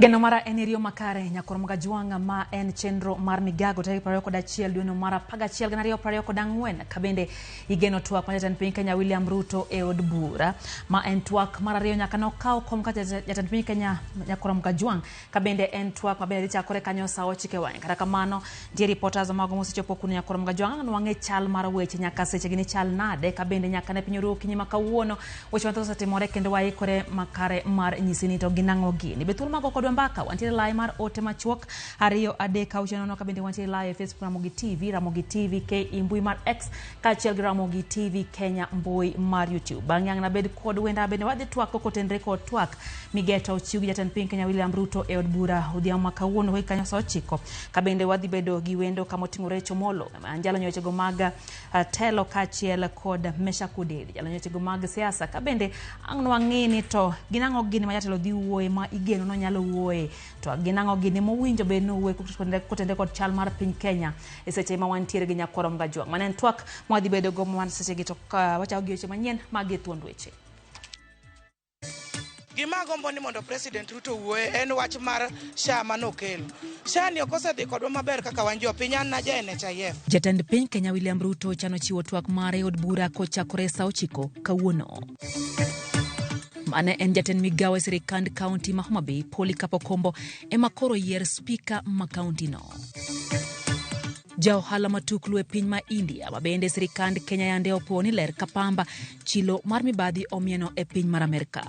Geno mara enirio makare nyakoromoga juanga ma en chenro mar migago tarik 21 dwe no mara 11 ganario 24 kabende igeno twak ma Jatend Piny Kenya William Ruto e od bura ma en twak mar ariyo nyaka no kaw kom ka Jatend Piny Kenya nyakoromoga juang kabende en twak ma bende chakore kanyo saa 9 wang kata kamano die reporters mago mosechopo kuno nyakoromoga juang no wange chal mar weche nyaka seche gini chal nade kabende nyaka ne piny Uru kinyi makawuono weche mathosa timore kendo waikore makare mar nyisini to ginango gini betul mago kodwa mbaka wantiere live mar ote machuok ariyo adeka uchenono kabende wantiere live Facebook Ramogi TV K imbui mar X kachiel gi Ramogi TV Kenya mbui mar YouTube bangyang na bed kod wenda bende wadhi twak kotenre kod twak migeto chiugi Jatend Piny Kenya William Ruto e od bura odhiambo makawuono hoy kanyo saa 9 kabende wadhi bedo gi wendo kamotingore chomolo anjalo nyoche go mag telo kachiel kod mesha kudedi jalo nyoche go mag siasa kabende ang'no ang'ini to ginango gini ma jatelo dhi wuoye ma igeno no nyalo wuoye to ginango gini mowinjo be no wuoye kotende kod chal mar piny Kenya e seche ma wantiere gi nyakoromoga juang manen twak mwadhi bedo go man seche gi to wachaw gi weche manyien mag thuond weche. Gima gombo ni mondo President Ruto wuoye en wach mar SHA manokelo. SHA ni okosedhi kodwa maber kaka wan jopiny an na ja NHIF. Jatend Piny Kenya William Ruto chano chiwo twak mare od bura kochakore saa 9 kawuono. Mane en jatend migawo e sirikand kaunti ma Homa Bay Polycarp Okombo ema koro yier spika ma kaunti no. Ohala matuklu e piny ma India mabende sirikand Kenya yande oponi ler kapamba chilo mar mibadhi omieno e piny mar Amerika.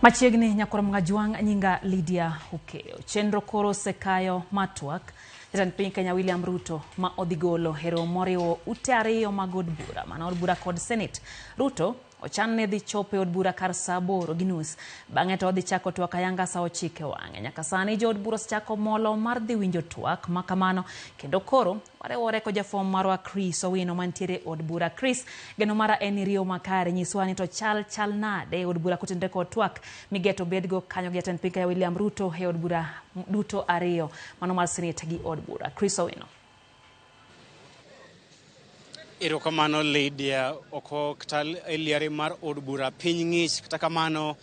Machiegni nyakoromoga juang nyinga Lydia Hukeo. Chenro koro sekayo matwak Jatend Piny Kenya William Ruto ma odhigolo hero moriwo ute ariyo mag od bura mana od bura kod Senate. Ruto ochan ne dhi chope od bura kar saa 8:30 bang'e to odhi chako twak ayanga saa 9 wang'e nyaka sani jo od bura chako molo mar dhi winjo twak makamano kendo koro warewore ko jafom marwa Chris Owino mantiere od bura. Chris, geno mara en riyo makare nyiswa ni to chal nade od bura kotende kod twak migeto bedgo kanyo Jatend Piny Kenya William Ruto e od bura duto ariyo mano mar Senate gi od bura. Chris Owino. Erokamano Lydia oko ktal eliare mar od bura piny ng'ich kata kamano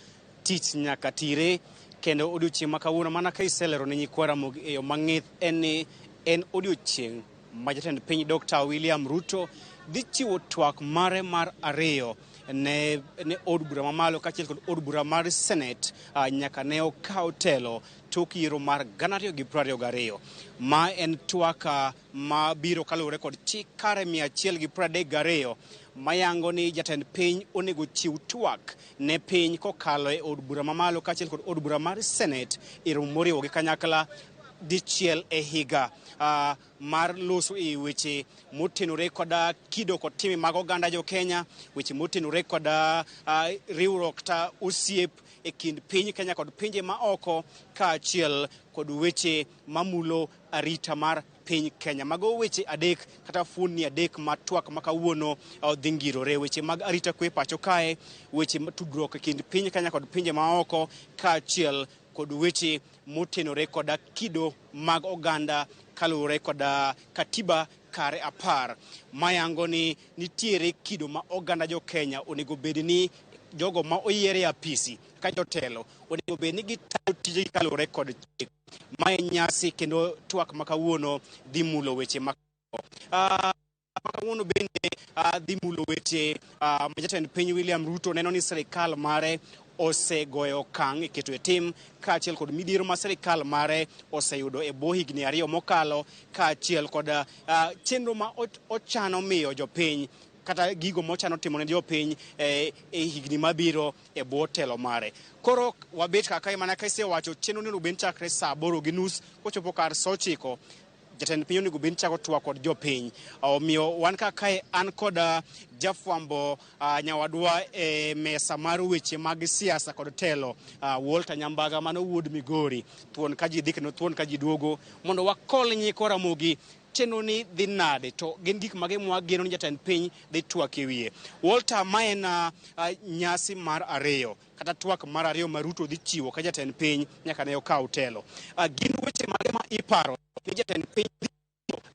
tich nyaka tire kendo odiochieng' makawuono mana ka iselero ne nyikwara Ramogi e yo mang'ith en odiochieng' ma Jatend Piny Dr. William Ruto dhi chiwo twak mare mar ariyo ne od bura mamalo kachiel kod od bura mar Senate nyaka ne okaw telo tok yiero mar 2022 ma en twak ma biro kaluwore kod chik kare 132 mayango ni Jatend Piny onego chiw twak ne piny kokalo e od bura mamalo kachiel kod od bura mar Senate moriwo gi kanyakla dichiel e higa mar loso e weche motenore koda kido kod timi mag oganda jo Kenya, weche motenore koda riwruok ta osiep e kind piny Kenya kod pinje ma oko kaachiel kod weche mamulo arita mar piny Kenya. Mago weche adek kata fuoni adek ma twak makawuono dhi ngirore weche mag arita kwe pacho kae, weche tudruok e kind piny Kenya kod pinje ma oko kaachiel kod weche motenore koda kido mag oganda kaluwore koda katiba kare 10 mayango ni nitiere kido ma oganda jo Kenya onego bed ni jogo ma oyiere apisi ka jotelo onego bed ni gitayo tije kaluwore kod chik ma nyasi kendo twak makawuono dhi mulo weche makawuono bende dhi mulo weche Jatend Piny William Ruto neno ni sirikal mare osegoyo okang' e keto e tim kaachiel kod midhiero ma sirikal mare oseyudo e bwo higni 2 mokalo kaachiel kod chenro ma ochano miyo jopiny kata gigo mochano timo ne jopiny e higni mabiro e bwo telo mare. Koro wabet kaka mana kasewacho chenro ni ruben chakre saa 8:30 kochopo kar saa 9 Jatend Piny onego bed chako twak kod jopiny. Omiyo wan kaka an kod jafwambo nyawadwa e mesa mar weche mag siasa kod telo Walter Nyambaga mano wuod Migori thuon ka ji dhi kendo thuon ka ji duogo mondo wakol nyiko Ramogi chenro ni dhi nade to gin gik mage mwageno ni jatend piny dhi twak ewiye. Walter, ma en nyasi mar ariyo kata twak mar ariyo ma Ruto dhi chiwo ka jatend piny nyaka ne okaw telo. Gin weche mage ma iparo ni jatend piny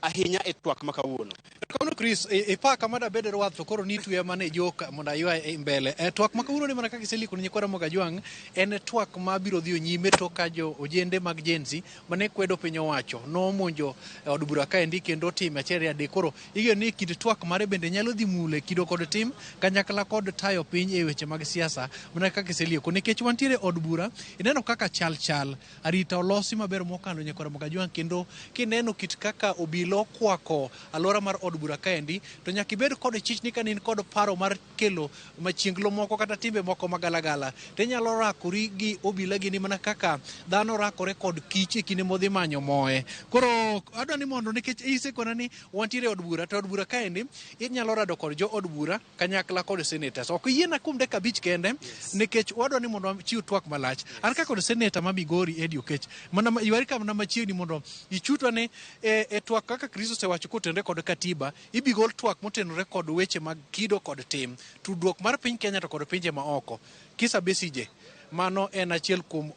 ahinya e twak ma kawuono? Kono Chris ipa kama da bede rwath to koro nitu ya mane joka monda ywa e mbele twak makawuono ni mana kaka iseliko ni kwara moga jwang en twak ma biro dhi nyime to ka jo ojende mag jensi mane kwedo piny owacho no monjo od bura ka endi kendo tim achiel ya dekoro igeno ni kid twak mare bende nyalo dhi mule kido kod tim kanyakla kod tayo piny e weche mag siasa mana kaka iseliko nikech wantiere od bura ineno kaka chal arita olosi maber mokalo nyakwara moga jwang kendo kineno kit kaka obilo kwako alora mar od bura kaendi to nyaka ibed kod chich ni kanin kod paro mar kelo machienglo moko kata timbe moko magalagala te nyalo rakori gi obila gini mana kaka dhano rakore kod kich e kinde modhi manyo moe. Koro adwa ni mondo nikech isekona ni wantiere od bura to od bura kaendi inyalo rado kod jo od bura kanyakla kod senators ok yiena kum dakika 5 kende nikech wadwa ni mondo chiw twak malach an ka kod senator ma Migori Ediokech mana ywari kam na machiegni mondo ichutwa ni e twak kaka Kristo sewacho kotende kod katiba ibigol twak motenore kod weche mag kido kod tim tudruok mar piny Kenya to kod pinje ma oko. Kisa Besije mano en achiel kuom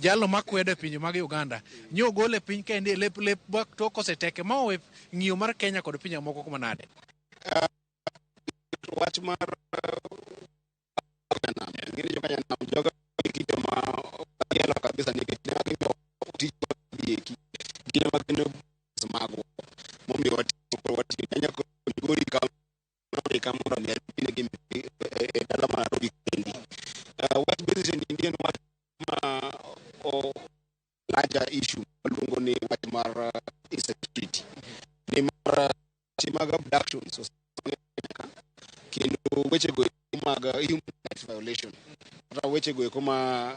jalo makwedo e pinje mag Uganda nyo gole piny kende lep bak to koseteke ma owe ng'iyo mar Kenya kod pinje moko kuma nade. Wach mar ngini jo Kenya nam joga kijo ma yelo kabisa ni kijo ki gine magino samago momi wati Kenya ko Migori ka kamera ni pine gimi dala ma Ramogi kendi what business in Indian what o larger issue lungo ni what mar insecurity ni mar timaga abduction so kendo weche go mag human rights violation ata weche go kuma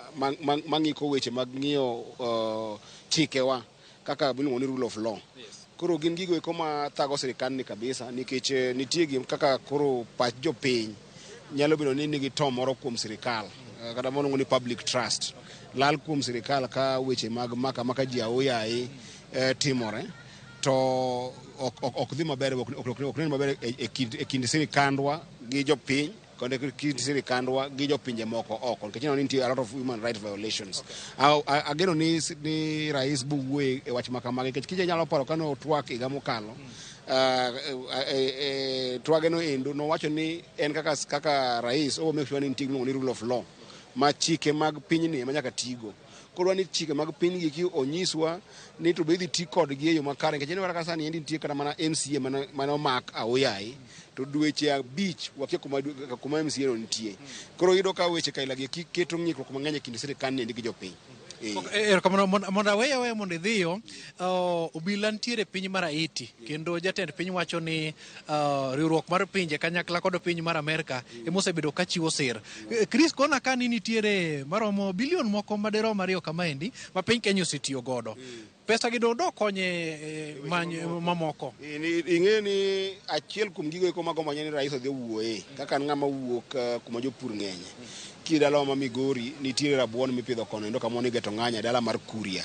mangiko weche mag ng'iyo chikewa kaka biluongo ni rule of law. Koro gin gigo kuma thago sirikal ni kabisa nikech nitie gi kaka koro pach jopiny nyalo bedo ni nigi to moro kuom sirikal kata mono ni public trust lal kuom sirikal ka weche mag maka ji aoyaye timore to ok dhi maber ok nen maber e kind sirikandwa gi jopiny kod kind sirikandwa gi jopinje moko oko nikech ni nitie a lot of human rights violations. Ageno ni rais buwe e wach makamagi nikech kije nyalo paro kano twak iga mokalo twageno endo no wacho ni en kaka rais o make sure ni nitie ni rule of law ma chike mag pinyni ma nyaka tigo. Koro ni chike mag piny gi onyiswa ni to be dhi ti kod gi yo makare nikech ni kaka sani endi nitie kata mana MCA mana mak aoyaye to dweche 5 wakia kuma MCA no nitie. Koro yudo ka weche kaila gi keto ng'ikruok mang'eny e kind sirikal ni gi jopiny. Monda wewe mondo idhiyo obila ntiere piny mar Haiti kendo jatend piny wacho ni riwruok mar pinje kanyakla kod piny mar Amerika emosebedo ka chiwo sir. Chris kona ka ni nitiere maromo bilion moko madero mario kamaendi ma piny Kenya osetiyo godo. Pesa gi do konye mamoko. Ing'e ni achiel kuom gigo eko mago manyani rais odhi wuoye kaka ng'ama wuok kuma jopur ng'eny. Kidala ma Migori nitiere rabuon mipidho kono endo kama ni geto ng'anya dala mar Kuria.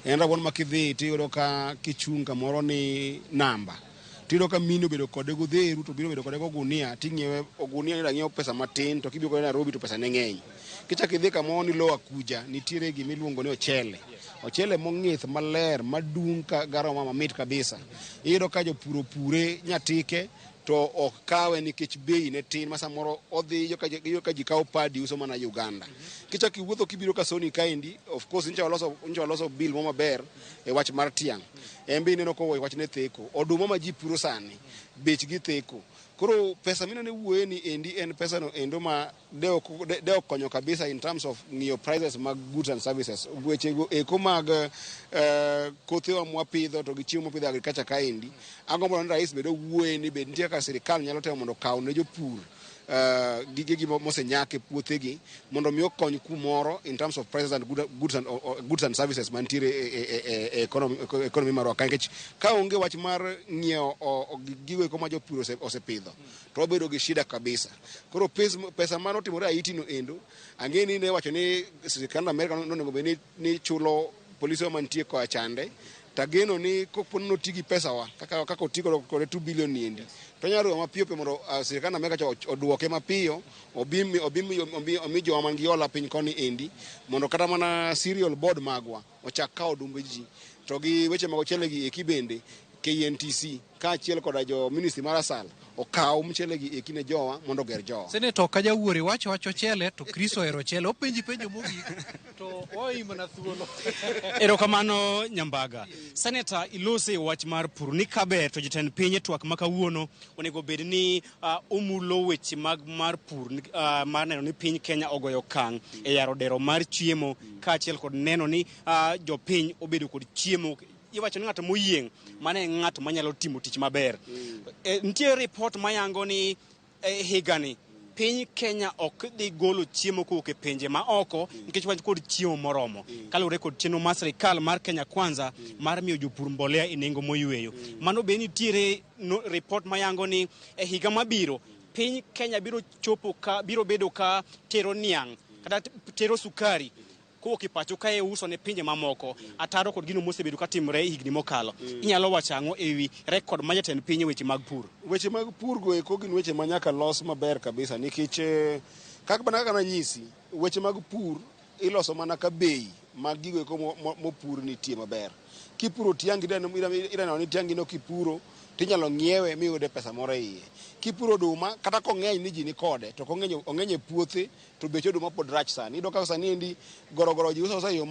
En rabuon makidhi tiyudo ka kichunga moro ni namba. Tiyudo ka mino bedo kode godheru to biro bedo kode gunia ting'iewe ogunia ni dang'iewo pesa matin to kibiro kode Nairobi to pesa ne ng'eny. Kichak idhi kama ni loa kuja nitiere gimiluongo ni ochele mong'ith maler madung ka garoma mamit kabisa. Iyudo ka jopuro pure nyatike to ok kawe nikech bei ne tin masa moro odhi ka ji kawo padi uso mana Uganda. Kichak iwuotho kibiro ka Sony kaendi of course incha loso bill mo maber e wach mar tiang'. Embe ineno ko wach ne theko oduma ma ji puro sani bech gi theko. Koro pesa minone wuoye ni endi en pesa no endo ma deo konyo kabisa in terms of ng'iyo prices mag goods and services. Weche go eko mag kothe wa mwapidho to gi chiemo mopidho agriculture kaendi. Agombo ni rais bedo wuoye ni bed nitie ka sirikal nyalo temo mondo kaw ne jopur gige mosenyake puothegi mondo mi okony kumoro in terms of prices and goods and services mantiere economy marwa nikech ka onge wach mar ng'iewo gigo eko ma jopur osepidho to obedo gi shida kabisa. Koro pesa mano timore Haiti no endo ang'eni ne wacho ni sirikal Amerika no nego ni chulo polisi mantie ko achande tageno ni kopono tigi pesa wa kaka otiko kore 2 billion niendi to nyaro mapiyo pe mondo sirikal na meka oduoke mapiyo omi jo mangi ola piny koni endi mondo kata mana serial board magwa ochak ka odumbe ji to gi weche mag ochele gi ekibende KNTC ka achiel koda jo ministry marasal okaw mchele gi ekine jowa mondo ger jowa. Senator ka jawuori wacho chele to Kristo ero chele openji penjo mogik to oimo na thuolo. Erokamano Nyambaga. Senator ilose wach mar pur ni kaber to jatend piny twak makawuono onego bed ni omulo weche mar pur mar neno ni piny Kenya ogoyo kang e yaro dero mar chiemo ka achiel kod neno ni jopiny obedo kod chiemo iwacho ni ng'ato moyieng mane ng'ato manyalo timo tich maber. Nitie report mayango ni higani piny Kenya ok dhi golo chiemo kowuok e pinje ma oko nikech wan kod chiemo moromo kaluwore kod chenro mar sirikal mar Kenya Kwanza mar miyo jopur mbolea e nengo moyweyo. Mano be nitiere report mayango ni higa mabiro piny Kenya biro bedo ka tero niang' kata tero sukari kowuok e pacho kae uso ne pinje mamoko ataro kod gino mosebedo katimore higni mokalo. Inyalo wacho ang'o ewi rekod ma jatend piny weche mag pur? Weche mag pur go eko gin weche manyaka los maber kabisa nikech kaka nanyisi weche mag pur iloso mana ka bei mag gigo eko mopur nitie maber. Kipuro tiangi iraneno ni tiangi no kipuro tinyalo ng'iewe miyude pesa moro iye. Kipuro oduma kata kong'eny ni ji ni kode to ong'eny puothe to beche oduma pod rach sani. Ido ka sani endi gorogoro ji uso yo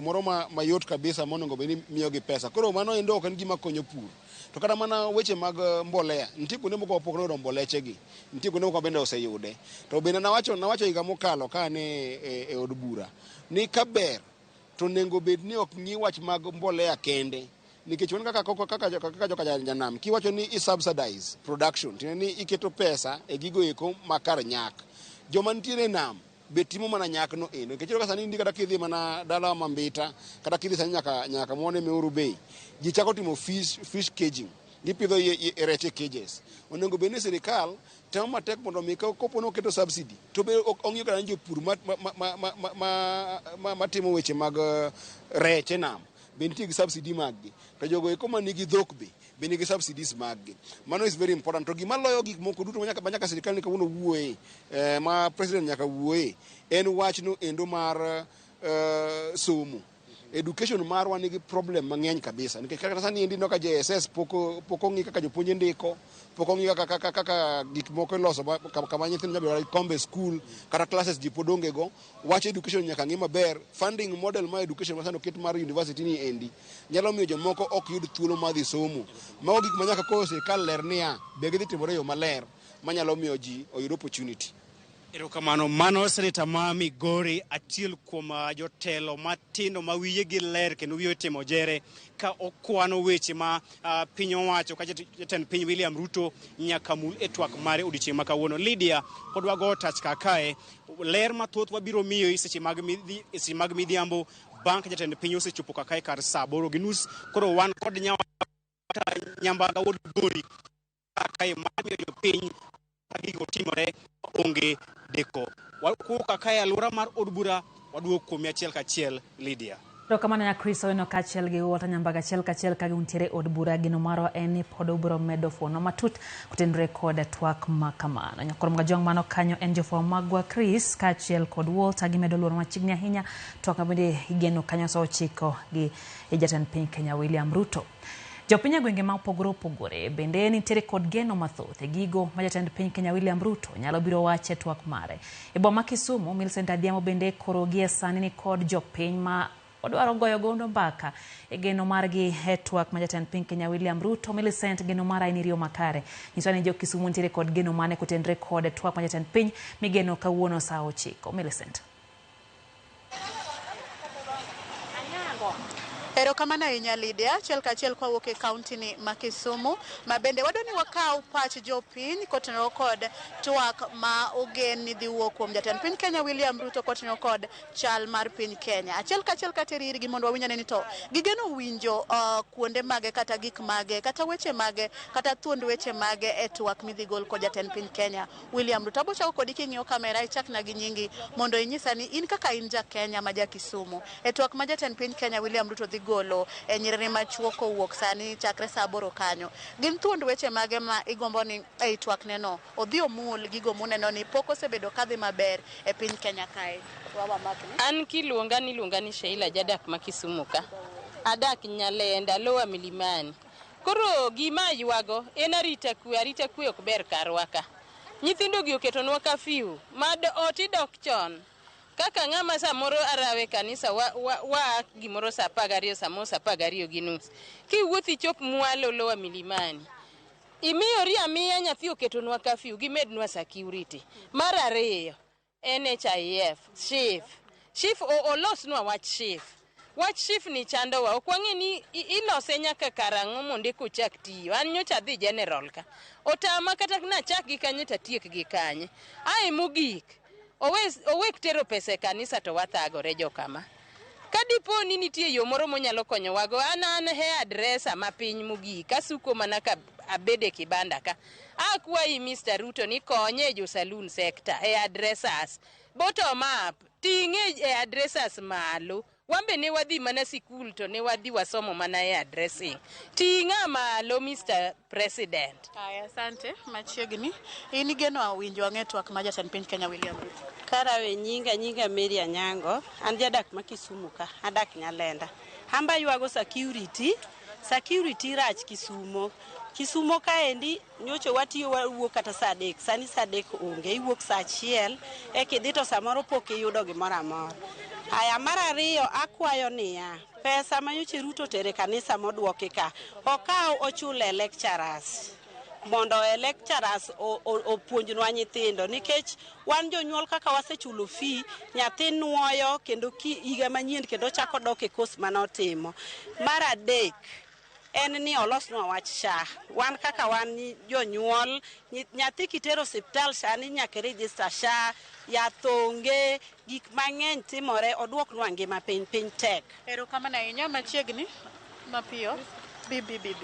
moro mayot kabisa monego bed ni miyo gi pesa. Koro mano endo ok en gima konyo pur. To kata mana weche mag mbolea nitie kuonde moko pok noyudo mbolechegi nitie kuonde moko bende oseyude. To bende nawacho higa mokalo ka ne e od bura ni kaber to nengo bed ni ok ng'i wach mag mbolea kende nikech wan kaka joka janam kiwacho ni subsidize production tiende ni iketo pesa e gigo eko makar nyak joma nitiere nam be timo mana nyak no eno nikech ka sani ndi kata kidhi mana dala mambita kata kidhi sani nyaka muone Meru Bay ji chako timo fish caging gipidho rech e cages. Onego bed ni sirikal temo matek mondo mi kopono keto subsidy to be ong'iyo kana jopur matimo weche mag rech e nam be nitie gi subsidy maggi to jogo eko manigi dhok be nigi subsidies maggi. Mano is very important. To gima loyo gik moko duto manyaka sirikal ni kawuono wuoye ma president nyaka wuoye en wach no endo mar somo. Education marwa nigi problem mang'eny kabisa nikech kaka sani endi no ka JSS poko ng'i kaka jopuonje ndiko poko ng'i kaka gik moko loso kama nyithindo nyalo kombe school kata classes ji podonge go. Wach education nyaka ng'i maber. Funding model ma education masano ket mar university ni endi nyalo miyo jomoko ok yud thuolo mar dhi somo. Mago gik manyaka ko sirikal ler niya be gidhi timore yo maler manyalo miyo ji oyud opportunity. Erokamano mano Senator ma Migori achiel kuom jotelo matindo ma wiye gi ler kendo wiye timo jere ka okwano weche ma piny owacho ka jatend piny William Ruto nyaka mul e twak mare odiochieng' ma kawuono. Lydia pod wago tach kae ler mathoth wabiro miyo seche mag midhiambo bank jatend piny osechopo kae kar saa 8:30 koro wan kod Nyambaga wuod Gori kae mar miyo jopiny gigo timore onge deko. Wakuka kaya alura mar od bura waduok kuom achiel kachiel Lydia. Erokamano ya Kristo eno kachiel gi Walter Nyambaga achiel kachiel ka guntiere od bura gino marwa en ni pod obiro medo fuono matut kutenre kod twak makamano. Nyakoro mga jong mano kanyo en jofwambo magwa Chris kachiel kod Walter gimedo luoro machiegni ahinya to kabende igeno kanyo sa 9 gi jatend piny Kenya William Ruto. Jopiny gwenge ma opogore bende nitiere kod geno mathoth e gigo ma jatend piny Kenya William Ruto nyalo biro wache twak mare. E boma Kisumu Millicent Adiamo bende koro gie sani ni kod jopiny ma odwaro goyo gondo mbaka e geno margi e twak ma jatend piny Kenya William Ruto. Millicent, geno mara en rio makare nyiso ni jo Kisumu nitiere kod geno mane kutenre kod twak ma jatend piny migeno kawuono saa 9. Millicent. Erokamano ahinya Lydia, achiel kachiel kwa wuok e kaunti ni ma Kisumu ma bende wadwani wakaw pach jopiny kotenore kod twak ma ogen ni dhi wuok kuom jatend piny Kenya William Ruto kotenore kod chal mar piny Kenya. Achiel kachiel kateri irgi mondo wawinjane ni to gigeno winjo kuonde mage kata gik mage kata weche mage kata thuond weche mage e twak midhi gol kod jatend piny Kenya William Ruto. Abochako kodi king'iyo kamera ichakna gi nyingi mondo inyisa ni in kaka in ja Kenya ma ja Kisumu e twak ma jatend piny Kenya William Ruto dhi igolo e nyiriri machuo kowuok sani chakre saa 8 kanyo. Gin thuond weche mage ma igombo ni ei twak neno odhi omul gigo muneno ni pok osebedo kadhi maber e piny Kenya kae. An kiluonga ni Sheila jadak ma Kisumu ka. Adak Nyalenda lowa Milimani. Koro gima ywago en arita kwe ok ber karwa ka. Nyithindo gi oketonwa kafiu mad oti dok chon. Kaka ng'ama samoro arawe kanisa wa gimoro saa 12 samo saa 12 gi nus. Kiwuothi chop mwalo lowa Milimani. Imiyori amiya nyathi oketonwa kafiu gimednwa security. Mar ariyo NHIF, Chief olosnwa wach Chief. Wach Chief ni chandowa, okwang'e ni ilose nyaka karang'o mondo kochak tiyo. An nyocha dhi general ka. Otama kata na chak gi kanye tatiek gi kanye. Ai mogik. Owek tero pesa kanisa to wathagore jokama. Kadipo ni nitie yo moro monyalo konyowago, an hairdresser ma piny mogik. Asuko mana ka abede kibanda ka. Akwayi Mr. Ruto ni konye jo saloon sector, hairdressers. Bottom up, ting'e hairdressers malo. Wambe ne wadhi mana sikul to ne wadhi wasomo mana hairdressing. Ting'a malo Mr. President. Aya, asante. Machiegni. Ini geno awinjo ang'e twak ma Jatend Piny Kenya William Ruto. Karawe nyinga Mary Anyango, an jadak ma Kisumu ka, adak Nyalenda. Hamba ywago security rach Kisumo kaendi nyocho watiyo wuok kata saa 3, sani saa 3 onge, iwuok saa 1 kidhi to samoro pok iyudo gimoro amora. Aya, mar ariyo akwayo niya, pesa ma nyocha Ruto tere kanisa modwoki ka, okaw ochule lecturers. Mondo lecturers opuonjnwa nyithindo nikech wan jonyuol kaka wasechulo fee nyathi nuoyo kendo higa manyien kendo chako dok e course manotimo. Mar adek en ni olosnwa wach SHA. Wan kaka wan jonyuol nyathi kitero hospital sani nyaka register SHA, yathonge gik mang'eny timore, odwoknwa ngima piny tek. Ero kama na inya machiegni mapiyo bibi.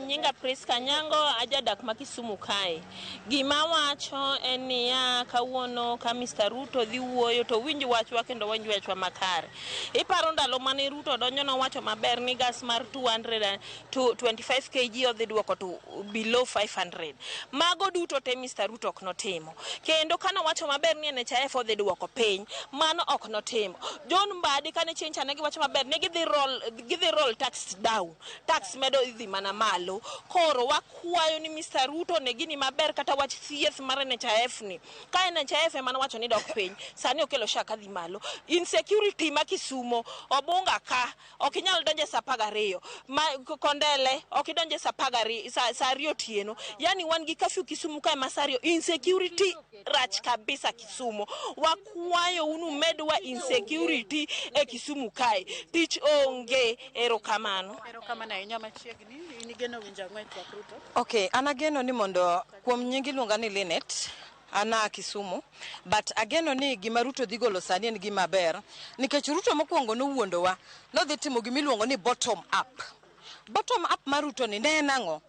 Nyinga Priska Nyango ajadak ma Kisumu kae. Gima wacho en niya kawuono ka Mr. Ruto dhi wuoyo to winj wachwa kendo winj wachwa makare. Iparo ndalo mane Ruto donjo no wacho maber ni gas mar 225 kg odhi duoko to below 500. Mago duto te Mr. Ruto ok notimo. Kendo kana wacho maber ni NHIF odhi duoko piny, mano ok notimo. John Mbadi kane chencha ne giwacho maber ni gidhi roll tax down. Tax medo idhi mana malo. Koro wakwayo ni Mr. Ruto ne gini maber kata wach thieth mar NHIF ni. Ka NHIF emana wacho ni dok piny, sani okelo SHA kadhi malo. Insecurity ma Kisumo, obunga ka, okinyal donje saa 12. Kondele, okidonje saa 12, saa 2 otieno. Yani wan gi kafyu Kisumu kae masario. Insecurity rach kabisa Kisumo. Wakwayo unu medwa insecurity e Kisumu kae. Tich onge. Erokamano inya machiegni ini geno winjo ang'e twak Ruto. Okay, anageno ni mondo kuom nyingi luonga ni Linet ana Kisumu, but ageno ni gima Ruto dhi golo sani en gima ber nikech Ruto mokwongo nowuondowa nodhi timo gimiluongo ni bottom up ma Ruto ni ne nang'o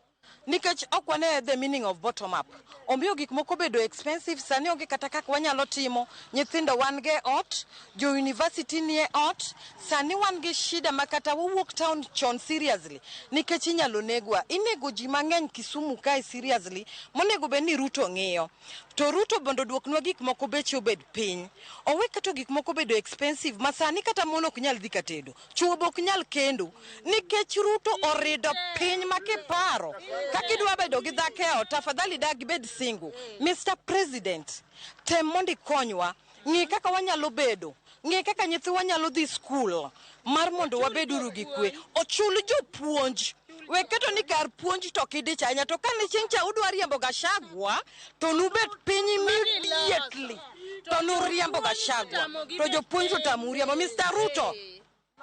nikech okwane the meaning of bottom up. Omiyo gik moko bedo expensive sani onge kata kaka wanyalo timo. Nyithindo wan ge ot, jo university ni e ot, sani wan ge shida makata wuok town chon seriously nikech inyalo negwa. Inego ji mang'eny Kisumu kae seriously monego be ni Ruto ng'iyo. To Ruto bondo duoknwa gik moko beche obed piny. Owe kato gik moko bedo expensive masani kata mono ok nyal dhi katedo. Chuo ok nyal kendo nikech Ruto orido piny makiparo. Kakidwa bedo gi dhake ot, tafadhali dag bed single. Mr. President, tem mondi konywa, ng'i kaka wanyalo bedo, ng'i kaka nyithi wanyalo dhi school, mar mondo wabeduru gi kwe. Ochul jopuonj. Weketo ni kar puonj to kidich anya to kane chieng' cha udwa riembo Gachagua to nubet piny immediately to nuriembo Gachagua to jopuonj to tamuriembo. Mr. Ruto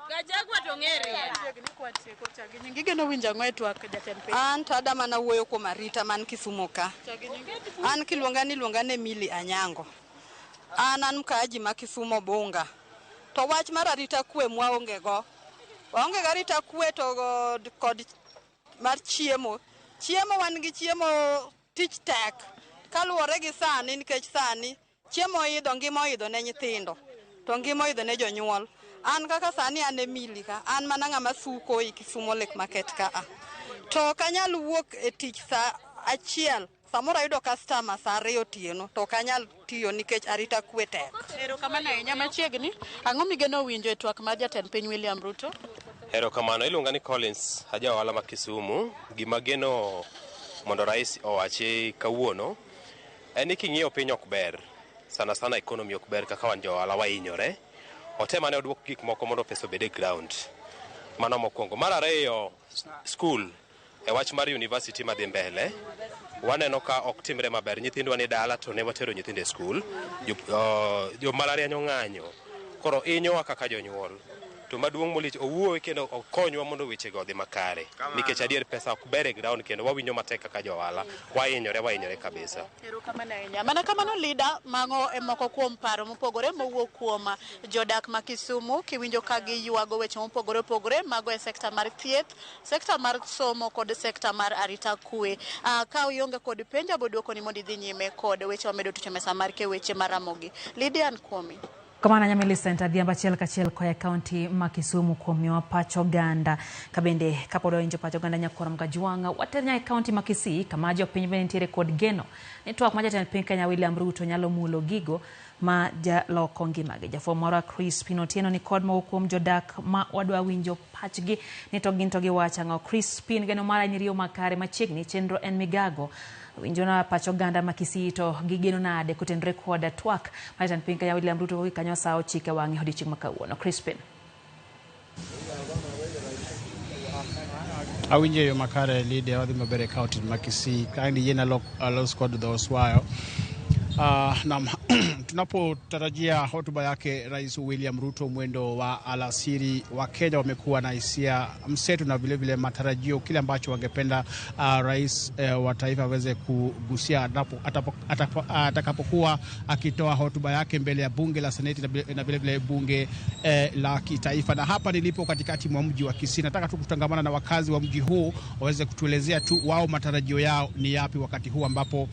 Gachagua to ng'ere. Gigeno winjo ang'e twak Jatend Piny. An to adama na wuoyo kuom arita man Kisumu ka. An kiluonga ni Mili Anyango. An mkaaji ma Kisumu bunga. To wach mar arita kwe mwaonge go. Waonge garita kwe to kod mar chiemo. Chiemo wan gi chiemo tich tek. Kaluwore gi sani nikech sani chiemo idho ngimo idho ne nyithindo to ngimo idho ne jonyuol. An kaka sani an Emily ka an mana ng'ama suko i Kisumo Lake Market ka to kanyal wuok e tich sa achiel samoro ayudo customer sa 2 otieno to kanyal tiyo nikech arita kwe tek. Erokamano ahinya. Machiegni ang'o migeno winjo e twak mar Jatend Piny William Ruto? Erokamano, iluonga ni Collins aja ohala ma Kisumu. Gima geno mondo rais owachi kawuono en ni king'iyo piny ok ber, sana economy ok ber kaka wan jo ohala wahinyore. Otema ne oduoko gik moko mondo pesa obed e ground. Mano mokwongo. Mar ariyo, school e wach mar university madhi mbele waneno ka ok timre maber. Nyithindwa ni dala to ne watero nyithinde school. Jo malariany ong'anyo. Koro inyowa kaka jonyuol. To maduong' molich owuoyo kendo okonywa mondo weche go dhi makare. Nikech adier pesa ok ber e ground kendo wawinjo matek kaka jo ohala. Wahinyore kabisa. Erokamano ahinya. Mana kamano leader mang'o e moko kuom paro mopogore mowuok kuom jodak ma Kisumu kiwinjo ka giywago weche mopogore mago e sekta mar thieth, sekta mar somo kod sekta mar arita kwe. Ka ionge kod penja boduoko ni mondo idhi nyime kod weche wamedo tucho mesa mar ke weche mar Ramogi. Lydia Nkomi. Kamana nyamili center diamba chiel kachiel koya county ma Kisumu kuomyo pacho ganda kabende kapodo injo pacho ganda nyakora mgajuanga watenya e county ma Kisii kama jo piny venitiere kod geno ni twak ma Jatend Piny Kenya William Ruto nyalo mulo gigo ma jaloko ngimagi. Jafomora Chris Pinotieno ni kod mo kuom jodak ma wadwa winjo pachgi ni to gin to giwacha ngo. Chris Pin geno mara nyiriyo makare machiegni chenro en migago winjona pacho ganda ma Kisii to gigeno nade kutendre kod twak ma Jatend Piny Kenya William Ruto kanyo sao chike wangi hodichieng' makawuono. Chris Pin. Awinje yo makare leader wadhi mabere county ma Kisii kandi yena los kod those while na tunapotarajia hotuba yake Rais William Ruto mwendo wa alasiri, wa Kenya wamekuwa na hisia mseto na vile matarajio kile ambacho wangependa rais wa taifa aweze kugusia atakapokuwa akitoa hotuba yake mbele ya bunge la Seneti na vile bunge la kitaifa. Na hapa nilipo katikati mwa mji wa Kisii, nataka tu kutangamana na wakazi wa mji huu waweze kutuelezea tu wao matarajio yao ni yapi wakati huu ambapo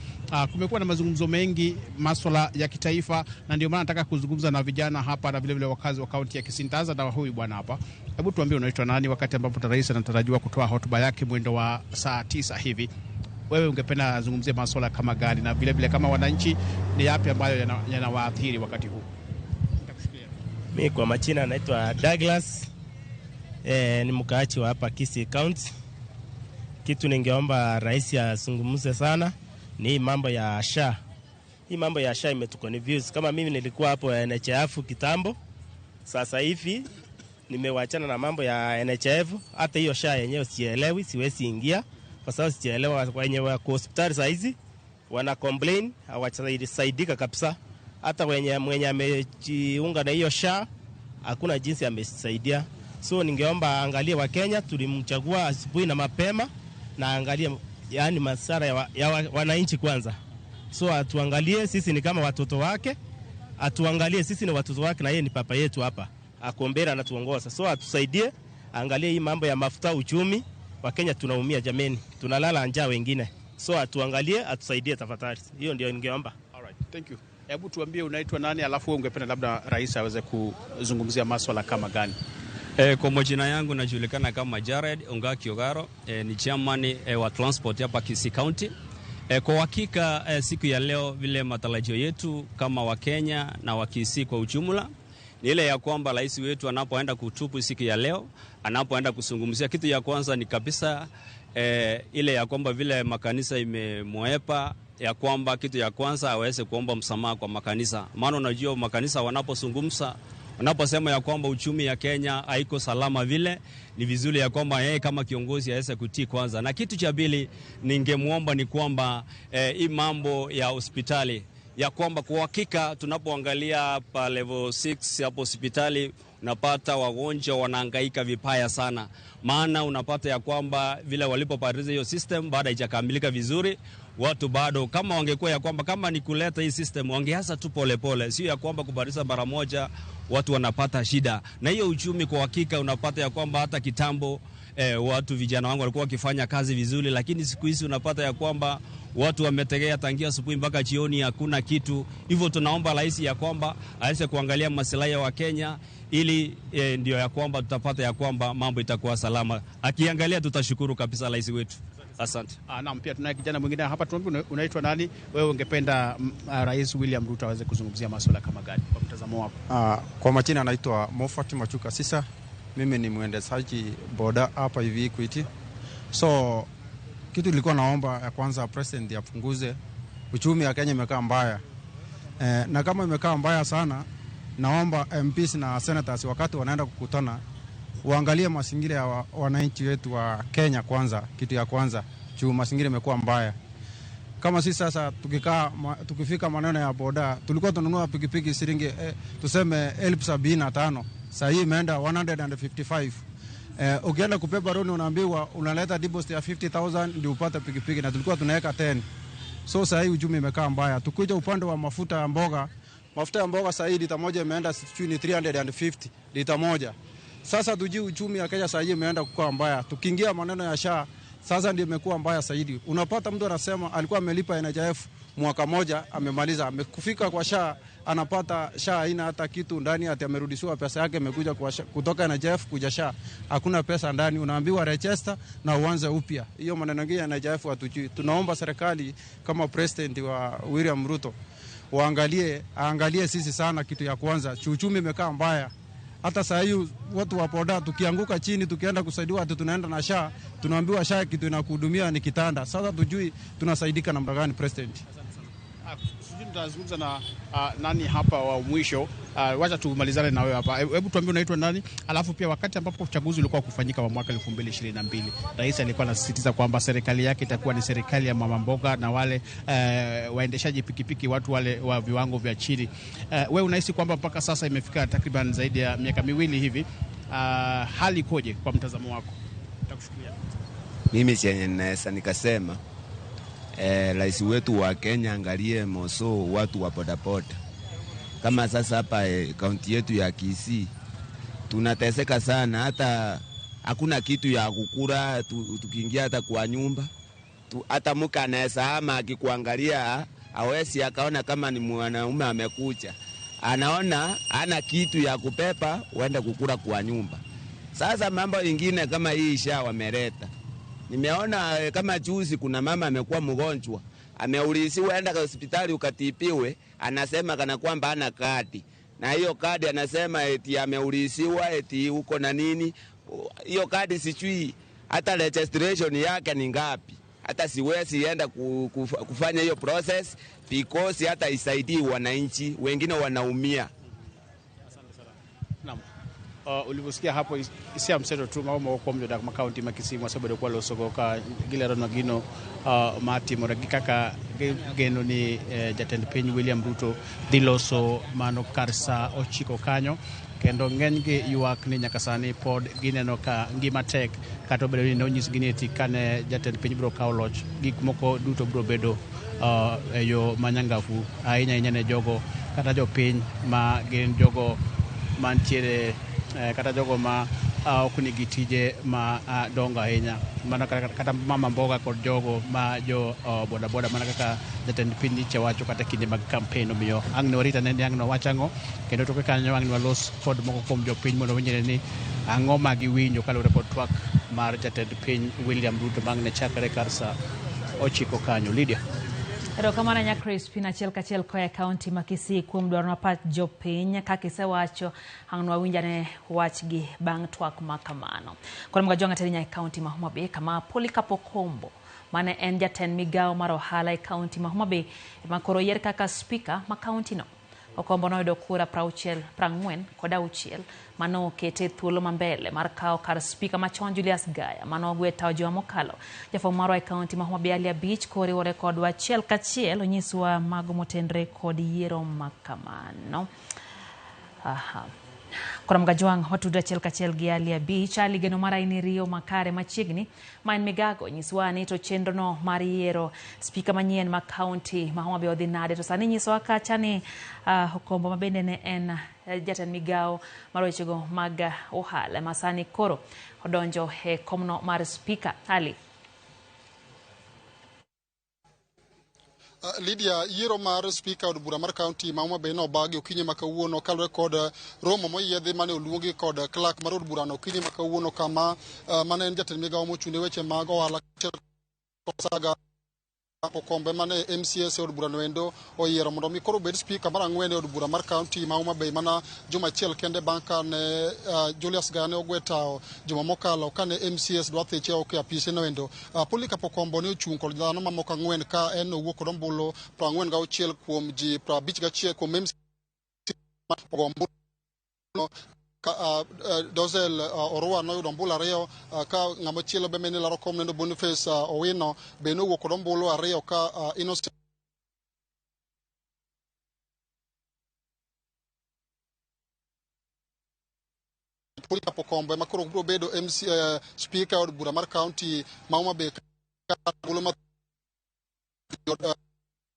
kumekuwa na mazungumzo mengi masuala ya kitaifa, na ndio maana nataka kuzungumza na vijana hapa na vile wakazi wa kaunti ya Kisii. Nitaanza na huyu bwana hapa. Hebu tuambie unaitwa nani wakati ambapo rais anatarajiwa kutoa hotuba yake mwendo wa saa 9 hivi. Wewe ungependa azungumzie masuala kama gani na vile kama wananchi ni yapi ambayo yanawaathiri wakati huu? Mimi kwa majina naitwa Douglas. Ni mkaaji wa hapa Kisii County. Kitu ningeomba rais azungumze sana ni mambo ya SHA. Hii mambo ya SHA imetuconfuse. Kama mimi nilikuwa hapo NHIF kitambo, sasa hivi nimewachana na mambo ya NHIF. Hata hiyo SHA yenyewe sielewi, siwezi ingia kwa sababu sielewa. Wenye wako hospitali saa hizi wana complain hawasaidika kabisa. Hata mwenye amejiunga na hiyo SHA hakuna jinsi amesaidia. So ningeomba angalie wa Kenya, tulimchagua asubuhi na mapema, na angalie yani masara ya wananchi kwanza. So atuangalie sisi ni kama watoto wake, atuangalie sisi ni watoto wake na yeye ni papa yetu hapa. Akombera na tuongoza. So atusaidie, angalie hii mambo ya mafuta, uchumi wa Kenya tunaumia jameni. Tunalala njaa wengine. So atuangalie, atusaidie tafadhali. Hiyo ndio ningeomba. Alright, thank you. Hebu tuambie unaitwa nani alafu wewe ungependa labda rais aweze kuzungumzia masuala kama gani? Kwa majina yangu najulikana kama Jared Ongaki Ogaro, ni chairman wa transport hapa Kisii County. Kwa hakika siku ya leo vile matarajio yetu kama wa Kenya na wa Kisii kwa ujumla ni ile ya kwamba rais wetu anapoenda kutupu siku ya leo, anapoenda kuzungumzia, kitu ya kwanza ni kabisa ile ya kwamba vile makanisa imemwepa, ya kwamba kitu ya kwanza aweze kuomba msamaha kwa makanisa. Maana unajua makanisa wanapozungumza, wanaposema ya kwamba uchumi ya Kenya haiko salama vile, ni vizuri ya kwamba yeye kama kiongozi aweze kutii kwanza. Na kitu cha pili ningemuomba ni kwamba hii mambo ya hospitali, ya kwamba kwa hakika tunapoangalia pa level 6 hapo hospitali unapata wagonjwa wanahangaika vibaya sana. Maana unapata ya kwamba vile walipopatiza hiyo system baada haijakamilika vizuri, watu bado kama wangekuwa ya kwamba kama ni kuleta hii system wangeanza tu polepole, sio ya kwamba kubadilisha mara moja watu wanapata shida. Na hiyo uchumi kwa hakika unapata ya kwamba hata kitambo watu vijana wangu walikuwa wakifanya kazi vizuri, lakini siku hizi unapata ya kwamba watu wametegea tangia asubuhi mpaka jioni, hakuna kitu. Hivyo tunaomba rais ya kwamba aweze kuangalia maslahi ya Wakenya, ili ndio ya kwamba tutapata ya kwamba mambo itakuwa salama. Akiangalia tutashukuru kabisa rais wetu. Asante. Naam, pia tunaye kijana mwingine hapa. Tuambie unaitwa nani? Wewe ungependa Rais William Ruto aweze kuzungumzia masuala kama gani kwa mtazamo wako? Kwa majina anaitwa Mofati Machuka Sisa. Mimi ni mwendeshaji boda hapa hivi Equity. So kitu nilikuwa naomba ya kwanza president apunguze uchumi wa Kenya imekaa mbaya. Na kama imekaa mbaya sana, naomba MPs na senators wakati wanaenda kukutana uangalie mazingira ya wananchi wetu wa Kenya kwanza, kitu ya kwanza. Juu mazingira imekuwa mbaya. Kama sisi sasa tukifika maneno ya boda, tulikuwa tunanunua pikipiki shilingi tuseme 75,000. Sasa hii imeenda 155. Ukienda kupepa roni unaambiwa unaleta deposit ya 50,000 ndio upate pikipiki, na tulikuwa tunaweka 10. So sasa hii uchumi imekaa mbaya. Tukija upande wa mafuta ya mboga sasa hii lita moja imeenda ni 350 lita moja. Sasa tujui uchumi ya Kenya sasa hii imeenda kukua mbaya. Tukiingia maneno ya SHA sasa ndio imekuwa mbaya zaidi. Unapata mtu anasema alikuwa amelipa NHIF mwaka moja amemaliza, amekufika kwa SHA anapata SHA haina hata kitu ndani, ati amerudishiwa pesa yake imekuja kutoka NHIF kuja SHA. Hakuna pesa ndani, unaambiwa register na uanze upya. Hiyo maneno mengine ya NHIF hatujui. Tunaomba serikali kama president wa William Ruto waangalie sisi sana, kitu ya kwanza. Uchumi imekaa mbaya. Hata saa hii watu wa boda tukianguka chini tukienda kusaidiwa ati tunaenda na SHA, tunaambiwa SHA kitu inakuhudumia ni kitanda. Sasa tujui tunasaidika namna gani president. Sisi tutazungumza na nani hapa wa mwisho. Wacha tumalizane na wewe hapa. Hebu tuambie unaitwa nani? Alafu pia wakati ambapo uchaguzi ulikuwa kufanyika wa mwaka 2022, rais alikuwa anasisitiza kwamba serikali yake itakuwa ni serikali ya mama mboga na wale waendeshaji pikipiki, watu wale wa viwango vya chini. Wewe unahisi kwamba mpaka sasa imefika takriban zaidi ya miaka miwili hivi, hali koje kwa mtazamo wako? Nitakushukuria. Mimi chenye naweza nikasema rais wetu wa Kenya angalie moso watu wa bodaboda. Kama sasa hapa kaunti yetu ya Kisii tunateseka sana, hata hakuna kitu ya kukula. Tukiingia hata kwa nyumba hata mke anaweza ama akikuangalia hawezi akaona kama ni mwanaume amekuja, anaona ana kitu ya kupepa uende kukula kwa nyumba. Sasa mambo ingine kama hii SHA wameleta. Nimeona kama juzi kuna mama amekuwa mgonjwa, ameulisiwa enda kwa hospitali ukatipiwe, anasema kana kwamba hana kadi. Na hiyo kadi anasema eti ameulisiwa eti uko na nini. Hiyo kadi sijui hata registration yake ni ngapi. Hata siwezi enda kufanya hiyo process because hata isaidii wananchi, wengine wanaumia. Naam. Ulivyosikia hapo isia mseto tu mama kwa mjoda kwa kaunti makisi mwasabado kwa losogoka gile ronagino mati moragikaka geno ni Jatend Piny William Ruto diloso mano karsa ochiko kanyo kendo ng'enygi yuak ni nyakasani pod gineno ka ngima tek kata bedo ni nonyis gineti kane Jatend Piny bro kawo loch gik moko duto bro bedo yo manyangafu ahinya ne jogo kata jopiny ma gin jogo mantiere kata jogo ma okunigi tije ma dongo ahinya, mana kata mama mboga kod jogo ma jo boda boda, mana kaka Jatend Piny wacho kata kinde mag campaign omiyo ang' ne warita ne ang' no wachango kendo toke kanyo ang' ne walos kod moko kuom jopiny mondo winjre ni ang'o ma giwinjo kaluwore kod twak mar Jatend Piny William Ruto mang' ne chakre kar sa 9 kanyo. Lydia. Erokamano nya Crispin achiel kachiel koya kaunti ma Kisii kuom dwaro pach jopiny kaka isewacho ang' wawinjane wachgi bang' twak ma kamano. Koro mga jonga teri nya kaunti ma Homa Bay kama Polikapo Kombo mane en jatend migao mar ohala e kaunti ma Homa Bay ema koro yier kaka speaker ma kaunti no. Okombo noyudo kura 46 mano okete thuolo mambele mar kawo kar speaker machon Julius Gaya mano ogwe tawo juma mokalo. Jafwambo marwa e kaunti ma Homa Bay Ali Abich koriwore kodwa achiel kachiel onyiswa mago motenre kod yiero makamano. Kora mgajwang watudu achiel kachiel gi Ali Abich ali geno mara ini Rio makare machiegni maen migago nyiswa ni to chenro no mar yiero speaker manyien ma kaunti ma Homa Bay odhi nade to sani nyiswa kacha ni Okombo mabende ne en jatend migao mar wechego mag ohala masani koro odonjo e komno mar speaker. Ali. Lydia, yiero mar speaker od bura mar county ma Homa Bay no bagi okinyi ma kawuono kalure kod romo moyiedhi mane oluongi kod clerk mar od bura no okinyi ma kawuono kama mane en jatend migawo mochungne weche mag ohala saga kombe mane MCS od bura no endo oyiero mondo mi koro bed speaker mar ang'wen od bura mar county ma Homa Bay mana juma achiel kende bang' kane Julius Gane ogwe tao juma mokalo kane MCS dwa thiche oke apise no endo Polika Pokombo ne ochung' kod dhano mamoko ang'wen ka en owuok kod ombulu 46 kuom ji 51 kuom MCS Dozel Orua noyudo ombulu 2 ka ng'ama chielo be mene laro kom nendo Boniface Owino be nowuok kod ombulu 2 ka Innocent Polika Pokombo ma koro biro bedo speaker od bura mar county ma Homa Bay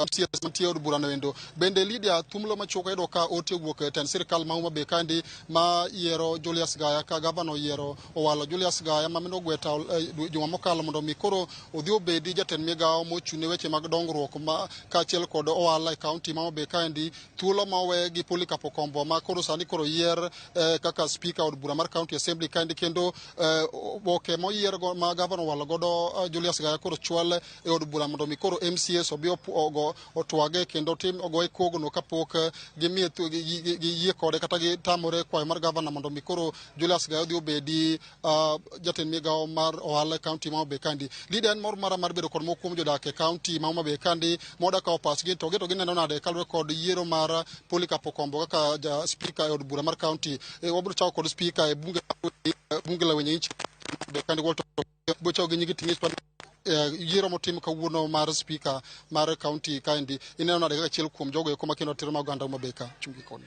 MCS mantie od bura no endo bende Lydia thumlo machuok edo ka ote wuok ten sirkal ma Homa Bay kandi ma yiero Julius Gaya ka gavana yiero owalo Julius Gaya ma meno gweta juma mokalo mondo mi koro odhi obedi jatend migawo mochune weche mag dongruok ma kaachiel kod ohala e county ma Homa Bay kandi thuolo ma owe gi Polika Pokombo ma koro sani koro yier kaka speaker od bura mar county assembly kandi kendo oboke moyier ma gavana owalo godo Julius Gaya koro chwal e od bura mondo mi koro MCS obi otwage kendo tim ogoye kogno kapok gimiye yie kode kata gitamore kwayo mar gavana mondo mi koro Julius Gaya odhi obedi jatend migawo mar ohala county ma Homa Bay kandi Lydia en mor mara mar bedo kod moko kuom jodak e county ma Homa Bay kandi moda ka opasgi to gineno nade kalure kod yiero mar Polika Pokombo kaka ja speaker e od bura mar county wabiro chako kod speaker e bunge la wenye nchi kandi wolto bocho gi nyigi ting'ich yiero motim kawuono mar speaker mar county kandi ineno nade kaka achiel kuom jogo eko makendo tero mag oganda Homa Bay ka chungi koni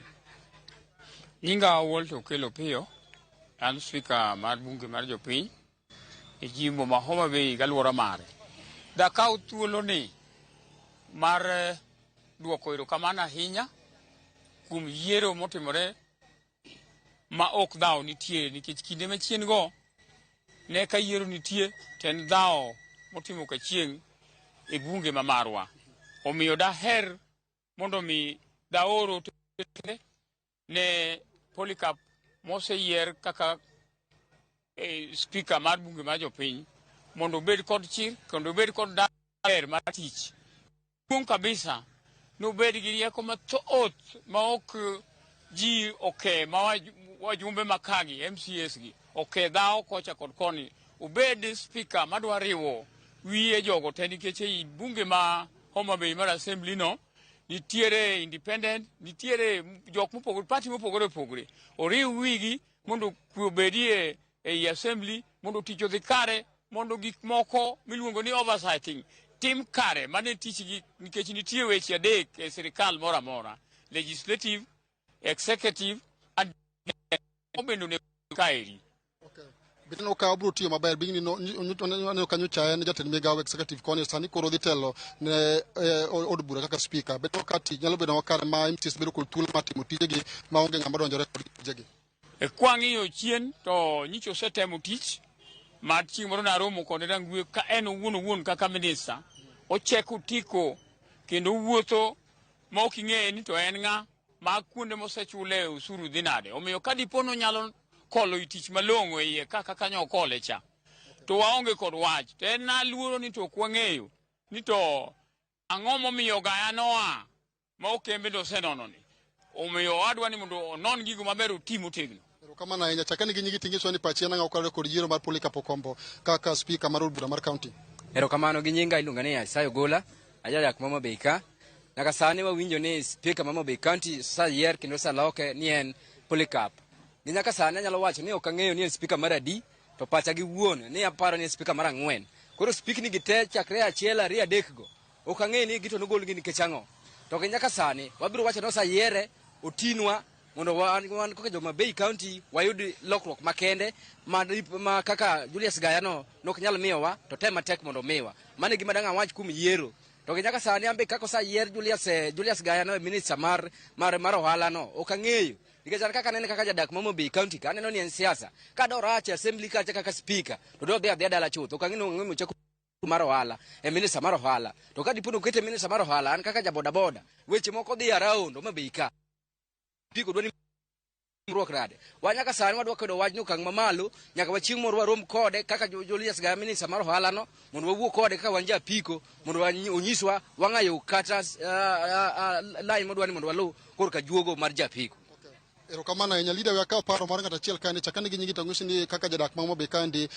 Nyinga Walter Okelo Piyo an speaker mar bunge mar jopiny e jimbo ma Homa Bay galuora mare da kaw thuolo ni mar duoko erokamano ahinya kuom yiero motimore ma ok dhaw nitie nikech kinde machien go ne ka yiero nitie ten dhaw motimo ka chieng' e bunge ma marwa omiyo daher mondo mi daoro ne Polika moseyier kaka speaker mar bunge mar jopiny mondo obed kod chir kendo obed kod daher mar tich kuom kabisa nobed gi rieko mathoth ma ok ji oke ma wajumbe makagi MCS gi oke dhaw kocha kod koni obed speaker madwa riwo wiye jogo te nikech ei bunge ma Homa Bay mar assembly no nitiere independent nitiere jok mopogore party mopogore opogore oriw wigi mondo kwe obedie ei assembly mondo tich odhi kare mondo gik moko miluongo ni oversighting tim kare mane tich gi nikech nitie weche adek e sirikal moro amora legislative executive and obendo ne kaeri bitno ka obro tiyo maber bingni no kanyo cha ne jatend migawo executive koni sani koro dhi telo ne od bura kaka speaker beto kati nyalo bedo kare ma MCS bedo kod thuolo matimo tijegi ma onge ng'ama donjore kod tijegi e kwang'iyo chien to nyicho osetemo tich mar chieng' moro naromo kod Rangwe ka en owuon kaka minister ocheko tiko kendo wuotho ma ok ing'eye ni to en ng'a ma kuonde mosechule usuru dhi nade omiyo ka dipono nyalo kolo itich malong'o e iye kaka kanyo okole cha to waonge kod wach to en naluoro ni to kwang'eyo ni to ang'o momiyo Gaya noa ma okembe dosenono ni omiyo adwa ni mondo onon gigo maber otim otegno kamana ahinya chakani gi nyigi ting'iswa ni pachi nang'o kalure kod yiero mar Polika Pokombo kaka speaker mar od bura mar county erokamano gi nyinga iluonga ni Isayo Gola ajadak Homa Bay ka nyaka sani wawinjo ni speaker mar Homa Bay county sayier kendo saloke ni en Polika ni nyaka sani anyalo wacho ni ok ang'eyo ni en speaker mar adi to pacha gi wuon ni aparo ni en speaker mar 4 koro speaking gi te chakre 1 2 3 go ok ang'eyo ni gito nogol gi nikech ang'o to nyaka sani wabiro wacho ni osayiere otinwa mondo wan kaka Homa Bay county wayud lokruok makende ma kaka Julius Gaya no nok nyal miyowa to tema tek mondo miwa mane gima dang' awach kum yiero to nyaka sani ambe kaka osayier Julius Gaya no minister mar ohala no ok ang'eyo nikech kaka nene kaka jadak Homa Bay county ka aneno ni en siasa ka do rach assembly ka kaka speaker to do adhiya dala chuth ok ang'eyo chako mar ohala e minister mar ohala to ka dipono kete minister mar ohala an kaka jaboda boda weche moko dhi around ma beika piko dwani ruok rade wanyaka sani wadwa kedo wach no kang mamalo nyaka wachieng moro warom kode kaka Julius ga minister mar ohala no mondo wawuo kode kaka wanja piko mondo onyiswa wangayo kata line modwani mondo walu korka juogo mar japiko. Erokamano enya leader wa ka paro mar ngata chiel kane chakane gi nyingi tangusi ni kaka jadak mamo be kandi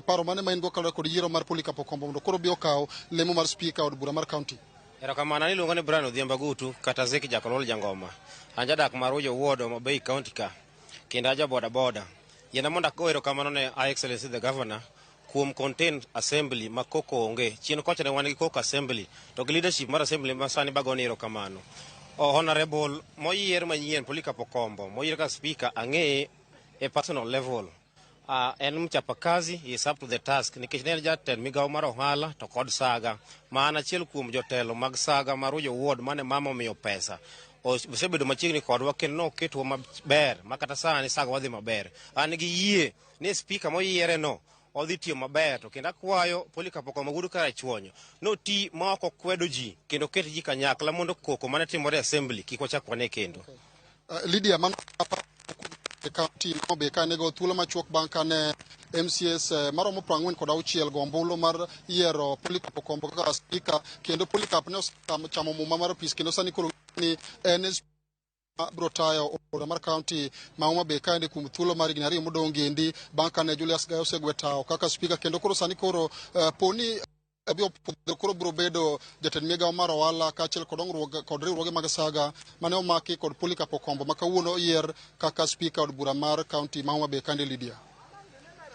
paro mane main go kala kod yiero mar Polika Pokombo mondo koro bio kaw lemo mar speaker od bura mar county. Erokamano ni luongo ni Brian Odhiambo Gutu kata Zeki Jakolol Jangoma anja dak mar Ujo Ward ma Bay County ka kenda ja boda boda yena monda ko erokamano ne Excellency the Governor kuom content assembly makoko onge chien kocha ne wan gi koko assembly to leadership mar assembly ma sani bagoni erokamano. Honorable moyier manyien Polika Pokombo moyier ka speaker ang'e e personal level en mchapakazi, he is up to the task nikech ne jatend migawo mar ohala to kod saga maana achiel kuom jotelo mag saga mar Ujo Ward mane mama omiyo pesa osebedo machiegni kodwa kendo noketwa maber makata sani saga wadhi maber. An gi yie ni speaker moyiere no odhi tiyo maber to kendo akwayo Polika Pokombo gudu kara chuonyo no ti ma ok kwedo ji kendo ket ji kanyakla mondo koko mane timore assembly kik wachak wane kendo. Lydia man county no be kane go thuolo machuok bang' kane MCS maromo 46 go ombulu mar yiero Polika Pokombo kaka speaker kendo Polika ne osechamo muma mar pis kendo sani koro ni NS brotayo ora mar county mauma be kande kum thuolo mar ginari modongi endi bang' kane Julius Gayo segwetao kaka speaker kendo koro sani koro poni abio koro bro bedo jatend migawo mar ohala kaachiel kod riwruoge mag saga mane omaki kod Polika Pokombo ma kawuono yier kaka speaker od bura mar county mauma be kande Lydia.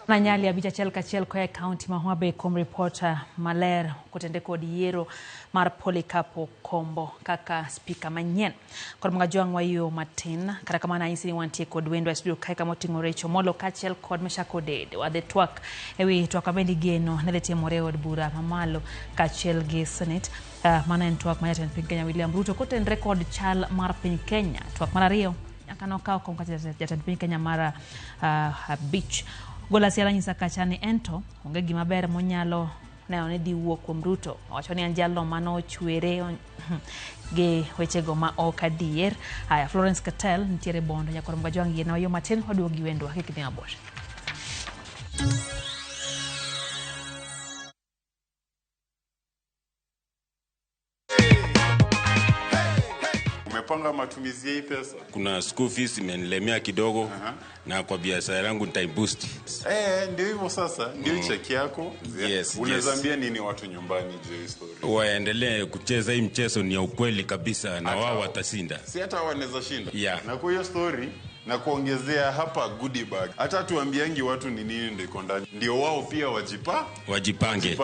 Nanyali abich achiel kachiel koa county ma Homa Bay kuom reporter maler kotende kod yiero mar Polika Pokombo kaka speaker manyien kod mga jwang wayo matin kata kamana anyisi ni wantie kod wendo studio kae kama oting'o Recho Molo kaachiel kod Meshako Dede wadhe Twak ewi twak mabendi geno ne timore od bura mamalo kaachiel gi Senate mana en twak ma Jatend Piny Kenya William Ruto kotenre kod chal mar Piny Kenya twak mar ariyo nyaka nokaw kuom Jatend Piny Kenya mar Beach gola siala nyisa kachani ento onge gima ber monyalo neo ne di wuok kuom Ruto wacho ni anjalo mano chwere ge wechego ma ok adier. Haya Florence Cattell nitiere bondo nyakoro mga jwangi na wayo matin waduogi wendo hakikini mabor. Umepanga matumizi hii pesa? Kuna school fees imenilemea kidogo na kwa biashara yangu nitai boost. Ndio hivyo sasa, ndio check yako. Yes, unazambia nini watu nyumbani je story? Waendelee kucheza hii mchezo ni ya ukweli kabisa na wao watashinda. Si hata wanaweza shinda. Yeah. Na kwa hiyo story na kuongezea hapa goodie bag. Hata tuambiangi watu ni nini ndio iko ndani. Ndio wao pia wajipange.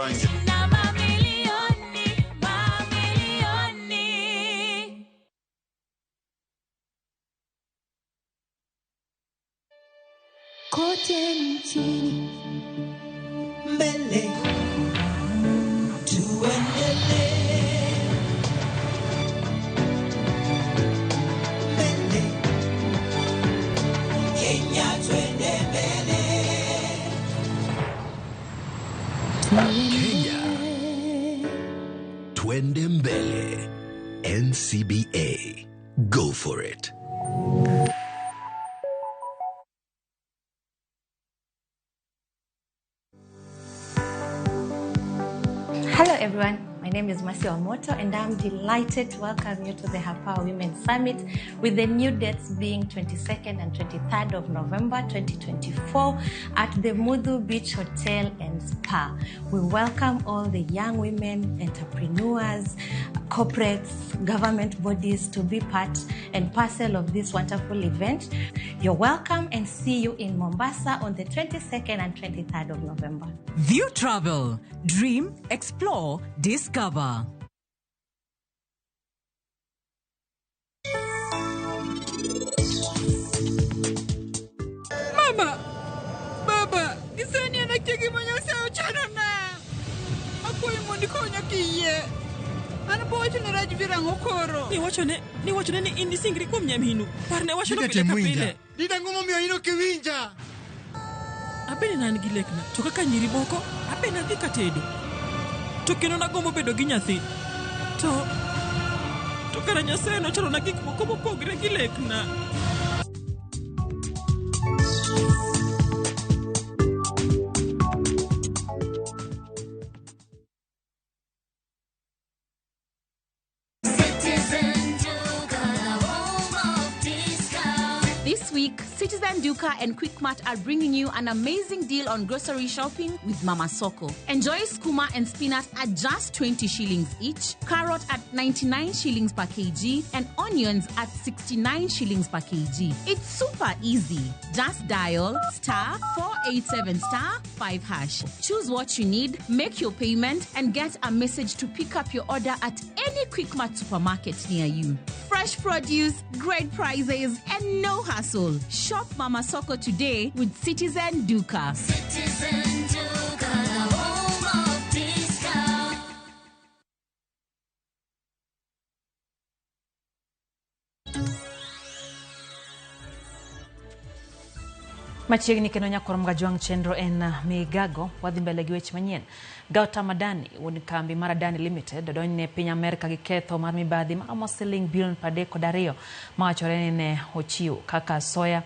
Kote nchini mbele tuendelee, mbele Kenya twende mbele, Kenya twende mbele. NCBA, go for it. Hello everyone, my name is Mercy Omoto and I'm delighted to welcome you to the Hapa Women Summit with the new dates being 22nd and 23rd of November 2024 at the Mudhu Beach Hotel and Spa. We welcome all the young women, entrepreneurs, corporates, government bodies to be part and parcel of this wonderful event. You're welcome and see you in Mombasa on the 22nd and 23rd of November. View travel, dream, explore, discover. Baba, kisani anacheki mwenye sayo chana na. Ako imondi konya kiye. Ana po wacho ne rajvira ngokoro. Ni wacho ne indi singri kuom nyaminu. Parne wacho no pile kapile. Dida ngomo miyo ino kiwinja. Abene nan gi lekna. To kaka nyiri moko, abene adhi katedo. to kendo nagombo bedo gi nyathi. To kara Nyasaye nochalo na gik moko mopogre gi lekna. This week, Citizen Duka and Quickmart are bringing you an amazing deal on grocery shopping with Mama Soko. Enjoy skuma and spinach at just 20 shillings each, carrot at 99 shillings per kg, and onions at 69 shillings per kg. It's super easy. Just dial *487*5#. Choose what you need, make your payment, and get a message to pick up your order at any Quickmart supermarket near you. Fresh produce, great prices, and no hassle. Shop Mama Soko today with Citizen Duka. Citizen Duka, the home of discount. Machiegni kendo nyakoro mga juang chenro en migago wadhi mbele gi weche manyien. Gautam Adani wuon kambi mar Adani Limited donjne piny Amerika gi ketho mar mibadhi maromo siling bilion 32 mawachore ni ne ochiwo kaka soya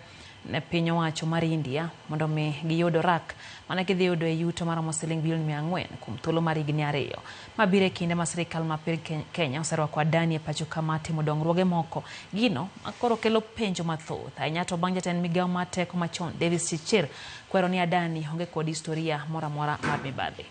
ne piny owacho mar India mondo mi giyud orak mane gidhi yudo e yuto maromo siling bilion 400 kuom thuolo mar higni 2 mabiro kinde ma sirikal ma piny Kenya oserwako Adani e pacho kama timo dongruoge moko. Gino makoro kelo penjo mathoth ahinya to bang' jatend migawo mar teko machon Davis Chichir kwero ni Adani onge kod historia mora mar mibadhi.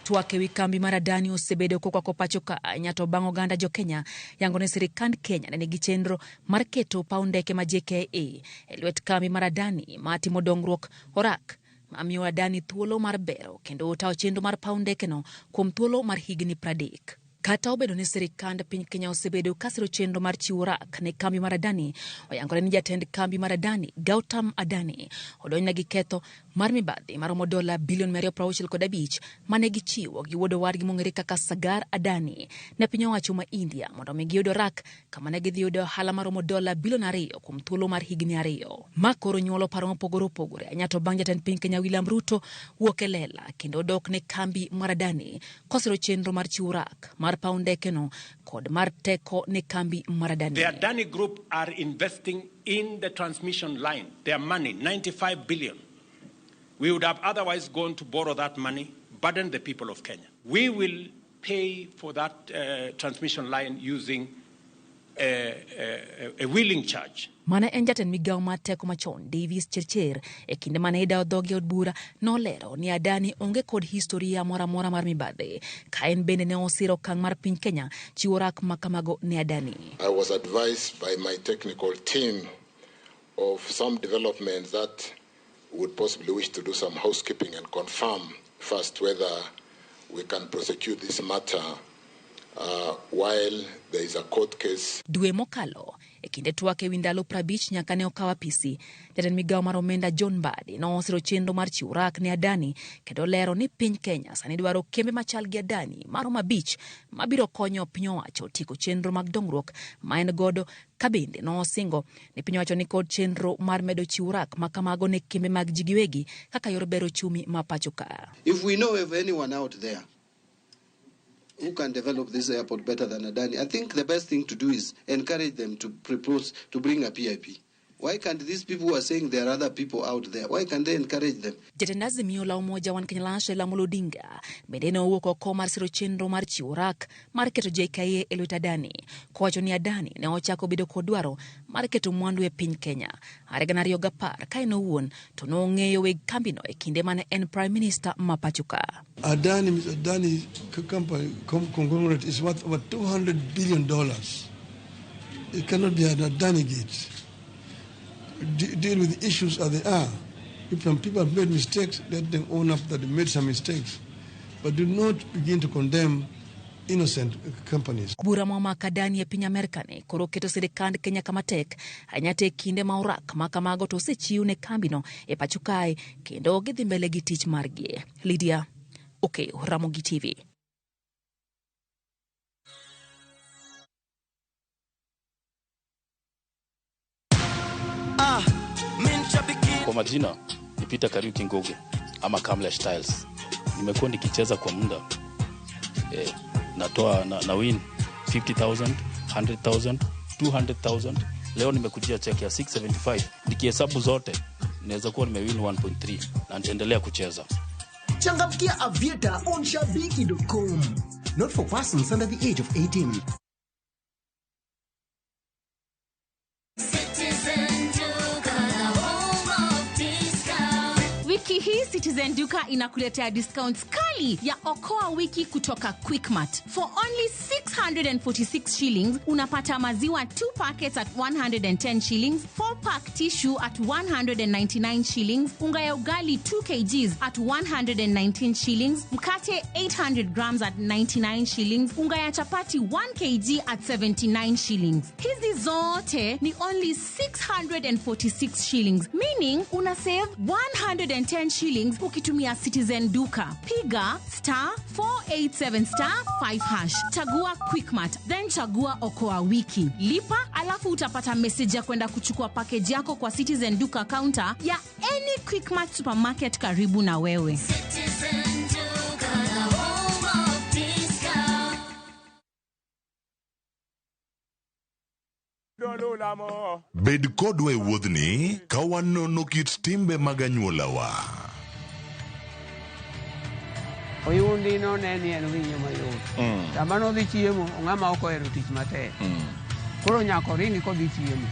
Twak ewi kambi mar Adani osebedo kokwako pacho ka nyato bang' oganda jo Kenya yango ne sirikand Kenya ne gi chenro mar keto paw ndeke ma JKA e lwet kambi mar Adani ma timo dongruok orak mamiyo Adani thuolo mar bero kendo tawo chenro mar paw ndeke no kuom thuolo mar higni 30. Kata obedo ni sirikand piny Kenya osebedo kasiro chenro mar chiwo orak ne kambi mar Adani, oyangore ni jatend kambi mar Adani Gautam Adani odonjne gi ketho mar mibadhi maromo dola bilion 265 mane gichiwo gi wuod wargi mong'ere kaka Sagar Adani ne piny owacho ma India mondo mi giyud orak kama ne gidhi yudo ohala maromo dola bilion 2 kuom thuolo mar higni 2. Ma koro nyuolo paro mopogore opogore nyato bang' jatend piny Kenya William Ruto wuok e lela kendo dok ne kambi mar Adani kosiro chenro mar chiwo orak mar paw ndeke no kod mar teko ne kambi mar Adani. The Adani Group are investing in the transmission line. Their money, 95 billion. We would have otherwise gone to borrow that money, burden the people of Kenya. We will pay for that transmission line using a wheeling charge. Mana en jatend migawo mar teko machon Davis Chichir e kinde mane idao dhoge od bura nolero ni Adani onge kod historia mora mar mibadhi ka en bende ne osiro kang mar piny Kenya chiwo orak makamago ne Adani. I was advised by my technical team of some developments that would possibly wish to do some housekeeping and confirm first whether we can prosecute this matter while there is a court case. Dwe mokalo e kinde twak ewi ndalo 50 nyaka ne okawa pisi jatend migawo mar omenda John Mbadi nosiro chenro mar chiwo orak ne Adani kendo lero ni piny Kenya sani dwaro kembe machal gi Adani maromo 5 mabiro konyo piny owacho tiko chenro mag dongruok ma en godo ka bende nosingo ni piny owacho ni kod chenro mar medo chiwo orak makamago ne kembe mag ji giwegi kaka yor bero chumi ma pacho ka. If we know of anyone out there who can develop this airport better than Adani, I think the best thing to do is encourage them to propose to bring a PIP. Why can't these people who are saying there are other people out there, why can't they encourage them? Jatend Azimio la Umoja wan Kenya Raila Odinga bende ne owuok oko mar siro chenro mar chiwo orak mar keto JKA e lwet Adani kowacho ni Adani ne ochako bedo kod dwaro mar keto mwandu e piny Kenya. Arega 2010 ka en owuon to nong'eyo weg kambino e kinde mane en Prime Minister ma pacho ka. Adani company conglomerate is worth over $200 billion. It cannot be an Adani gate. Deal with the issues as they are. If some people have made mistakes, let them own up that they made some mistakes. But do not begin to condemn innocent companies. Bura mwa Adani e piny Amerika ne koro keto sirikand Kenya kama tek anyate kinde ma orak makamago to osechiw ne kambino e pacho kae kendo gidhi mbele gi tich margi. Lydia, okay, Ramogi TV. Kwa majina ni Peter Kariuki Ngoge ama Kamle Styles. Nimekuwa nikicheza kwa muda natoa na win 50,000, 100,000, 200,000. Leo nimekujia check ya 675. Nikihesabu zote naweza kuwa nimewin 1.3 na nitaendelea kucheza. Changamkia Aviator on shabiki.com. Not for persons under the age of 18. Wiki hii Citizen Duka inakuletea discounts kali ya Okoa wiki kutoka Quickmart. For only 646 shillings, unapata maziwa 2 packets at 110 shillings, 4-pack tissue at 199 shillings, unga ya ugali 2 kgs at 119 shillings, mkate 800 grams at 99 shillings, unga ya chapati 1 kg at 79 shillings. Hizi zote ni only 646 shillings, meaning una save 110 shillings ukitumia Citizen Duka. Piga *487*5#. Chagua Quickmart, then chagua Okoa wiki. Lipa, alafu utapata message ya kwenda kuchukua package yako kwa Citizen Duka counter ya any Quickmart supermarket karibu na wewe. Citizen Duka, the home of discount. Bed kodwa e wuodhni ka wanono kit timbe mag anyuolawa. Oyundi no neni en winyo mayot. Sama no dhi chiemo, ng'ama ok ohero tich matek. Koro nyako ringi kodhi chiemo.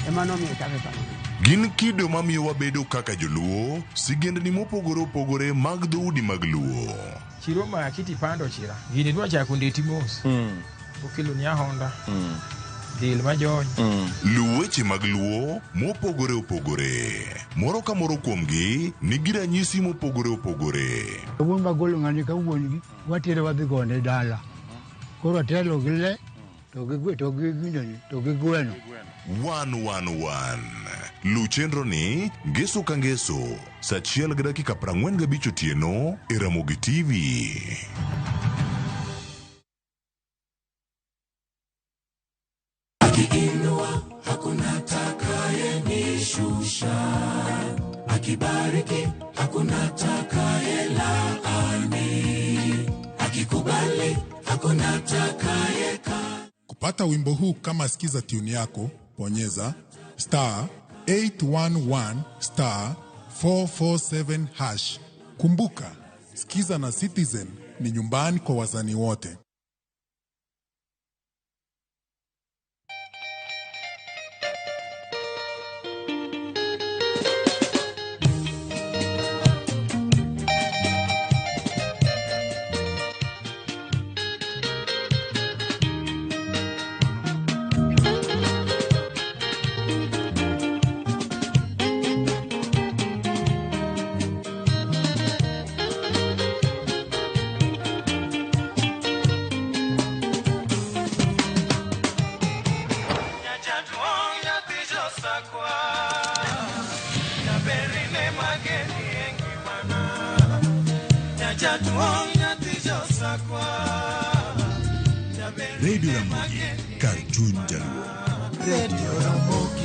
Ema nomiyo chake kamano. Gin kido mamiyo wabedo kaka joluo, sigendni mopogore opogore mag dhoudi mag luo. Chiro ma kiti pando chira. Gini dwa chako ndeti mos. Okelo nya Honda. Dil majony. Luweche mag luo mopogore opogore. Moro ka moro kuomgi nigi ranyisi mopogore opogore. Wuon magolo ng'ani ka wuongi watere wadhi gone dala. Koro telo gi le to gi gweno. 111 Lu chenro ni ngeso ka ngeso saa 1:45 otieno e Ramogi TV. Akiinua hakuna atakayeshusha, akibariki hakuna atakayelaani, akikubali hakuna atakayeka. Kupata wimbo huu kama sikiza tune yako, bonyeza *811*447#. Kumbuka, sikiza na Citizen ni nyumbani kwa wazani wote. Radio Ramogi, Cartoon Jaluo. Radio Ramogi.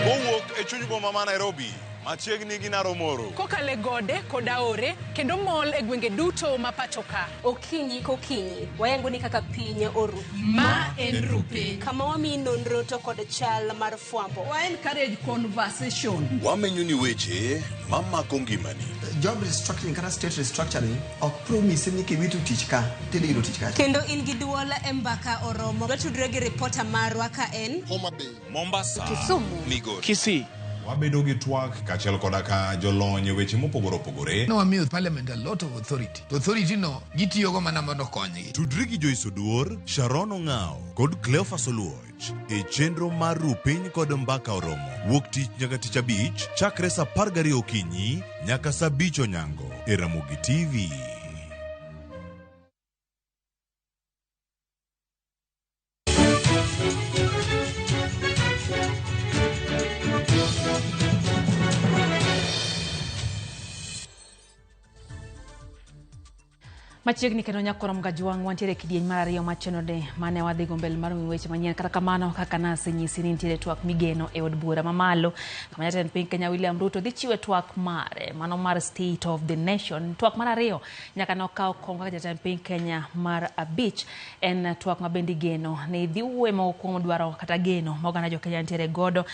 Kowuok e chuny boma ma Nairobi, machiegni gi Naromoro. Kokale gode koda ore kendo mol e gwenge duto ma pachoka. Okinyi kokinyi wayangoni kaka piny oru. Ma en rupe. Kama wami nonro to kod chal mar fwambo. Wa encourage conversation. Wamenyuni weche mamako ngimani. Job restructuring kata state restructuring ok promise ni kiwitu tich ka tidiro tich ka. Kendo in gi duol e mbaka oromo. Watudre gi reporter marwa ka en Homa Bay, Mombasa, Kisumu, Migori, Kisii. Wabedo gi Twak kachiel koda ka jolony weche mopogore opogore. No wamiyo parliament a lot of authority. Authority no gitiyogo mana mondo konygi. Tudri gi Joyce Oduor, Sharon Ong'ao kod Cleophas Oluoch e chenro mar Rupiny kod Mbaka Oromo. Wuok tich nyaka tich abich chakre saa 12 okinyi nyaka saa 5 onyango e Ramogi TV. Machiegni kendo nyakoro mgajuang wantiere kidieny mar ariyo machenode mane wadhi go mbele mar weche manyien kata kamano kaka nasenyisi ni nitiere twak migeno e od bura mamalo kama Jatend Piny Kenya William Ruto dhi chiwe twak mare mano mar State of the Nation. Twak mar ariyo nyaka nokaw kom kaka Jatend Piny Kenya mar abich en twak mabende geno ni dhi wuoye kuom dwaro kata geno ma oganda jo Kenya nitiere godo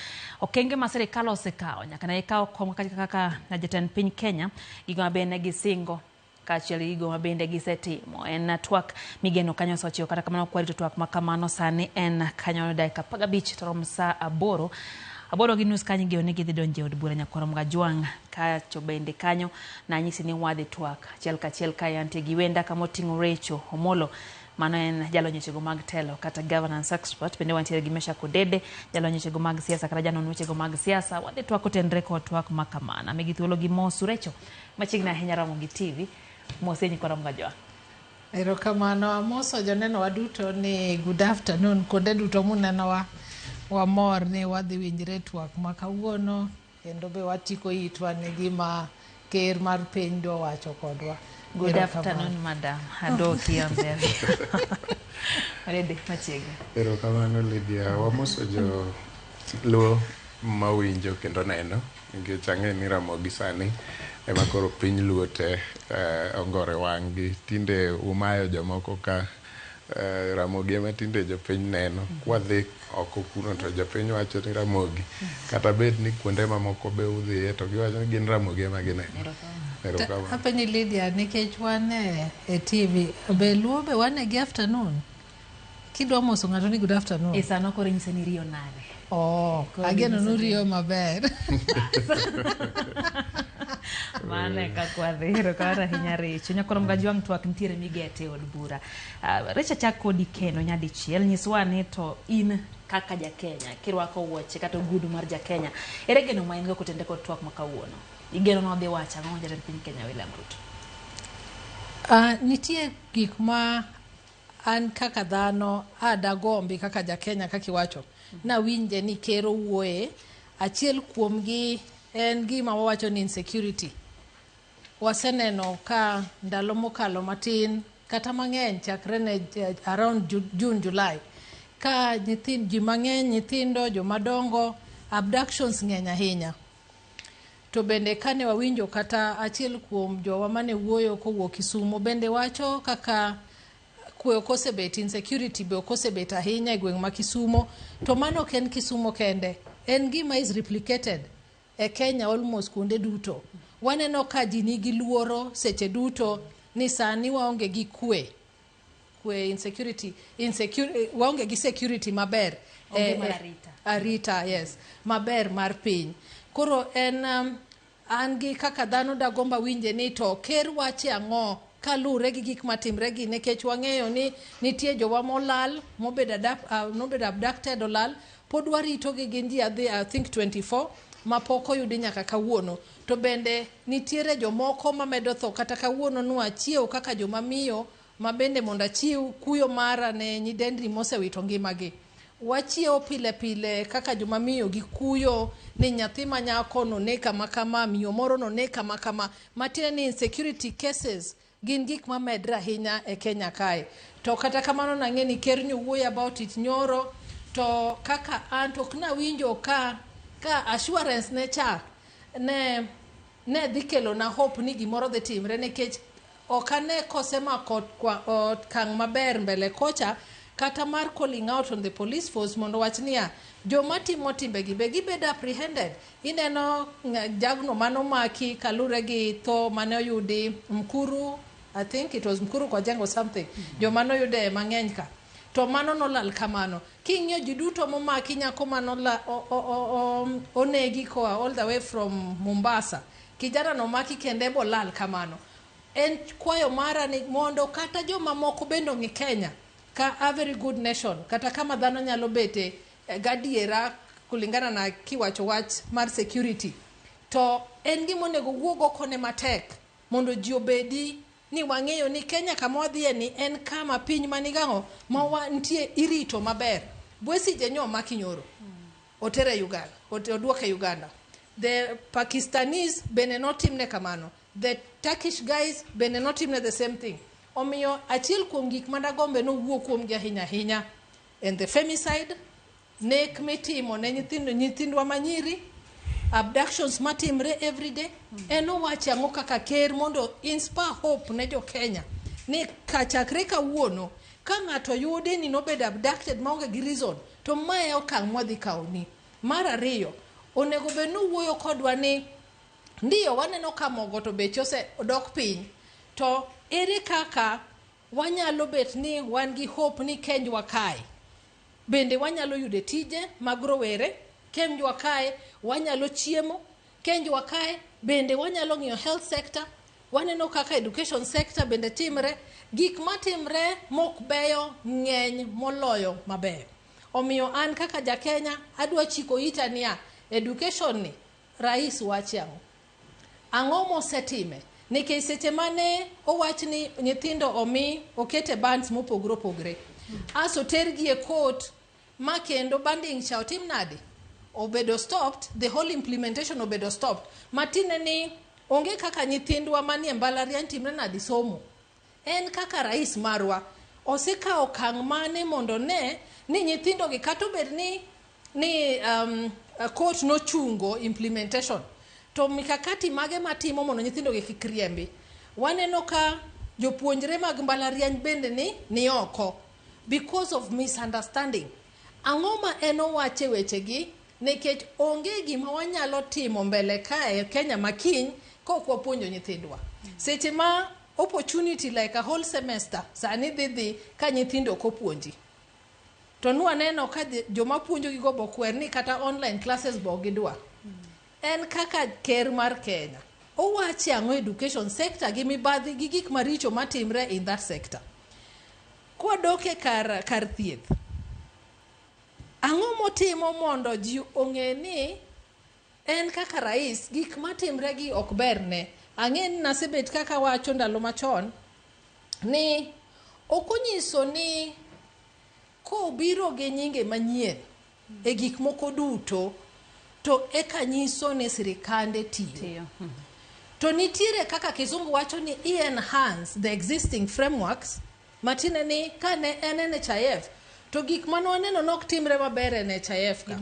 okenge ma sirikal osekawo nyaka ne ikaw kom kaka Jatend Piny Kenya gigo mabende gisingo kachiel gigo mabende gisetimo en twak migeno kanyo sochiwo kata kamano kwarito twak makamano sani en kanyo dakika 15 torom saa 8 gi nus kanyo geo ne gidhi donje od bura nyakoro mgajuang ka chobende kanyo na nyisi ni wadhi twak achiel ka yantie gi wenda kamoting'o Recho Omolo mano en jalonyechego mag telo kata governance expert bende wantiere gi Mesha Kodede jalonyechego mag siasa kata janon wechego mag siasa wadhi twak otenre kod twak makamana megi thuolo gi Mosu Recho machiegni ahinya Ramogi TV mosenyi kwa mgajuang. Erokamano amoso joneno waduto ni good afternoon konde duto muneno wa mor ni wadhi winjre twak makawuono kendo be watiko itwa ne gima ker mar piny dwa wacho kodwa. Good afternoon madam Hadoki ambele. Alede machiegni. Erokamano Lydia wamoso jo luo mawinjo kendo neno nikech ang'e ni Ramogi sani ema koro piny luo te ongore wang'gi tinde umayo jomoko ka Ramogi ema tinde jopiny neno kwadhi oko kuno to jopiny wacho ni Ramogi kata bed ni kuonde mamoko be udhiye to giwacho ni gin Ramogi ema gineno. Hapenyi Lydia nikech wan e TV be luo be wan e good afternoon kidwa moso ng'ato ni good afternoon isano koro nyise ni riyo nade. Ageno nuriyo maber. Mane kakwadhiro kara hinya Recho nyakoro mgajuang twak ntiere migete od bura. Recho chako di keno nyadichiel nyiswa ni to in kaka ja Kenya kirwako wuoche kata ogudu mar ja Kenya ere geno ma in go kotende kod twak makawuono igeno no dhi wacha ngo Jatend Piny Kenya William Ruto. Nitie gik ma an kaka dhano adagombi kaka ja Kenya kaki wacho na winje ni kero wuoye achiel kuomgi en gima wawacho ni insecurity. Waseneno ka ndalo mokalo matin kata mang'eny chakre ne around June July ka ji mang'eny nyithindo jomadongo abductions ng'eny ahinya. To bende kane wawinjo kata achiel kuom jowa mane wuoyo kowuok Kisumo bende wacho kaka kwe okosebet insecurity be okosebet ahinya e gweng' ma Kisumo to mano ken Kisumo kende en gima is replicated e Kenya almost kuonde duto. Waneno ka ji nigi luoro seche duto ni sani waonge gi kwe insecurity waonge gi security maber arita yes maber mar piny. Koro en an gi kaka dhano dagomba winje ni to ker wache ang'o kalure gi gik matimre gi nekech wang'eyo ni nitie jowa molal mobedo abducted olal pod warito gi gin ji I think 24 mapoko yudi nyaka kawuono to bende nitiere jomoko mamedo tho kata kawuono nuachiew kaka jomamiyo mabende mondo achiw kuyo mara ne nyidendri mosewito ngimagi. Wachiew pile kaka jomamiyo gi kuyo ni nyathi manyako noneka makama miyo moro noneka makama matiende ni insecurity cases gin gik mamedre ahinya e Kenya kae. To kata kamano nang'e ni ker nyowuoyo about it nyoro to kaka an to kna winjo ka assurance ne cha ne dhi kelo na hope ni gimoro dhi timre nikech okane kosemako kang' maber mbele kocha kata mar calling out on the police force mondo wach niya joma timo timbegi be gibed apprehended. Ineno jagno manomaki kalure gi tho mane oyudi Mkuru, I think it was Mkuru kwa jengo something joma noyude mang'eny ka to mano nolal kamano king'iyo ji duto momaki nyako manola onegi koa all the way from Mombasa kijana nomaki kende bolal kamano. En kwayo mara ni mondo kata joma moko bendo ng'i Kenya ka a very good nation kata kama dhano nyalo bete gadiera kulingana na kiwacho wach mar security to en gimonego wuogo kone matek mondo ji obedi ni wang'eyo ni Kenya kama wadhiye ni en kama piny manigang'o ma nitie irito maber. Bwesi jenyo makinyoro otere Uganda oduoke Uganda. The Pakistanis bene notimne kamano, the Turkish guys bene notimne the same thing. Omiyo achiel kuom gik madagombe nowuok kuom gi ahinya en the femicide, nek mitimo ne nyithindwa manyiri, abductions matimre everyday. En owacho ang'o kaka ker mondo inspire hope ne jo Kenya ni kachakre kawuono ka ng'ato yudi ni nobed abducted maonge gi reason to mae okang' mwadhi kaoni. Mar ariyo, onego bed nuwuoyo kodwa ni ndiyo waneno ka mogo to beche odok piny, to ere kaka wanyalo bet ni wan gi hope ni kenjwa kae bende wanyalo yude tije mag rowere, kenjwa kae wanyalo chiemo, kenjwa kae bende wanyalo ng'iyo health sector, waneno kaka education sector bende timre, gik matimre mok beyo ng'eny moloyo mabeyo. Omiyo an kaka jakenya adwa chiko ita niya, education ni rais wache ang'o mosetime, nikech seche mane owach ni nyithindo okete bands mopogre opogre, aso tergi e court ma kendo banding cha otim nade obedo stopped, the whole implementation obedo stopped, matine ni onge kaka nyithindwa manie mbalariany timre nade somo. En kaka rais marwa osekawo okang' mane mondo ne ni nyithindo gi kata obed ni court nochungo implementation, to mikakati mage matimo mondo nyithindo gi kik riembi. Waneno ka jopuonjre mag mbalariany bende ni oko because of misunderstanding. Ang'o ma en owache wechegi, nikech onge gima wanyalo timo mbele kae Kenya makiny kok wapuonjo nyithindwa. Seche ma opportunity like a whole semester sani dhi ka nyithindo kopuonji, to nwaneno ka joma puonjo gigo bokwer ni kata online classes gidwa. En kaka ker mar Kenya owache ang'o education sector gi mibadhi gi gik maricho matimre in that sector. Kwadoke kar thieth, ang'o motimo mondo ji ong'e ni en kaka rais gik matimre gi ok berne. Ang'e ni nasebet kaka wacho ndalo machon ni okonyiso ni kobiro gi nyinge manyien e gik moko duto to eka nyiso ni sirikande tiyo. To nitiere kaka kizungu wacho ni enhance the existing frameworks, matine ni kane en NHIF to gik manwaneno nok timre maber e NHIF ka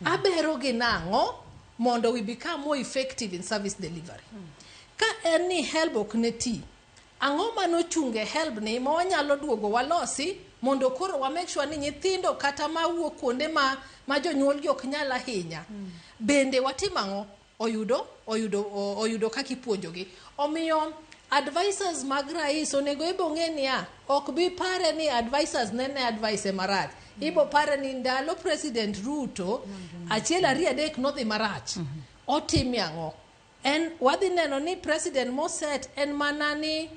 abero gi nang'o mondo we become more effective in service delivery. Ka en ni help ok ne ti, ang'o manochunge help ni ma wanyalo duogo walosi mondo koro wa make sure ni nyithindo kata ma wuok kuonde ma jonyuol gi ok nyal ahinya bende watimo ang'o oyudo kaka ipuonjogi. Omiyo advisors mag rais onego ibo ng'e niya, ok bi pare ni advisors nene advice marach, ibo pare ni ndalo President Ruto achiel ariyo adek nodhi marach, otimi ang'o. En wadhi neno ni president moset en mana ni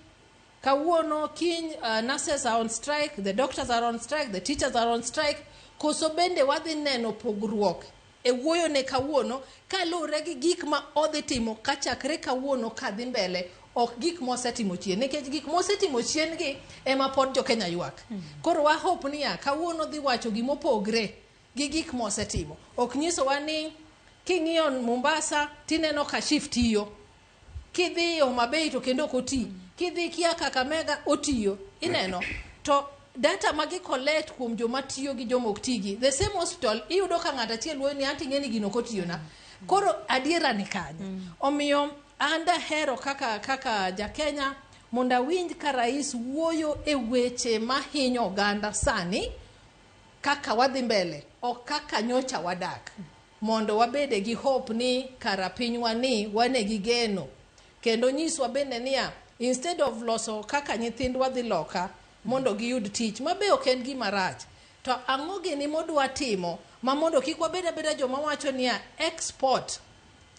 kawuono kiny nurses are on strike, the doctors are on strike, the teachers are on strike, koso bende wadhi neno pogruok e wuoyo ne kawuono kalure gi gik ma odhi timo kachakre kawuono kadhi mbele, ok gik mosetimo chien, nikech gik mosetimo chien gi ema pod jo Kenya ywak. Koro wa hope niya kawuono dhi wacho gimopogre gi gik mosetimo. Ok nyiso wa ni king'iyo Mombasa tineno ka shift tiyo, kidhi Homabay to kendo koti, kidhi kia Kakamega otiyo, ineno to data magi collect kuom joma tiyo gi joma ok tigi, the same hospital iyudo ka ng'ata achiel wuoyo ni anti ng'eni gino kotiyo na, koro adiera ni kanye. Omiyo anda hero kaka jakenya mondo awinj ka rais wuoyo e weche mahinyo oganda sani kaka wadhi mbele ok kaka nyocha wadak, mondo wabede gi hope ni kara pinywa ni wane gi geno, kendo nyiswa bende niya instead of loso kaka nyithindwa dhi loka mondo giyud tich mabe ok en gima rach, to ang'o gini modwa timo ma mondo kik wabeda joma wacho niya export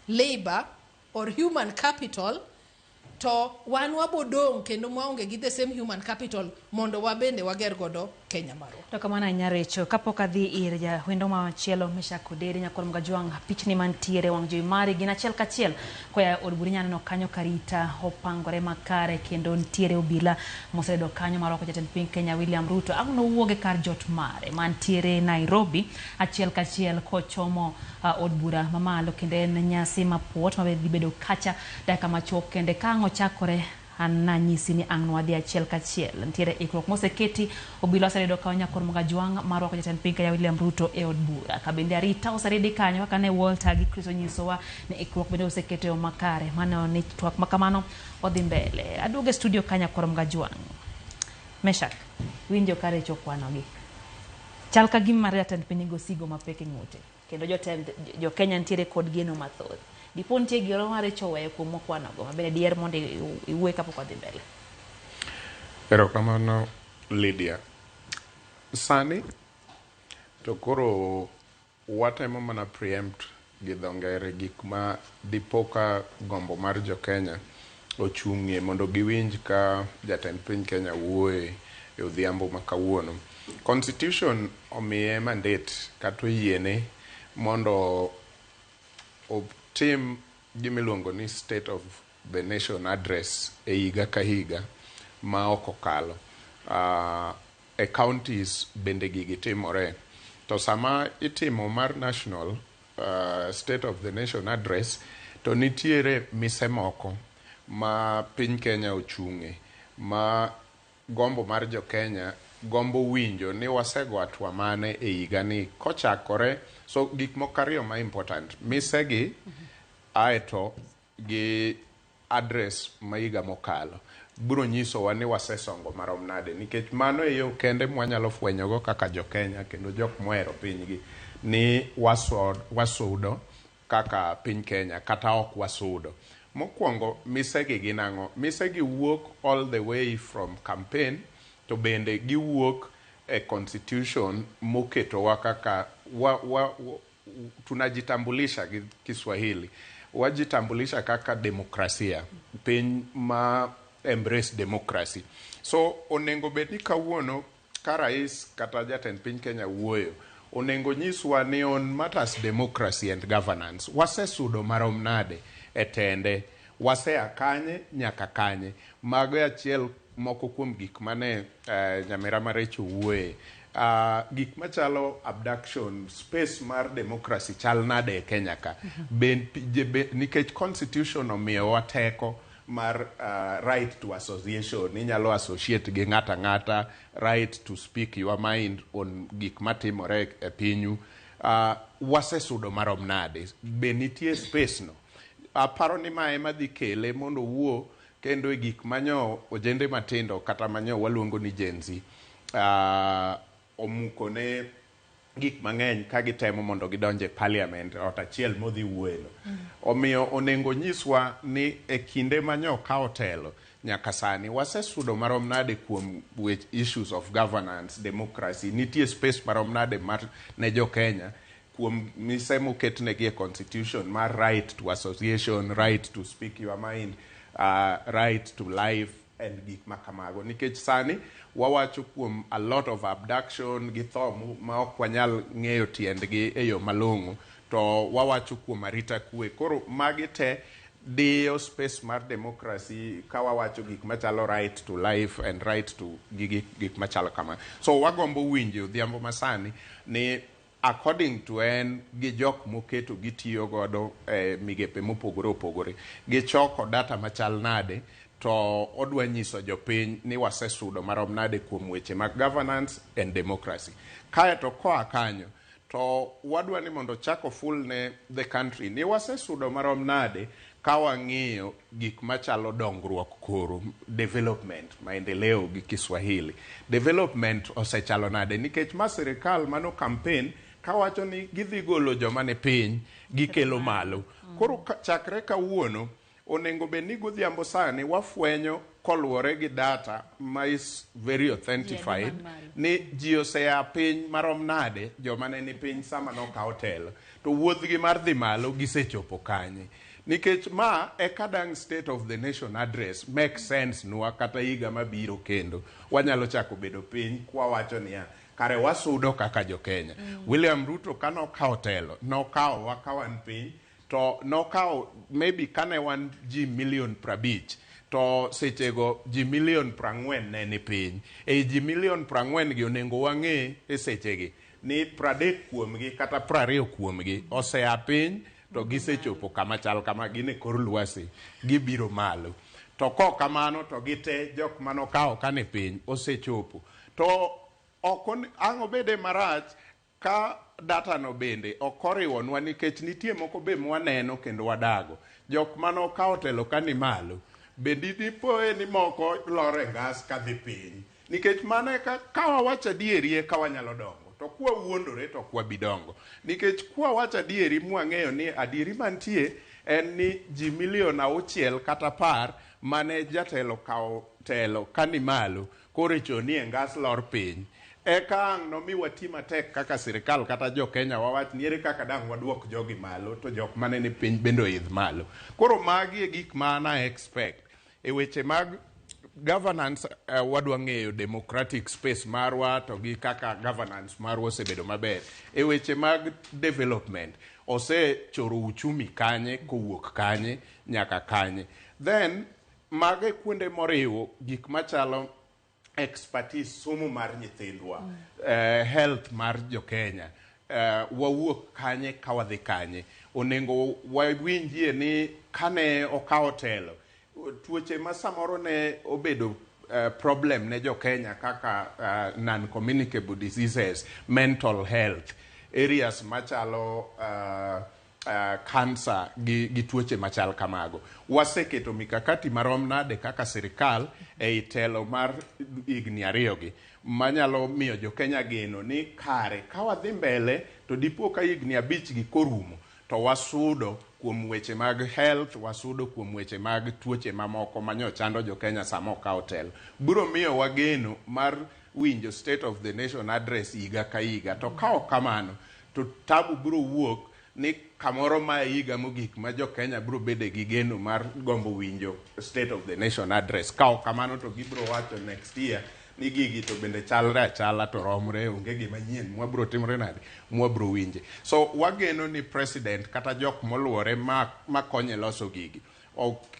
labor or human capital to wan wabodong' kendo maonge gi the same human capital mondo wabende wager godo Kenya marwa. To kamana nyarecho kapok adhi ir ja wendo machielo Mesha Koderi nyakol mga juang pichni mantiere wang jowi mari gina achiel kachiel koya od bura nyaneno kanyo karita opangore makare kendo ntiere obila mosedo kanyo marwako jatend piny Kenya William Ruto agno wuoge kar jot mare mantiere Nairobi achiel kachiel kochomo od bura mamalo kendo en nyasi mapuot mabe dhi bedo kacha dakika machuok kende kango chakore ananyisi ni ang' nwadhi achiel kachiel. Ntiere ikruok moseketi obila oseredo kao nyakor Magajwang' marwako jatend piny Kenya William Ruto e od bura. Kabende arita oseredi kanyo kaka ne Walter gi Chris onyisowa ni ikruok bende osekete yo makare. Mano ni twak makamano odhi mbele. Aduoge studio ka nyakor Magajwang'. Meshak, winjo kare chokwanogi. Chal ka gima jatend piny gosigo mapek e ng'ute. Kendo jo Kenya ntiere kod geno mathoth. Dipo nitie giro mare choweyo kuom mokwanogo mabende diher mondo iwuoye kapok odhi mbele. Erokamano Lydia. Sani to koro watemo mana preempt gi dho ngere gik ma dipoka gombo mar jo Kenya ochung'ie mondo giwinj ka jatend piny Kenya wuoye e odhiambo ma kawuono. Constitution omiye mandate kata oyiene mondo otim gimiluongo ni State of the Nation Address e higa ka higa ma ok okalo. E counties bende gigi timore. To sama itimo mar National State of the Nation Address to nitiere mise moko ma piny Kenya ochung'e ma gombo mar jo Kenya gombo winjo ni wasego atwa mane e higa ni kochakore. So gik moko ariyo ma important misegi aeto gi address ma higa mokalo biro nyisowa ni wasesongo marom nade, nikech mano e yo kende mwanyalo fwenyogo kaka jo Kenya kendo jok mohero pinygi ni wasudo kaka piny Kenya kata ok wasudo. Mokwongo misegi gin ang'o? Misegi wuok all the way from campaign to bende giwuok e constitution moketowa kaka tunajitambulisha gi Kiswahili. Wajitambulisha kaka demokrasia, piny ma embrace democracy. So onengo bedi kawuono ka rais kata jatend piny Kenya wuoyo, onengo nyiswa ni on matters democracy and governance wasesudo marom nade e tende, wasea kanye nyaka kanye. Mago achiel moko kuom gik mane nyamera marecho wuoye. Gik machalo abduction, space mar democracy chal nade e Kenya ka. Nikech constitution omiyo wateko mar right to association, inyalo associate gi ng'ata ng'ata, right to speak your mind on gik matimore e pinyu. Wasesudo marom nade, be nitie space no. Aparo ni ma ema dhi kele mondo wuo kendo e gik manyo ojende matindo kata manyo waluongo ni Gen Z omuko ne gik mang'eny ka gitemo mondo gidonje parliament ot achiel modhi wuoyo. Omiyo onengo nyiswa ni e kinde manyo ka otelo nyaka sani wasesudo marom nade kuom issues of governance, democracy, nitie space marom nade mar ne jo Kenya kuom misemo ketnegi e constitution mar right to association, right to speak your mind, right to life and gik makamago. Nikech sani wawacho kuom a lot of abduction gi tho ma ok wanyal ng'eyo tiendgi e yo malong'o, to wawacho kuom arita kwe. Koro magi te dio space mar democracy ka wawacho gik machalo right to life and right to gik machalo kama. So wagombo winjo odhiambo masani ni according to en gi jok moketo gitiyo godo migepe mopogore opogore gichoko data machal nade, to odwa nyiso jopiny ni wasesudo marom nade kuom weche mag governance and democracy. Kaeto koa kanyo to wadwa ni mondo chako full ne the country ni wasesudo marom nade ka wang'iyo gik machalo dongruok koro, development, maendeleo gi Kiswahili. Development osechalo nade nikech ma sirikal mano campaign kawacho ni gidhi golo joma ne piny gikelo malo. Koro chakre kawuono onengo bed ni godhiambo sani wafwenyo koluwore gi data ma is very authentified ni ji osea piny marom nade joma ne ni piny sama nokawo telo, to wuodhgi mar dhi malo gisechopo kanye. Nikech ma e kadang State of the Nation Address make sense nwa kata higa mabiro kendo wanyalo chako bedo piny kwa wacho niya kare wasudo kaka jo Kenya. William Ruto kano kawo telo nokawo wakawan piny, to nokawo maybe kane wan ji milion 50 to sechego ji milion 40 ne ni piny. E ji milion 40 gi onengo wang'e e sechegi ni 30 kuomgi kata 20 kuomgi osea piny to gisechopo kama chal kama gine kor lwasi gibiro malo. to ko kamano to gite jok manokao kane piny osechopo to ang' obede marach ka data no bende okoriwonwa nikech nitie moko be mwaneno kendo wadago jok manokao telo kani malo bende dipoe ni moko lore gas kadhi piny nikech mane ka wawacho adieri ka wanyalo dongo to kwa wuondore to kwa bidongo nikech kwa wacho adieri mwang'eyo ni adieri mantie en ni ji milion 6 kata par mane jatelo kao telo kani malo korecho ni ngas lor piny eka ang' nomiwa tima tek kaka sirikal kata jo Kenya wawach niere kaka dang' waduok jogi malo to jok mane ni piny bendo idh malo koro magi e gik mana expect e weche mag governance wadwa ng'eyo democratic space marwa to gi kaka governance marwa osebedo maber e weche mag development osechoro uchumi kanye kowuok kanye nyaka kanye then mage kuonde moriwo gik machalo expertise somo mar nyithindwa health mar jo Kenya wawuok kanye kawadhi kanye onengo wawinjie ni kane okao telo tuoche ma samoro ne obedo problem ne jo Kenya kaka non-communicable diseases, mental health, areas machalo cancer gi tuoche machal kamago. Waseketo mikakati marom nade kaka sirikal e telo mar higni 2 gi manyalo miyo jo Kenya geno ni kare ka wadhi mbele to dipo ka higni 5 gi korumo to wasudo kuom weche mag health wasudo kuom weche mag tuoche mamoko manyo chando jo Kenya samo ka hotel biro miyo wageno mar winjo state of the nation address higa ka higa to kao kamano to tabu biro wuok ni kamoro ma higa mogik ma jo Kenya biro bede gi geno mar gombo winjo state of the nation address kao kamano to gibiro wacho next year ni gigi to bende chalre achala to romre onge gima nyien mwabro timre nade mwabro winje so wageno ni president kata jok moluore makonye loso gigi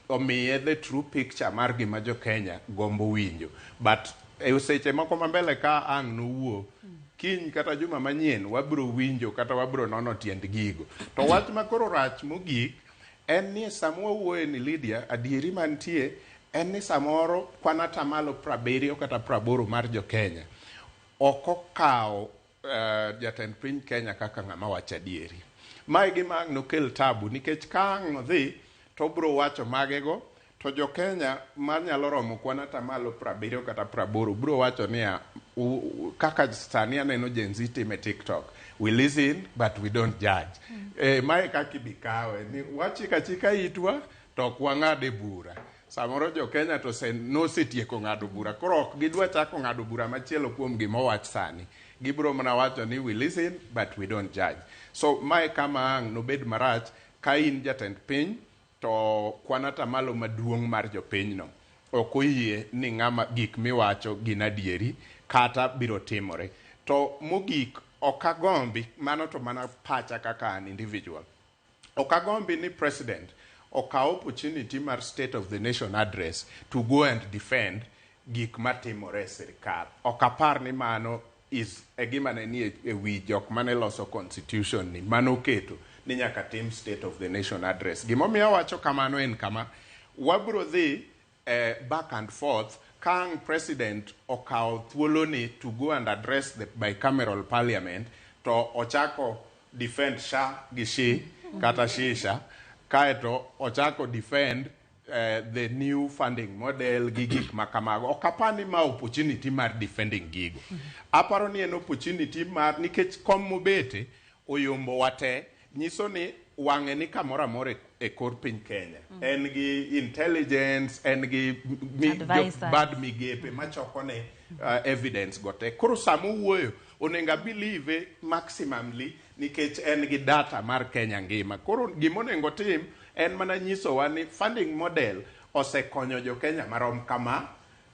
omiye the true picture mar gima jo Kenya gombo winjo but e seche moko mambele ka ang' nowuo kiny kata juma manyien wabro winjo kata wabro nono tiend gigo to wach makoro rach mogik en ni samwa wuoye ni Lydia adieri mantie en ni samoro kwanata malo 70 kata 80 mar jo Kenya oko kao jatend piny Kenya kaka ng'ama wacho adieri mae gima nokel tabu nikech ka ang' dhi to bro wacho magego to jo Kenya manyalo romo kwanata malo 70 kata 80 bro wacho ni kaka sani aneno Gen Z time TikTok we listen but we don't judge mae kaka bikawe ni wachika chika itwa to kwang'ade bura samoro jo Kenya to nosetieko ng'ado bura koro ok gidwa chako ng'ado bura machielo kuom gima wach sani gibro mana wacho ni we listen but we don't judge so mae kama ang' nobed marach ka in jatend piny to kwanata malo maduong' mar jo pinyno ok oyie ni ng'ama gik miwacho gin adieri kata biro timore to mogik okagombi mano to mana pacha kaka an individual okagombi ni president okaw opportunity mar state of the nation address to go and defend gik matimore sirikal okapar ni mano is gima ne e wi jok mane loso constitution ni mano keto ni nyaka tim state of the nation address gimomiyo wacho kamano en kama wabro dhi back and forth kang president okaw thuolo ni to go and address the bicameral parliament to ochako defend sha gi shi kata shisha kaeto ochako defend the new funding model gigik makamago okapani ma opportunity mar defending gigo aparo ni en opportunity mar nikech kom mobete oyombo wate nyiso ni wang'e ni kamora more e kor piny Kenya en gi intelligence en gi bad migepe machoko ne evidence gote koro samo wuoyo onenga believe maximally nikech en gi data mar Kenya ngima koro gimonengo tim en mana nyiso wa ni funding model osekonyo jo Kenya marom kama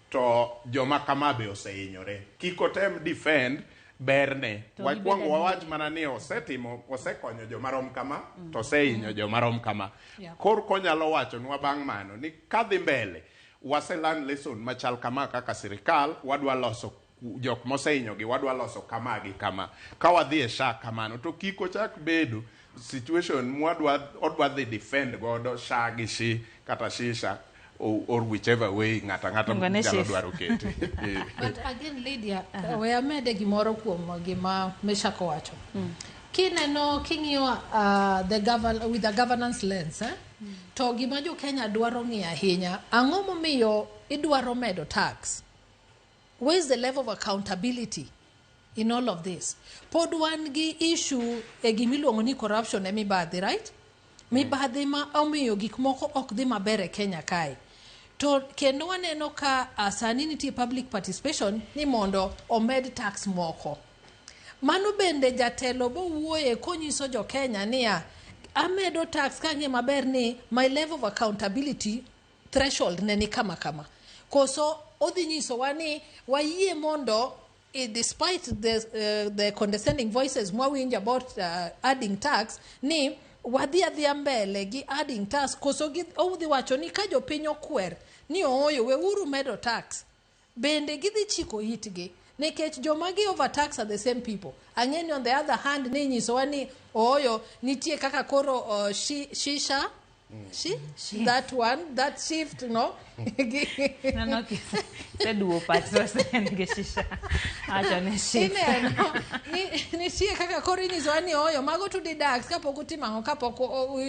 to joma kama be oseinyore kiko tem defend berne wakwang wawach mana ni osekonyo jo marom kama to oseinyo jo marom kama kor konyalo wacho nwa bang' mano ni kadhi mbele waselan lesson machal kama kaka sirikal wadwa loso jok moseinyo gi wadwa loso kama gi kama ka wadhi e sha kamano to kiko chak bedo situation odwa dhi defend godo sha gi shi kata shisha or whichever way ngata nyalo dwaro kete. But again, Lydia, we amede gimoro kuom gima Meshako wacho. Kineno king'iyo with the governance lens, to gima jo Kenya dwaro ng'iyo ahinya, ang'o momiyo idwaro medo tax? Where is the level of accountability in all of this? Pod wan gi issue e gimiluongo ni corruption e mibadhi, right? Mibadhi ma omiyo gik moko ok dhi maber e Kenya kae. To kendo waneno ka sani nitie public participation ni mondo omed tax moko. Mano bende jatelo bo wuoye konyiso jo Kenya niya, amedo tax kang'e maber ni my level of accountability threshold ne ni kama. Koso odhi nyiso wani wayie mondo despite the condescending voices mwawinjo about adding tax ni wadhi adhia mbele gi adding tax, koso odhi wacho ni ka jopiny okwer ni ooyo weuru medo tax, bende gidhi chiko itgi nikech joma gi overtax are the same people. Ang'eni on the other hand ni nyisowa ni ooyo nitie kaka koro shisha that one, that shift, no? No, seduo patso senge shisha. Acha ne shift. Ni sie kaka koro nyisowa ni oyo mago to deduct kapok utimo kapok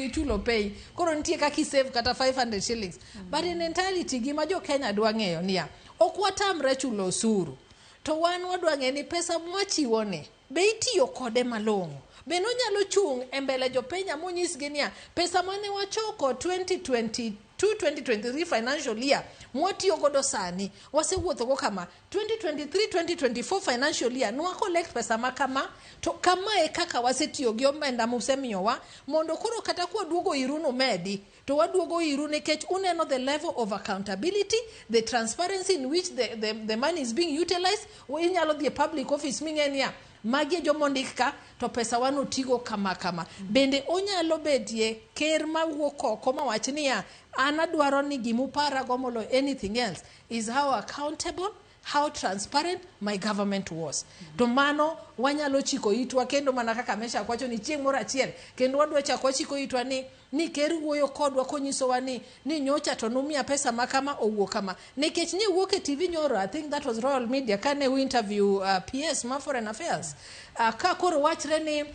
ichulo pay. Koro nitie kaka save kata 500 shillings. But in entirety gima jo Kenya dwa ng'eyo niya, ok watamre chulo osuru. To wan wadwa ng'e ni pesa mwachiwo ne be itiyo kode malong'o. Be nonyalo chung e mbele jopenya monyisgi niya, pesa mane wachoko 2022-2023 financial year mwatiyo godo sani wasewuotho go kama 2023-2024 financial year nwa collect pesa makama, to kama e kaka wasetiyo gi omenda musemiyowa mondo koro kata kwa duogo iruno medi to waduogo iru nikech uneno the level of accountability, the transparency in which the money is being utilized. Inyalo dhi public office ming'enia magi jomondik ka to pesa wano tigo kama. Bende onyalo bedie ker mawuok oko mawach niya, an adwaro ni gimupara gomolo anything else is how accountable, how transparent my government was. To mano wanyalo chiko itwa kendo mana kaka Mesha kwacho ni chieng' moro achiel kendo wadwa chako chiko itwa ni ker wuoyo kodwa konyisowa ni nyocha to numiya pesa makama owuok kama. Nikech ni wuok e TV nyoro, I think that was Royal Media, kane we interview PS ma Foreign Affairs. Ka koro wachre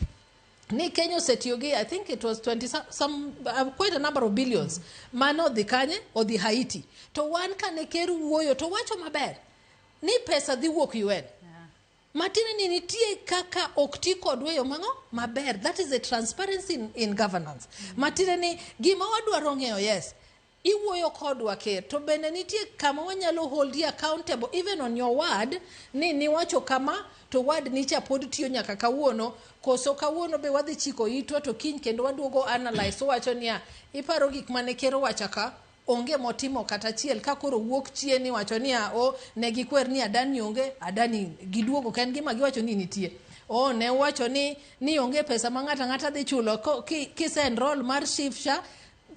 ni Kenya osetiyogi, I think it was 20 some quite a number of billions. Mano odhi kanye, odhi Haiti. To wan kane ker wuoyo to wacho maber ni pesa dhi wuok UN. Matine ni nitie kaka okti kodwe yo mango maber. That is the transparency in governance. Matine ni gima wadwaro ng'eyo, yes, iwuoyo kodwa ker, to bende nitie kama wanyalo hold you accountable even on your word ni wacho kama to word nicha pod tiyo nyaka kawuono, koso kawuono be wadhi chiko itwa to kiny kendo waduogo analyze. So wacho niya, iparo gik mane ker wachaka onge motimo kata chiel, ka koro wuok chien ni wacho niya, ne gikwer ni Adani onge, Adani giduogo ken gima giwacho ni nitie. Ne wacho ni onge pesa ma ng'ata dhi chulo kise enroll mar shifsha,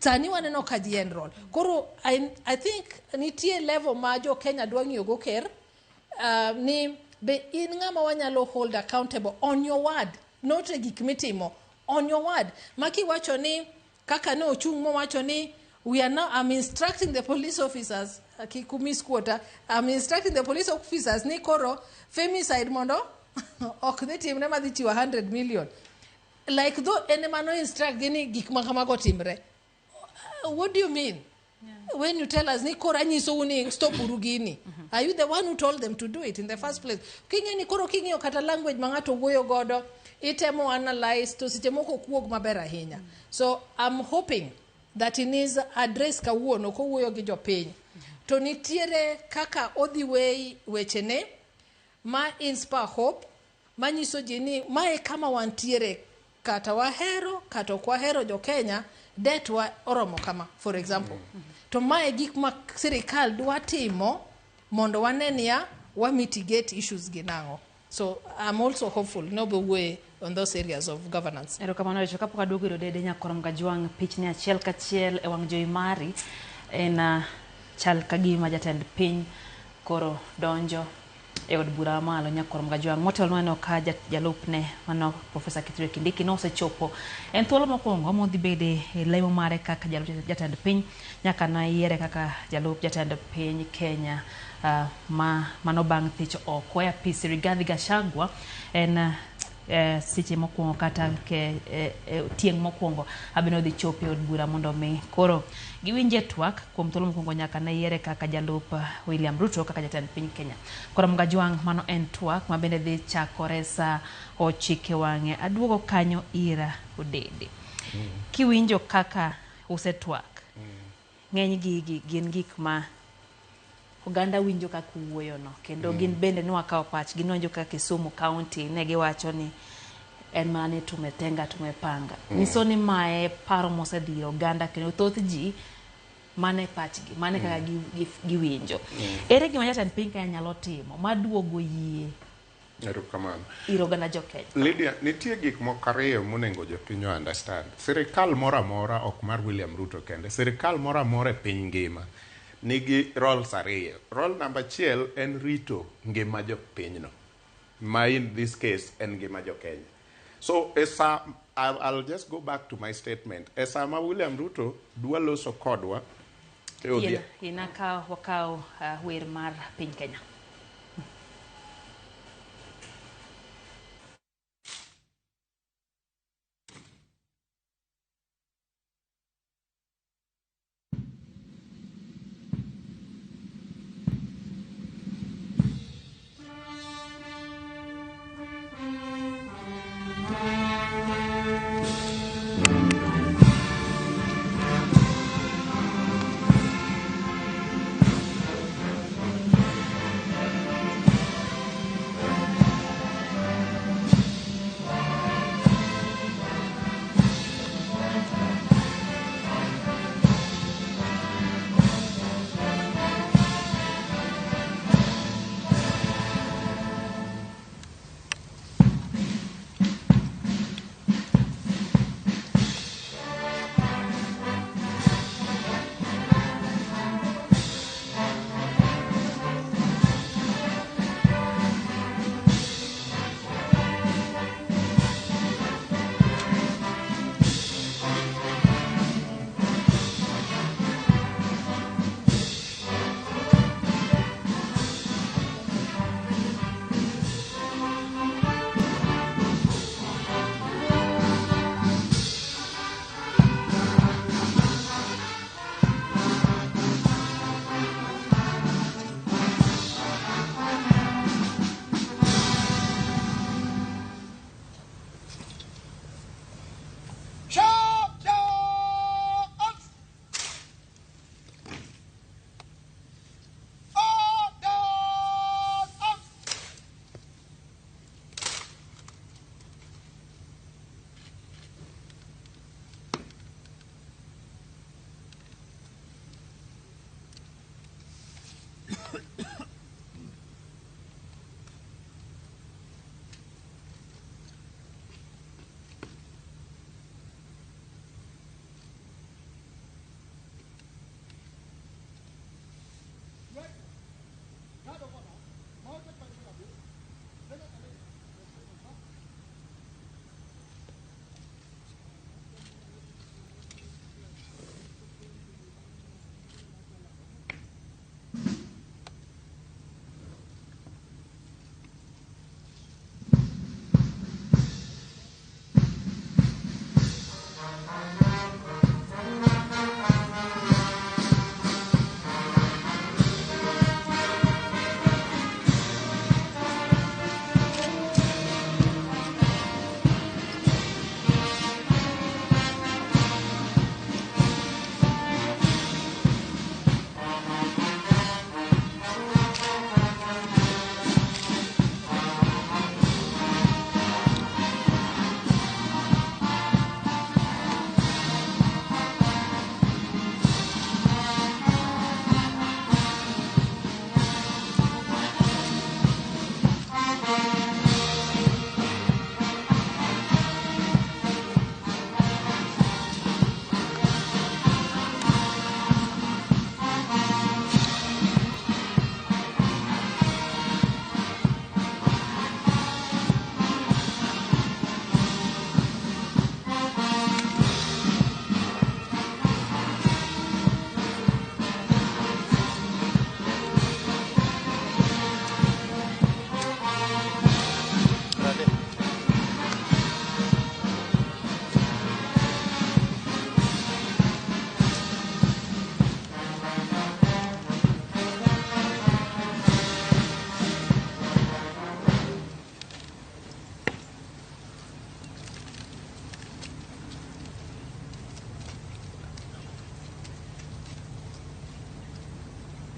sani waneno ka ji enroll. Koro I think nitie level ma jo Kenya dwa ng'iyo go ker, ni be in ng'ama wanyalo hold accountable on your word, not e gik mitimo, on your word. Maki wacho ni kaka ne ochung' mo wacho ni I'm instructing the police officers, kikumis quota, I'm instructing the police officers ni koro femicide mondo ok dhi timre madhi chiwa 100 million. Like though enemano instruct gini gik makamago timre. What do you mean? When you tell us ni koro anyiso uni stop urugini, are you the one who told them to do it in the first place? Kinge ni koro king'iyo kata language mangato wuoyo godo, itemo analyze to sitemoko kuog maber ahinya. So I'm hoping that in his address kawuono kowuoyo gi jopiny to nitiere kaka odhi wechene ma inspire hope, manyiso ji ni mae kama wantiere, kata wahero kata ok wahero jo Kenya, det wa oromo kama, for example. To mae gik ma sirikal dwa timo mondo wanenia wa mitigate issues ginango. So I'm also hopeful no be way on those areas of governance. Ero kamano wecho kapo kaduogo iro dede nyakorom gajuang pichni achiel kachiel e wang' jowi mari en chal kagima jatend piny koro donjo e od bura malo Nyakorom Gajwang' motelo neno ka jalupne mano Profesa Kithure Kindiki nosechopo en thuolo mokwongo modhi bede e lemo mare kaka jalup jatend piny nyaka na yiere kaka jalup jatend piny Kenya mano bang' thich oko e apisi. Rigathi Gachagua en seche mokwongo kata ke tieng' mokwongo abino dhi chopo e od bura mondo mi koro giwinje twak kuom thuolo mokwongo nyaka na yiere kaka jalup William Ruto kaka jatend piny Kenya. Korom Gajwang' mano en twak ma bende dhi chakore sa 9 wang'e. Aduogo kanyo ira Odede. Kiwinjo kaka usetwak ng'eny gigi gin gik ma oganda winjo kaka wuoyo no kendo gin bende nwakawo pach ginonjo kaka Kisumu County ne giwacho ni en mane tumetenga tumepanga. Niso ni mae paro mosedhiro oganda kendo thoth ji mane pachgi mane kaka giwinjo. Ere gima jatend piny Kenya nyalo timo maduogo yie erokamano iro oganda jokenya? Lydia, nitie gik moko ariyo monego jopiny understand. Sirikal moro amora ok mar William Ruto kende, sirikal moro amora e piny ngima nigi roles ariyo. Role number 1 en rito ngima jopinyno, ma in this case en ngima jokenya. So I'll just go back to my statement. Esama William Ruto dwa loso kodwa ina wakao wer mar piny Kenya.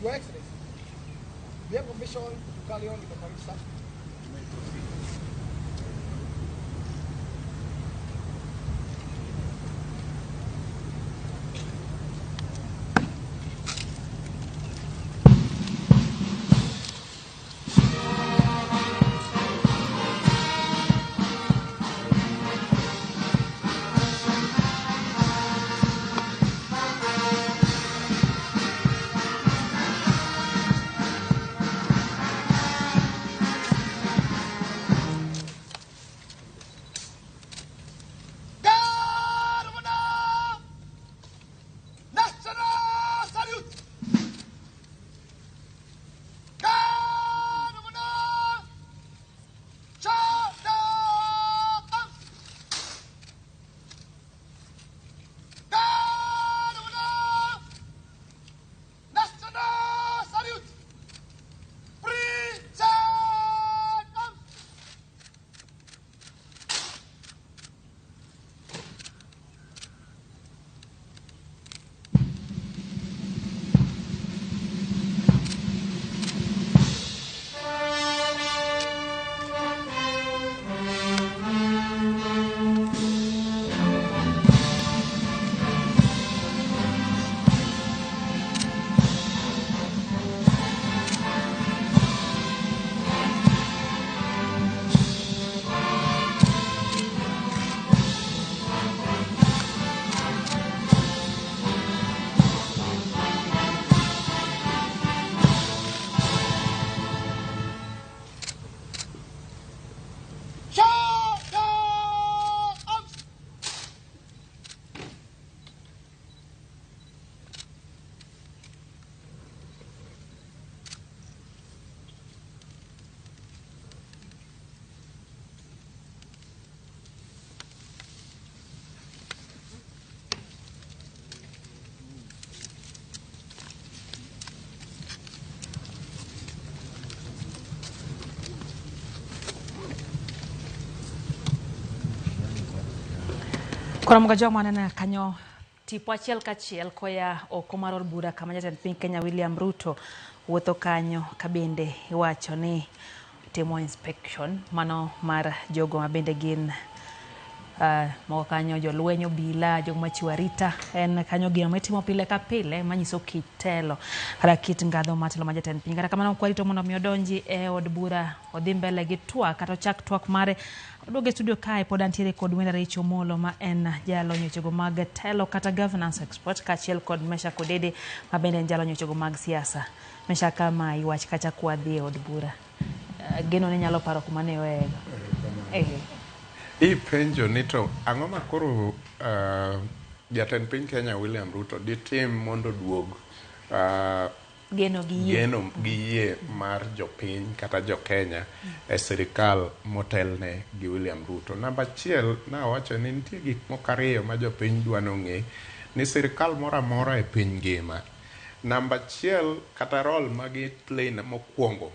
Your Excellency, we have permission to carry on with the parade, sir. Kora mga joma na kanyo tipo achiel kachiel koya oko mar od bura kama jatend piny Kenya William Ruto wuotho kanyo kabende iwacho ni timo inspection mano mar jogo mabende gin moko kanyo jolwenyo bila jogo machiwo arita en kanyo gino mitimo pile ka pile manyiso kitelo kata kit ngadho matelo ma jatend piny kata kamano kwarito mondo mi odonji e od bura odhi mbele gi twak kata chak twak mare odoge studio kae pod antiere kod wenda Richo Molo ma en jalo nyochego mag telo kata governance expert kachiel kod Mesha Kodede ma bende en jalo nyochego mag siasa. Mesha kama iwach kacha kwadhi e od bura geno ne nyalo paro kuma ne wego penjo ni to ang'o ma koro jatend piny Kenya William Ruto ditim mondo duog geno gi yie mar jopiny kata jo Kenya e sirikal motelne gi William Ruto. Namba achiel nawacho ni nitie gik moko ariyo ma jopiny dwano ng'e ni sirikal moro amora e piny ngima. Namba achiel kata role ma gi play mokwongo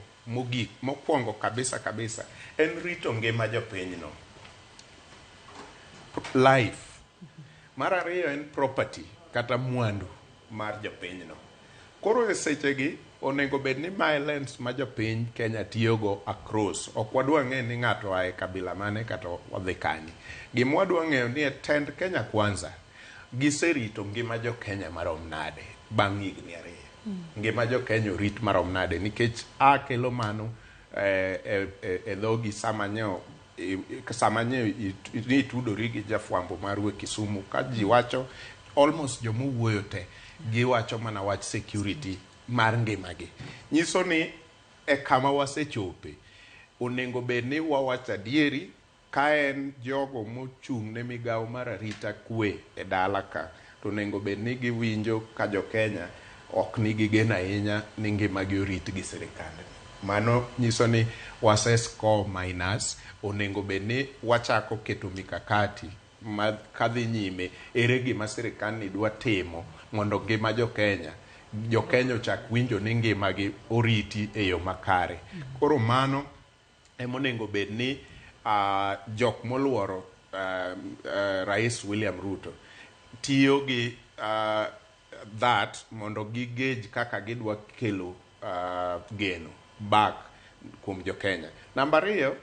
kabisa en rito ngima jopinyno, life. Mar ariyo en property kata mwandu mar jopinyno. Koro e sechegi onego bed ni milestones ma jopiny Kenya tiyogo across. Ok wadwa ng'e ni ng'ato ae kabila mane kata odhi kanye. Gima wadwa ng'eyo ni e tend Kenya Kwanza giserito ngima jo Kenya marom nade bang' higni 2. Ngima jo Kenya orit marom nade nikech kelo mano e dhogi sama ni tudori gi jafwambo marwe Kisumu ka ji wacho almost jomowuoyo te giwacho mana wach security mar ngimagi. Nyiso ni e kama wasechope onego bed ni wawacho adieri ka en jogo mochung' ne migawo mar arita kwe e dala ka to onego bed ni giwinjo ka jo Kenya ok nigi geno ahinya ni ngimagi orit gi sirikal. Mano nyiso ni wasescore minus. Onego bed ni wachako keto mikakati ma kadhi nyime ere gima sirikal ni dwa timo mondo ngima jo Kenya ochak winjo ni ngimagi oriti e yo makare. Koro mano emonego bed ni jok moluoro Rais William Ruto tiyo gi that mondo gauge kaka gidwa kelo geno back kuom jo Kenya. Number 2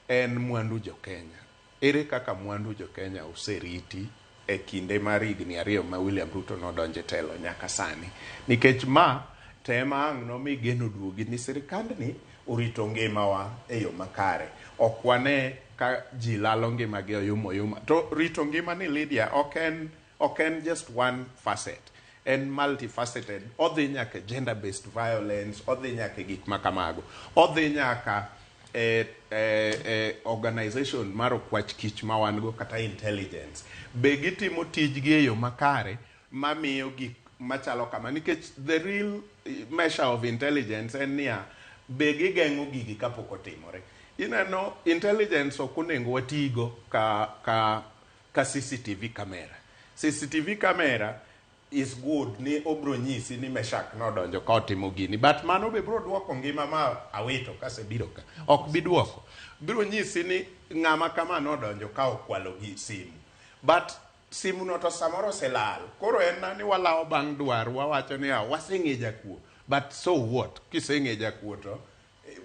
en mwandu jo Kenya. Ere kaka mwandu jo Kenya oseriti e kinde mar higni 2 ma William Ruto nodonje telo nyaka sani. Nikech ma tema ang' nomi geno duogi ni sirikandni orito ngimawa e yo makare. Ok wane ka ji lalo ngimagi oyuma. To rito ngima ni Lydia ok en just one facet. En multifaceted. Odhi nyaka gender based violence, odhi nyaka gik makamago. Odhi nyaka organization mar okwach kich ma wan go kata intelligence. Be gitimo tijgi e yo makare mamiyo gik machalo kama. Nikech the real measure of intelligence en niya, be gigeng'o gigi kapok otimore. Ineno intelligence ok onego watigo ka CCTV camera. CCTV camera is good ni obro nyisi ni Meshak nodonjo ka otimo gini, but mano be bro duoko ngima ma awito kase biro ka. Ok bi duoko. Biro nyisi ni ng'ama kama nodonjo ka okwalo gi simu. But simu no to samoro selal. Koro en ni walao bang' dwar wawacho ni waseng'e jakuo. But so what? Kiseng'e jakuo to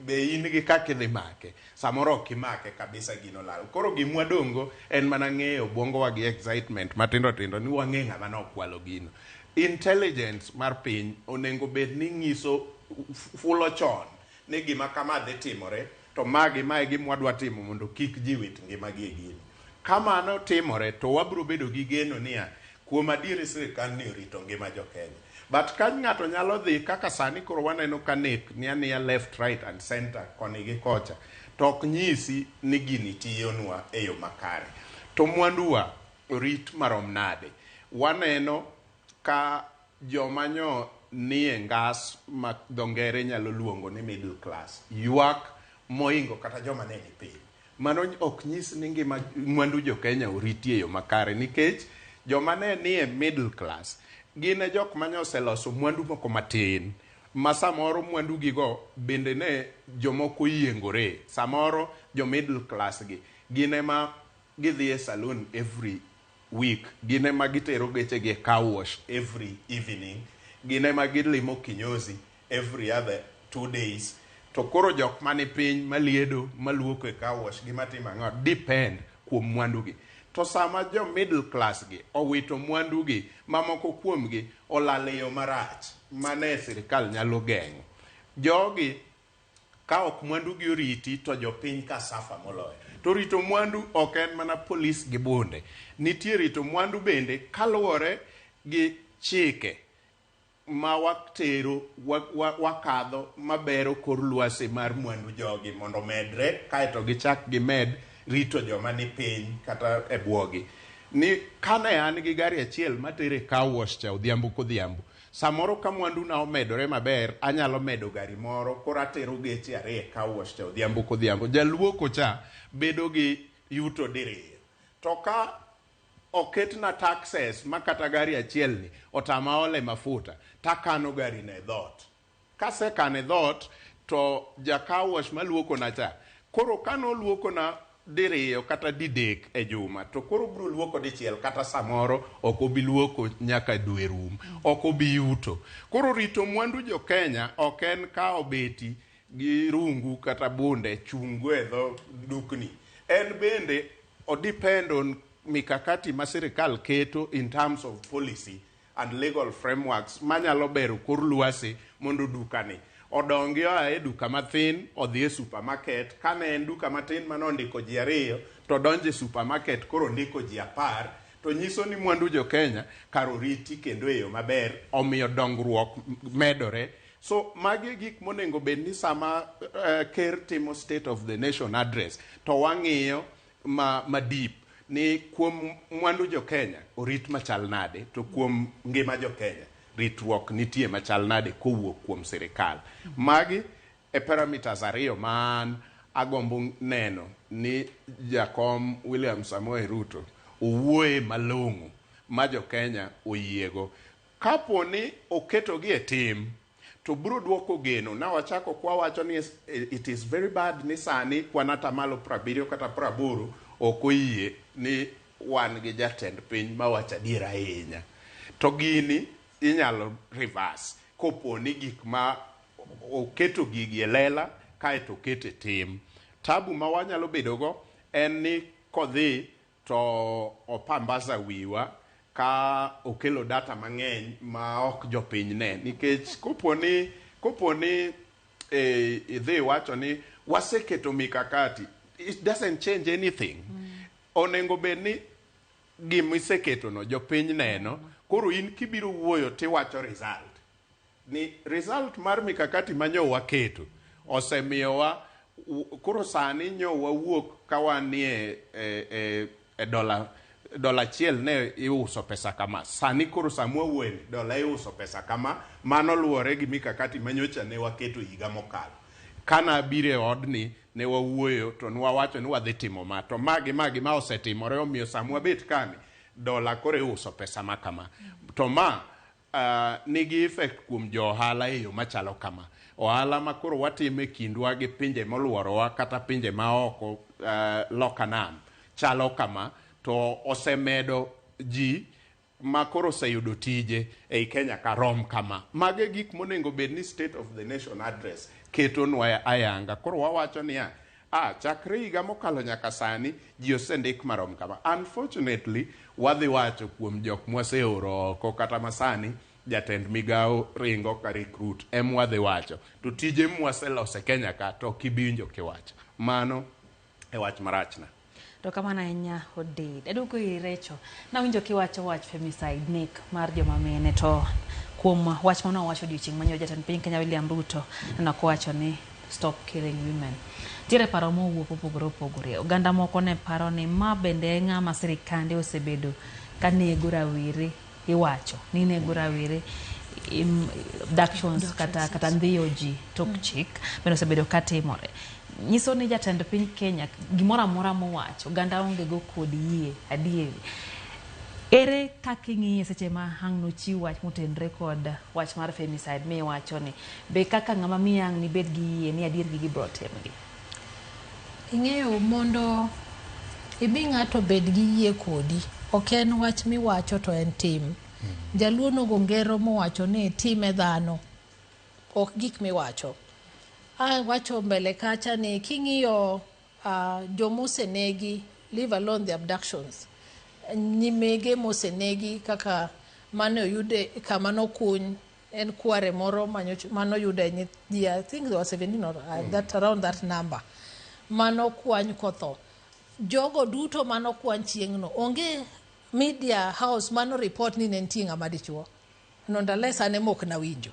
be in gi kaka idhi make. Samoro ok imake kabisa gino lal. Koro gimwa dongo en mana ng'eyo bwongowa gi excitement matindo tindo ni wang'e ng'ama nokwalo gino. Intelligence mar piny onengo bed ni ng'iso fulo chon ni gima kama dhi timore, to magi mae gimwa dwa timo mondo kik ji wit ngimagi e gino. Kamano timore to wabro bedo gi geno niya, kuom adier sirikal ni orito ngima jo Kenya. But ka ng'ato nyalo dhi kaka sani koro waneno ka nek ni ania left, right and center koni gi kocha, to ok nyisi ni gini tiyonwa e yo makare. To mwanduwa orit marom nade. Waneno ka joma nyo nie ngas ma dongere nyalo luongo ni middle class ywak moingo kata joma ne ni piny. Mano ok nyis ni ngima mwandu jo Kenya oriti e yo makare, nikech joma ne nie middle class gine jok manyo oseloso mwandu moko matin ma samoro mwandu gigo bende ne jomoko yiengore. Samoro jo middle class gi gine ma gidhi e salon every week, gine ma gitero geche gi car wash every evening, gine ma gilimo kinyozi every other 2 days. To koro jok mani piny maliedo maluoko e car wash gi matima ng'o depend kuom mwandu gi. To sama jo middle class gi owito mwandu gi, mamoko kuom gi olale yo marach mane sirikal nyalo geng'o. Jogi ka ok mwandu gi oriti to jo piny ka safa moloyo. To rito mwandu ok en mana polis gi bunde. Nitie rito mwandu bende kaluwore gi chike ma watero wakadho mabero kor lwasi mar mwandu jogi mondo medre kaeto gichak gimed rito joma ni piny kata e bwogi. Ni kane an gi gari achiel matere car wash cha odhiambo kodhiambo, samoro ka mwandu na omedore maber anyalo medo gari moro koro atero geche 2 car wash cha odhiambo kodhiambo. Jaluoko cha bedo gi yuto diriyo. To ka oketna taxes makata gari achiel ni otama ole mafuta, takano gari ne dhot. Kase kane dhot to ja car wash maluoko na cha koro kano luoko na diriyo kata didek e juma, to koro bro luoko dichiel kata samoro ok obi luoko nyaka dwe rum, ok obi yuto. Koro rito mwandu jo Kenya ok en ka obeti gi rungu kata bunde chungu e dho dukni. En bende depend on mikakati ma sirikal keto in terms of policy and legal frameworks manyalo bero kor lwasi mondo dukani odongi oa e duka mathin odhi e supermarket. Kane en duka matin manondiko ji 2 to donje supermarket koro ndiko ji 10, to nyiso ni mwandu jo Kenya karo riti kendo e yo maber, omiyo dongruok medore. So magi gik monengo bed ni sama ker timo State of the Nation address to wang'iyo ma deep ni kuom mwandu jo Kenya orit machal nade, to kuom ngima jo Kenya ritruok nitie machal nade kowuok kuom sirikal. Magi e parameters 2 man agombo neno ni jakom William Samoei Ruto owuoye malong'o ma jo Kenya oyiego. Kapo ni oketo gi e tim to bro duoko geno. Na wachako kwa wacho ni it is very bad ni sani kwanata malo 70 kata 80 okoyie ni wan gi jatend piny ma wacho adier ahinya. To gini inyalo reverse kopo ni gik ma oketo gigi e lela kaeto okete tim. Tabu ma wanyalo bedogo en ni kodhi to opambaza wiwa ka okelo data mang'eny ma ok jopiny ne, nikech kopo ni idhi wacho ni waseketo mikakati, it doesn't change anything. Onengo bed ni gimiseketo no jopiny neno, koro in kibiro wuoyo tiwacho result. Ni result mar mikakati manyo waketo osemiyowa, koro sani nyo wawuok kawanie dola achiel ne iuso pesa kama, sani koro samwa wuoyo dola iuso pesa kama. Mano luwore gi mikakati manyocha ne waketo higa mokalo. Kana bire odni ne wawuoyo to nwawacho ni wadhi timo ma, to magi ma osetimore, omiyo samwa bet kani dola koro iuso pesa ma kama. To ma nigi effect kuom jo ohala e yo machalo kama. Ohala ma koro watime kindwa gi pinje moluorowa kata pinje ma oko loka nam chalo kama, to osemedo ji ma koro oseyudo tije ei Kenya ka rom kama. Mage gik monengo bed ni State of the Nation Address keto nwa ayanga. Koro wawacho ni chakre higa mokalo nyaka sani ji osendik marom kama. Unfortunately, wadhi wacho kuom jok mwaseoro oko kata masani jatend migao ringo ka recruit wadhi wacho. To tije mwaselose Kenya ka to kibinjo kiwacho. Mano e wach marachna. To kamana enya odid. Eduko irecho. Na winjo kiwacho wach femicide nek mar joma mine to kuom wach mano wacho odiochieng' manyo jatend piny Kenya William Ruto na kowacho ni stop killing women. Tiere paro mowuok opogore. Oganda moko ne paro ni ma bende ng'ama sirikande osebedo ka nego rawere iwacho ni nego rawere abductions kata ndhiyo ji tok chik bende osebedo ka timore. Nyiso ni jatend piny Kenya gimoro amora mowacho oganda onge go kod yie adieri. Ere kaka ing'iye seche ma hang' nochiw wach motenre kod wach mar femicide miwacho ni be kaka ng'ama miyang' ni bed gi yie ni adier gi bro timgi? Ing'eyo mondo ibi ng'ato bed gi yie kodi, ok en wach miwacho to en tim. Jaluo nogo ngero mowacho ni time dhano, ok gik miwacho. Wacho mbele kacha ni king'iyo jomosenegi, leave alone the abductions, nyimege mosenegi kaka mane oyude kama nokuny en kware moro mano yude ji, I think there was 17 or that around that number, mano kwany kotho. Jogo duto mano kwany chieng'no onge media house mano report ni nentie ng'ama dichuo, nonetheless ane mok na winjo.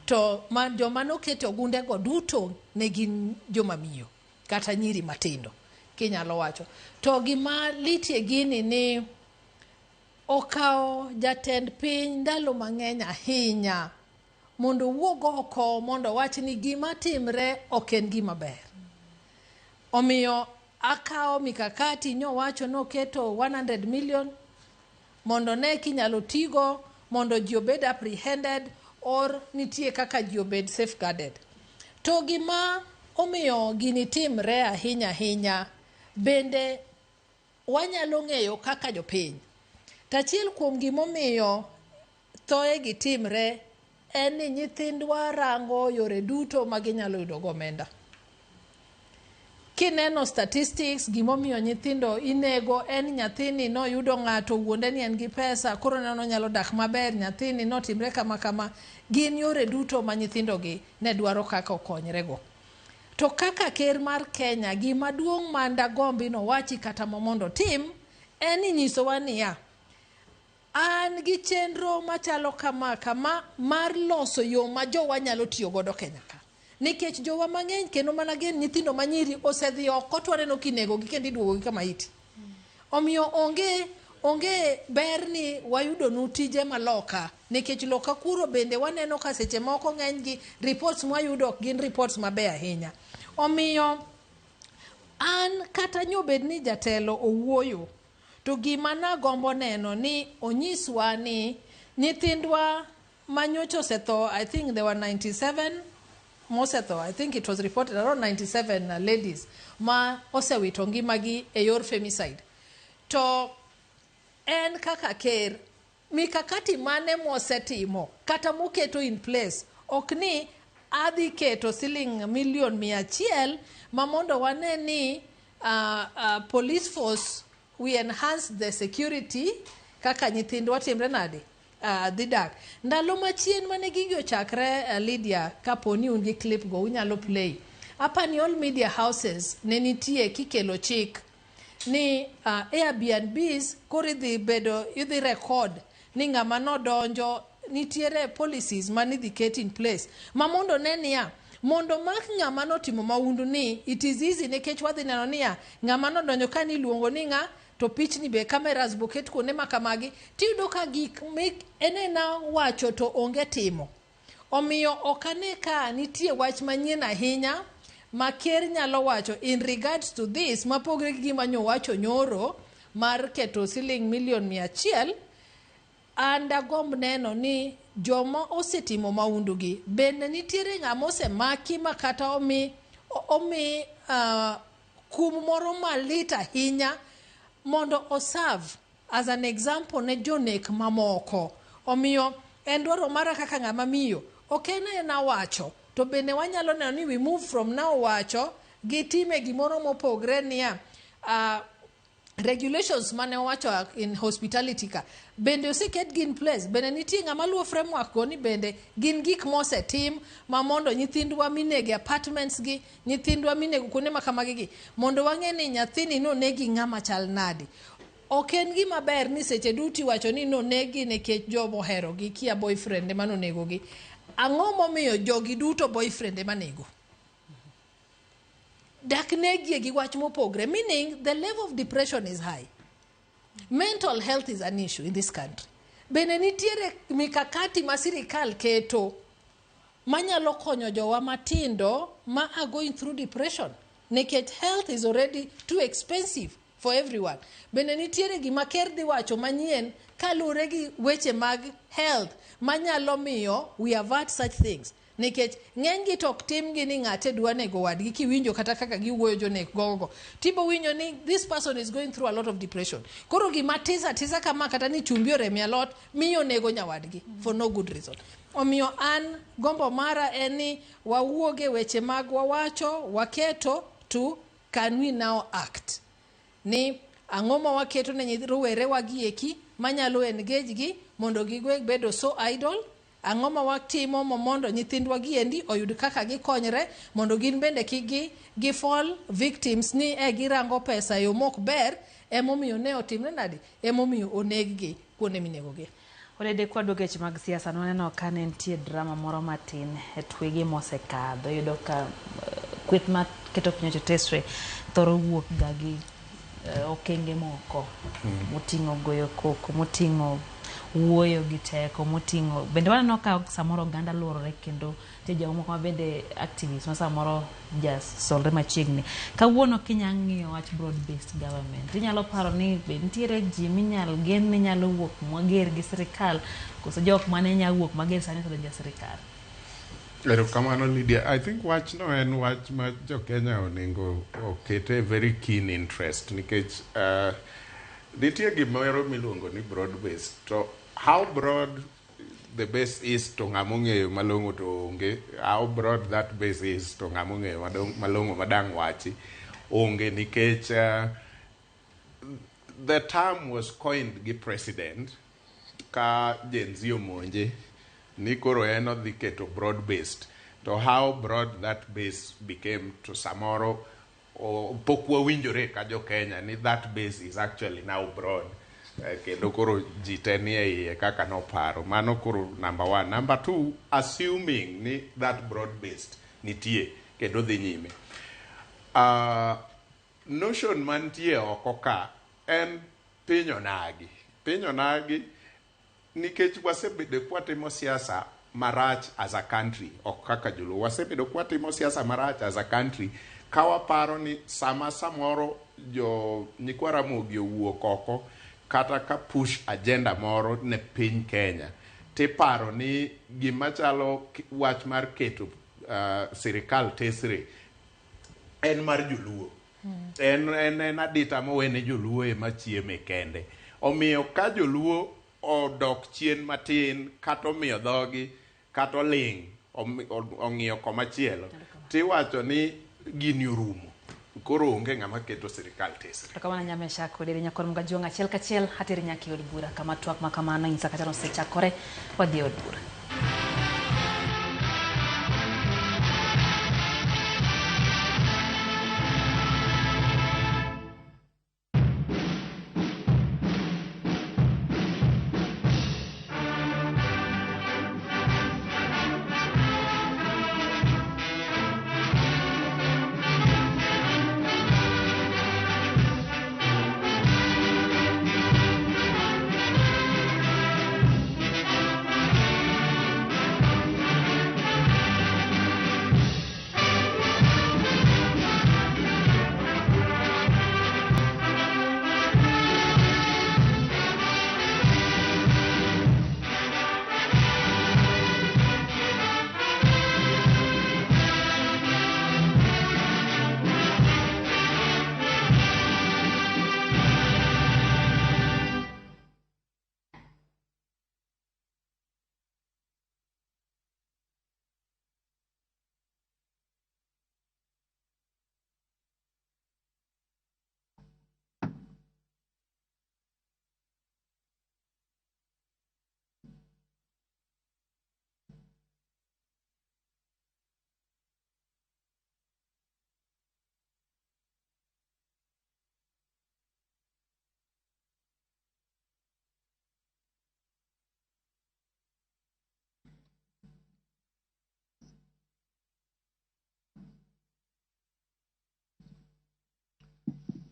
To joma noketo gunde go duto ne gin joma miyo kata nyiri matindo kinyalo wacho. To gima litie gini ni okao jatend piny ndalo mang'eny ahinya mondo wuog oko mondo wach ni gima timre ok en gima ber. Omiyo akao mikakati nyo wacho no keto 100 million mondo ne kinyalo tigo mondo ji obed apprehended or nitie kaka ji obed safeguarded. To gima omiyo gini timre ahinya bende wanyalo ng'eyo kaka jopiny. Tachiel kuom gimomiyo thoe gi timre en ni nyithindwa rango yore duto maginyalo yudo gomenda. Kineno statistics gimomiyo nyithindo inego en nyathini no yudo ng'ato wuonde ni en gi pesa koro neno nyalo dak maber, nyathini no timre kama gin yore duto ma nyithindo gi ne dwaro kaka okonyrego. To kaka ker mar Kenya gima duong' manda gombi no wachi kata mondo tim en ni nyisowa niya, an gi chenro machalo kama mar loso yo ma jowa nyalo tiyo godo Kenya ka. Nikech jowa mang'eny kendo mana gen nyithindo manyiri osedhi oko to waneno kinego gi kendo iduogo gi kama iti. Omiyo onge ber ni wayudo nutije maloka, nikech loka kuro bende waneno ka seche moko ng'eny gi reports mwayudo ok gin reports maber ahinya. Omiyo an kata nyobed ni jatelo owuoyo, to gima nagombo neno ni onyiswa ni nyithindwa manyocho osetho, I think there were 97 mosetho, I think it was reported around 97 ladies ma osewito ngimagi e yor femicide. To en kaka ker mikakati mane mosetimo kata moketo in place ok ni adhi keto siling milion 100 ma mondo wane ni police force we enhance the security kaka nyithindwa timre nade dhi dak. Ndalo machien mane gigi ochakre Lydia, kaponi un gi clip go unyalo play. Apani all media houses ne nitie kikelo chik ni Airbnbs koro idhi record ni ng'ama nodonjo, nitiere policies man idhi ket in place ma mondo ne niya mondo mak ng'ama notimo maundu ni it is easy nikech wadhi neno niya ng'ama nodonjo ka niluongo ni ng'a to pichni be cameras boket kuonde makamagi tiyudo ka gik enena wacho to onge timo. Omiyo okane ka nitie wach manyien ahinya ma ker nyalo wacho in regards to this mapogre gi gima nyowacho nyoro mar keto siling milion 100. And agomb neno ni joma osetimo maundu gi bende nitiere ng'ama osemaki makata omi kum moro malit ahinya mondo oserve as an example ne jonek mamoko. Omiyo en dwaro mara kaka ng'ama miyo ok ena wacho to bende wanyalo neno ni we move from now wacho gi time gimoro mopogre niya regulations mane wacho in hospitality ka bende oseket gi in place. Bende nitie ng'ama luwo framework go ni bende gin gik mosetim ma mondo nyithindwa minegi apartments gi nyithindwa minego kuonde makamagi gi mondo wang'e ni nyathini nonegi ng'ama chal nadi. Ok en gima ber ni seche duti wacho ni nonegi nikech jomo hero gi kia boyfriend ema nonego gi. Ang'o momiyo jogi duto boyfriend ema nego? Dak negie gi wach mopogre, meaning the level of depression is high. Mental health is an issue in this country. Bende nitiere mikakati ma sirikal keto manyalo konyo jowa matindo ma are going through depression. Nikech health is already too expensive for everyone. Bende nitiere gima ker dhi wacho manyien kalure gi weche mag health manyalo miyo we avert such things. Nikech ng'eny gi tok tim gi ni ng'ate dwa nego wadgi kiwinjo kata kaka giwuoyo jonek gogo tibo winjo ni this person is going through a lot of depression. Koro gima tisa kama kata ni chumbi oremi alot miyo nego nyawadgi for no good reason. Omiyo an gombo mara eni wawuoge weche mag wawacho waketo to can we now act ni ang'o ma waketo ne rowere wagieki manyalo engage gi mondo gigwe bedo so idle. Ang'o ma watimo mondo nyithindwa giendi oyud kaka gikonyre mondo gin bende gi fall victims ni girango pesa yo mok ber emomiyo ne otimre nadi emomiyo oneggi kuonde minegogi. Olede kwa dogeche mag siasa noneno ka ne nitie drama moro matin e twege mosekadho. Yudo ka kweth ma keto piny tesre thoro wuok ga gi okenge moko moting'o goyo koko moting'o wuoyo gi teko moting'o bende waneno ka samoro oganda luorore kendo te jomoko ma bende activists ma samoro solre machiegni. Kawuono kinya ng'iyo wach broad based government inyalo paro ni be nitiere ji minyal gen ni nyalo wuok mager gi sirikal koso jok mane nya wuok mager sani to donjo sirikal. Erokamano Lydia, I think wach no en wach ma jo Kenya onego okete very keen interest nikech nitie gimoro miluongo ni broad base to how broad the base is to ng'amo ng'eyo malong'o to onge, how broad that base is to ng'amo ng'eyo malong'o madang' wachi onge nikech the term was coined gi president ka Gen Z omonje ni koro en odhi keto broad based to how broad that base became to samoro pok wawinjore ka jo Kenya ni that base is actually now broad kendo koro ji te ni e iye kaka noparo. Mano koro number one. Number two, assuming ni that broad based nitie kendo dhi nyime, notion mantie oko ka en piny onagi nikech wasebedo kwatimo siasa marach as a country ok kaka joluo. Wasebedo kwatimo siasa marach as a country kawaparo ni sama samoro jo nyikwa Ramogi owuok oko kata ka push agenda moro ne piny Kenya tiparo ni gima chalo wach mar keto sirikal tesre en mar joluo. En adita mowene joluo ema chieme kende. Omiyo ka joluo odok chien matin kata omiyo dhogi kata oling ong'iyo komachielo tiwacho ni gini orumo koro onge ng'ama keto sirikal tesre. Kamana nyamesha kodere nyakor mga juang achiel kachiel hatiri nyaki od bura kama twak makamano insa kachano sechakore wadhi od bura.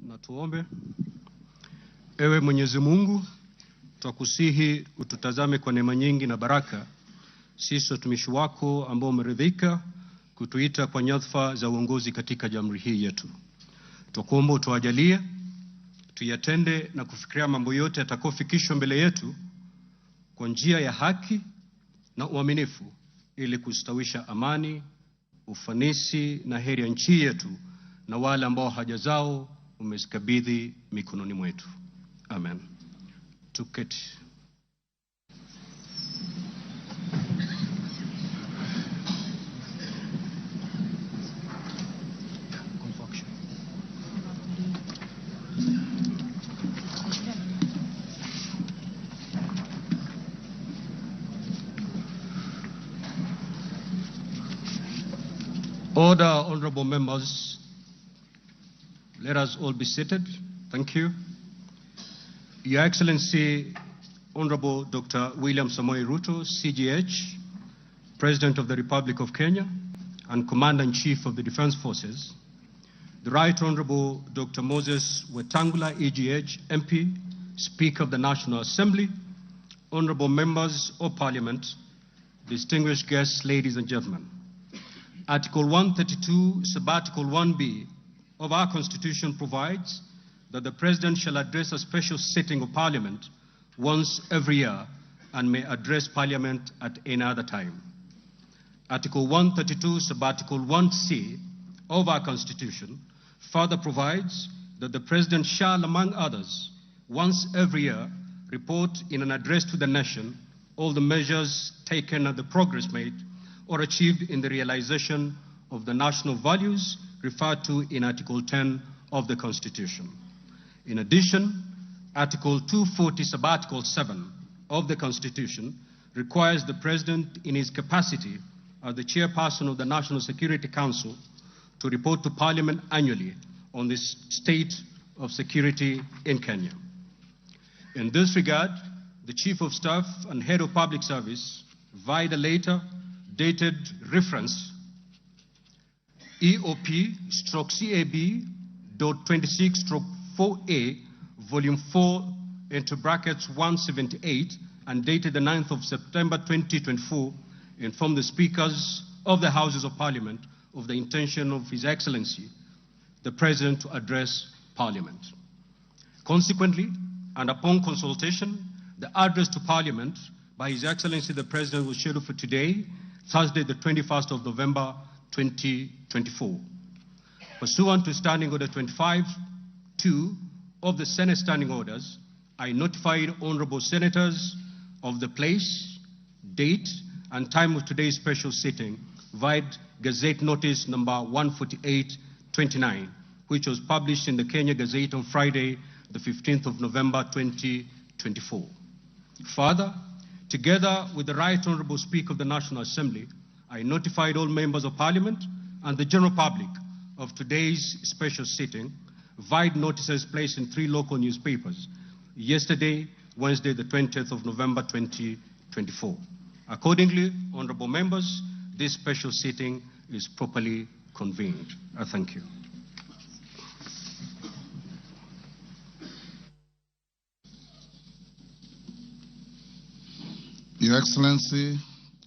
Na tuombe. Ewe Mwenyezi Mungu, twakusihi ututazame kwa neema nyingi na baraka, sisi watumishi wako ambao umeridhika kutuita kwa nyadhifa za uongozi katika jamhuri hii yetu. Twakuomba utuajalie tuyatende na kufikiria mambo yote yatakayofikishwa mbele yetu kwa njia ya haki na uaminifu, ili kustawisha amani, ufanisi na heri ya nchi yetu na wale ambao haja zao umezikabidhi mikononi mwetu. Amen. Tuketi. Order, honorable members. Let us all be seated. Thank you. Your Excellency, Honorable Dr. William Samoei Ruto, CGH, President of the Republic of Kenya and Commander-in-Chief of the Defense Forces, the Right Honorable Dr. Moses Wetangula, EGH, MP, Speaker of the National Assembly, Honorable Members of Parliament, distinguished guests, ladies and gentlemen. Article 132, Sub-Article 1B of our Constitution provides that the President shall address a special sitting of Parliament once every year and may address Parliament at any other time. Article 132, Sub-Article 1C of our Constitution further provides that the President shall, among others, once every year report in an address to the nation all the measures taken and the progress made or achieved in the realization of the national values referred to in Article 10 of the Constitution. In addition, Article 240, Sub-Article 7 of the Constitution requires the President in his capacity as the Chairperson of the National Security Council to report to Parliament annually on the state of security in Kenya. In this regard, the Chief of Staff and Head of Public Service, via the letter dated reference EOP/CAB.26/4A, Volume 4, into brackets 178, and dated the 9th of September 2024, informed the Speakers of the Houses of Parliament of the intention of His Excellency, the President, to address Parliament. Consequently, and upon consultation, the address to Parliament by His Excellency the President was scheduled for today, Thursday, the 21st of November, 2024. Pursuant to Standing Order 25-2 of the Senate Standing Orders, I notified honorable senators of the place, date, and time of today's special sitting via Gazette Notice number 148/29, which was published in the Kenya Gazette on Friday, the 15th of November 2024. Further, together with the Right Honorable Speaker of the National Assembly, I notified all members of Parliament and the general public of today's special sitting via notices placed in 3 local newspapers yesterday, Wednesday, the 20th of November 2024. Accordingly, honorable members, this special sitting is properly convened. I thank you. Your Excellency,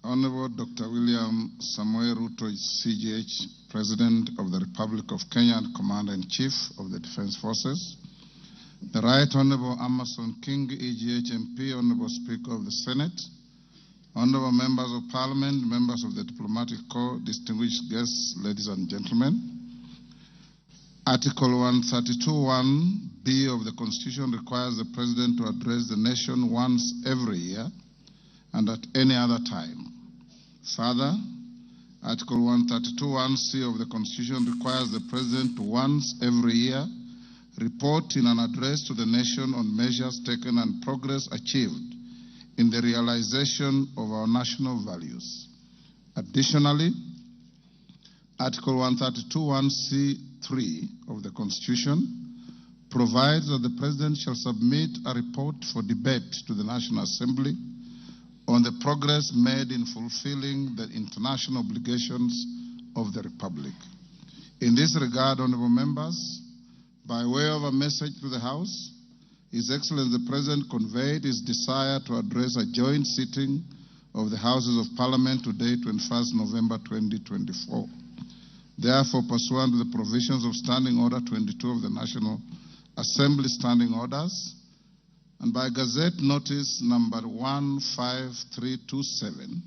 Honorable Dr. William Samoei Ruto, CGH, President of the Republic of Kenya and Commander-in-Chief of the Defense Forces, the Right Honorable Amason King, EGH MP, Honorable Speaker of the Senate, Honorable Members of Parliament, members of the Diplomatic Corps, distinguished guests, ladies and gentlemen. Article 132(1)(b) of the Constitution requires the President to address the nation once every year and at any other time. Further, Article 132(1)(c) of the Constitution requires the President to once every year report in an address to the nation on measures taken and progress achieved in the realization of our national values. Additionally, Article 132(1)(c)(3) of the Constitution provides that the President shall submit a report for debate to the National Assembly on the progress made in fulfilling the international obligations of the Republic. In this regard, honorable members, by way of a message to the House, His Excellency the President conveyed his desire to address a joint sitting of the Houses of Parliament today, 21st November 2024. Therefore, pursuant to the provisions of Standing Order 22 of the National Assembly Standing Orders, and by Gazette Notice number 15327,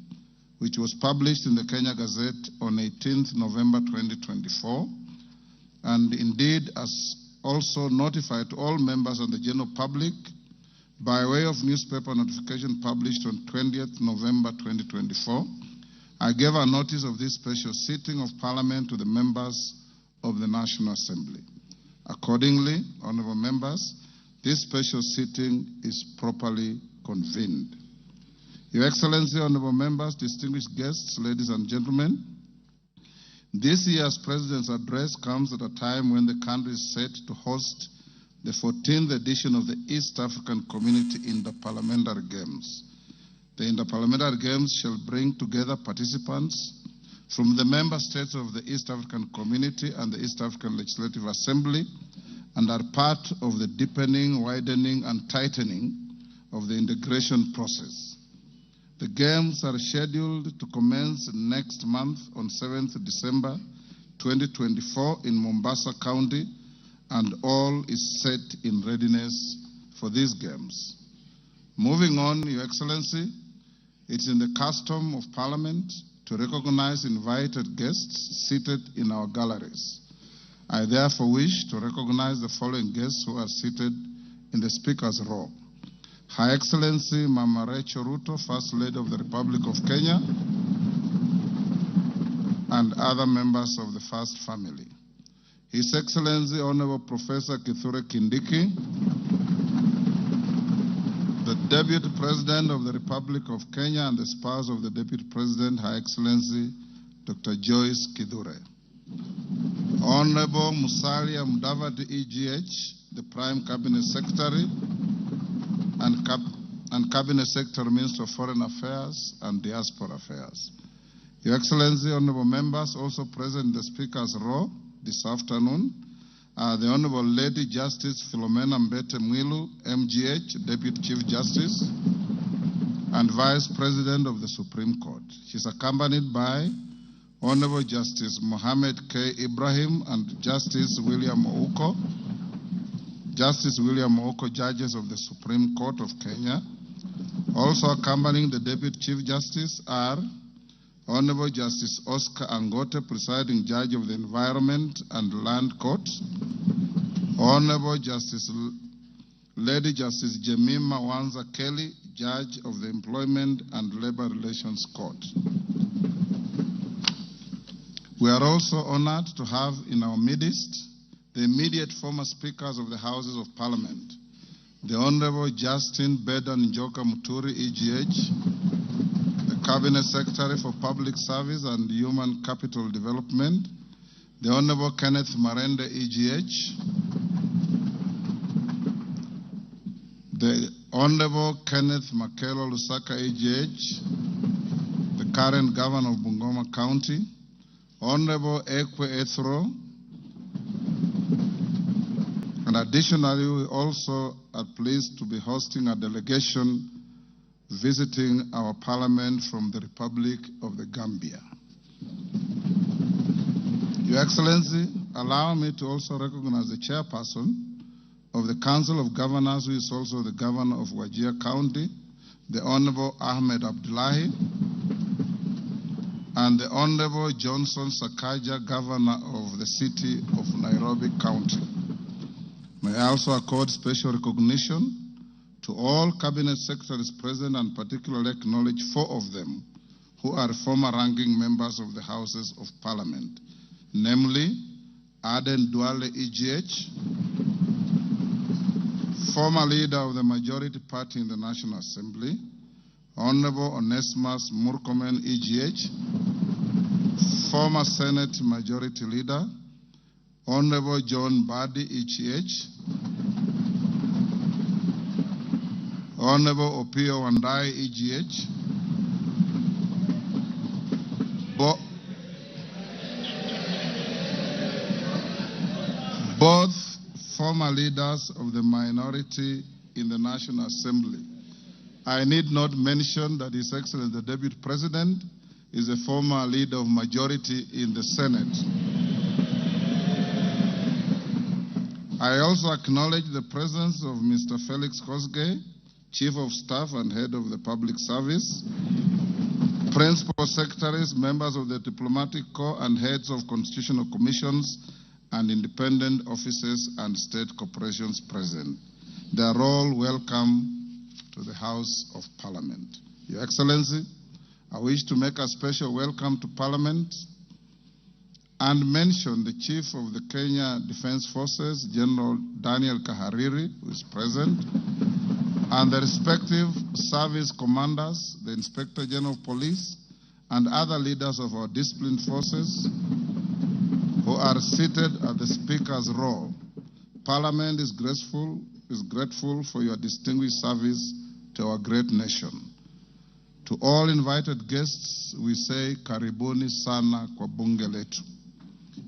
which was published in the Kenya Gazette on 18th November 2024, and indeed as also notified to all members and the general public by way of newspaper notification published on 20th November 2024, I gave a notice of this special sitting of Parliament to the members of the National Assembly. Accordingly, honorable members, this special sitting is properly convened. Your Excellency, honorable members, distinguished guests, ladies and gentlemen, this year's President's address comes at a time when the country is set to host the 14th edition of the East African Community Interparliamentary Games. The Interparliamentary Games shall bring together participants from the member states of the East African Community and the East African Legislative Assembly, and are part of the deepening, widening, and tightening of the integration process. The Games are scheduled to commence next month on 7th December 2024 in Mombasa County, and all is set in readiness for these Games. Moving on, Your Excellency, it's in the custom of Parliament to recognize invited guests seated in our galleries. I therefore wish to recognize the following guests who are seated in the Speaker's row. Her Excellency Mama Rachel Ruto, First Lady of the Republic of Kenya, and other members of the First Family. His Excellency Honorable Professor Kithure Kindiki, the Deputy President of the Republic of Kenya and the spouse of the Deputy President, Her Excellency Dr. Joyce Kithure. Honorable Musalia Mudavadi, EGH, the Prime Cabinet Secretary and Cabinet Secretary, Minister of Foreign Affairs and Diaspora Affairs. Your Excellency, honorable members, also present in the Speaker's row this afternoon are the Honorable Lady Justice Philomena Mbete Mwilu, MGH, Deputy Chief Justice and Vice President of the Supreme Court. She's accompanied by Honorable Justice Mohammed K. Ibrahim and Justice William Ouko. Justice William Ouko, judges of the Supreme Court of Kenya. Also accompanying the Deputy Chief Justice are Honorable Justice Oscar Angote, presiding judge of the Environment and Land Court. Honorable Justice Lady Justice Jemima Wanza Kelly, Judge of the Employment and Labor Relations Court. We are also honored to have in our midst the immediate former speakers of the Houses of Parliament, the Honorable Justin Bedan Njoka Muturi, EGH, the Cabinet Secretary for Public Service and Human Capital Development, the Honorable Kenneth Marende, EGH, the Honorable Kenneth Makelo Lusaka, EGH, the current Governor of Bungoma County, Honorable Ekwe Ethro, and additionally, we also are pleased to be hosting a delegation visiting our parliament from the Republic of the Gambia. Your Excellency, allow me to also recognize the chairperson of the Council of Governors, who is also the Governor of Wajir County, the Honorable Ahmed Abdullahi, and the Honorable Johnson Sakaja, Governor of the City of Nairobi County. May I also accord special recognition to all Cabinet Secretaries present and particularly acknowledge 4 of them who are former ranking members of the Houses of Parliament, namely Aden Duale, EGH, former leader of the majority party in the National Assembly, Honorable Onesimus Murkomen, EGH, former Senate Majority Leader, Honorable John Badi, EGH, Honorable Opio Wandai, EGH, both former leaders of the minority in the National Assembly. I need not mention that His Excellency the Deputy President is a former leader of majority in the Senate. I also acknowledge the presence of Mr. Felix Kosgei, Chief of Staff and Head of the Public Service, Principal Secretaries, members of the Diplomatic Corps, and heads of constitutional commissions and independent offices and state corporations present. They are all welcome to the House of Parliament. Your Excellency, I wish to make a special welcome to Parliament and mention the Chief of the Kenya Defense Forces, General Daniel Kahariri, who is present, and the respective service commanders, the Inspector General of Police, and other leaders of our disciplined forces who are seated at the Speaker's row. Parliament is grateful for your distinguished service to our great nation. To all invited guests, we say karibuni sana kwa bunge letu.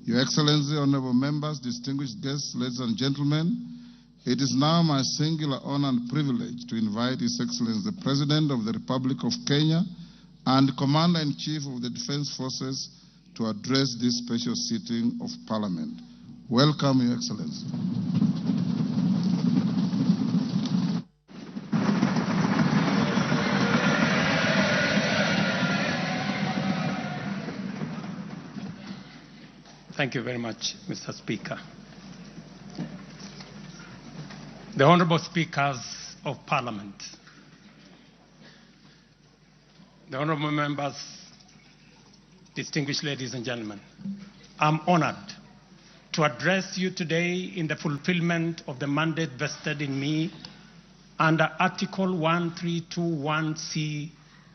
Your Excellency, honorable members, distinguished guests, ladies and gentlemen, it is now my singular honor and privilege to invite His Excellency the President of the Republic of Kenya and Commander-in-Chief of the Defense Forces to address this special sitting of Parliament. Welcome, Your Excellency. Thank you very much, Mr. Speaker. The Honorable Speakers of Parliament, the Honorable Members, distinguished ladies and gentlemen, I'm honored to address you today in the fulfillment of the mandate vested in me under Article 1321C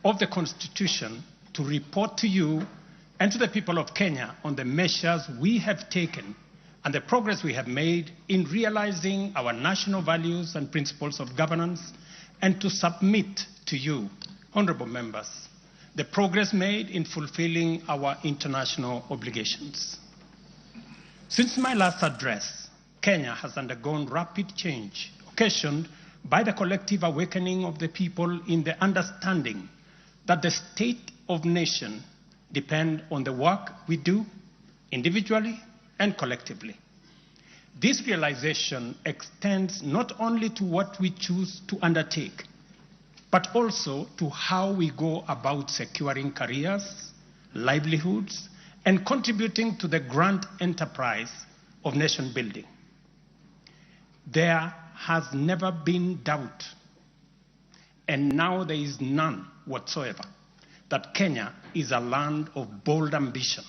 of the Constitution to report to you and to the people of Kenya on the measures we have taken and the progress we have made in realizing our national values and principles of governance, and to submit to you, honorable members, the progress made in fulfilling our international obligations. Since my last address, Kenya has undergone rapid change, occasioned by the collective awakening of the people in the understanding that the state of nation depend on the work we do individually and collectively. This realization extends not only to what we choose to undertake, but also to how we go about securing careers, livelihoods, and contributing to the grand enterprise of nation building. There has never been doubt, and now there is none whatsoever, that Kenya is a land of bold ambition,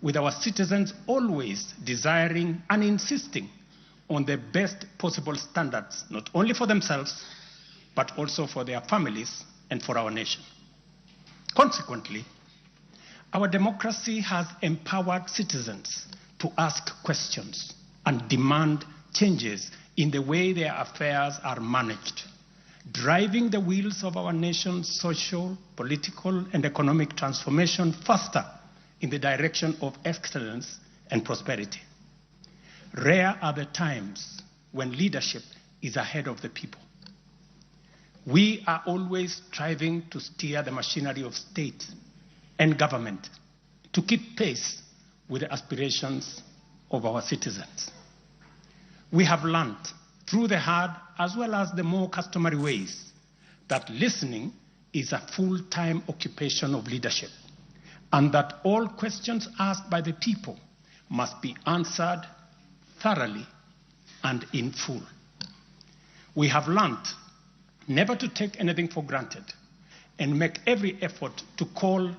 with our citizens always desiring and insisting on the best possible standards, not only for themselves, but also for their families and for our nation. Consequently, our democracy has empowered citizens to ask questions and demand changes in the way their affairs are managed, driving the wheels of our nation's social, political, and economic transformation faster in the direction of excellence and prosperity. Rare are the times when leadership is ahead of the people. We are always striving to steer the machinery of state and government to keep pace with the aspirations of our citizens. We have learned through the hard as well as the more customary ways that listening is a full-time occupation of leadership, and that all questions asked by the people must be answered thoroughly and in full. We have learned never to take anything for granted and make every effort to call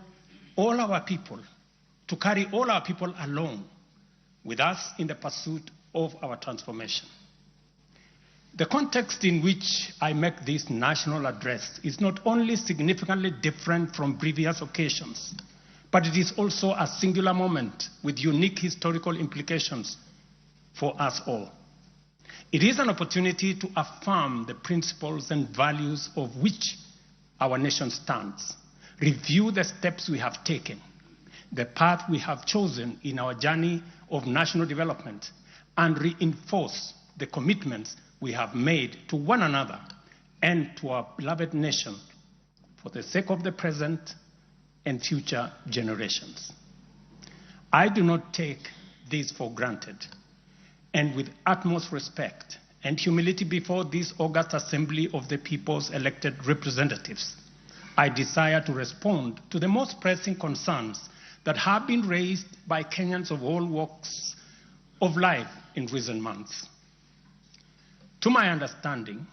all our people, to carry all our people along with us in the pursuit of our transformation. The context in which I make this national address is not only significantly different from previous occasions, but it is also a singular moment with unique historical implications for us all. It is an opportunity to affirm the principles and values of which our nation stands, review the steps we have taken, the path we have chosen in our journey of national development, and reinforce the commitments we have made to one another and to our beloved nation for the sake of the present and future generations. I do not take this for granted, and with utmost respect and humility before this august assembly of the people's elected representatives, I desire to respond to the most pressing concerns that have been raised by Kenyans of all walks of life in recent months. To my understanding,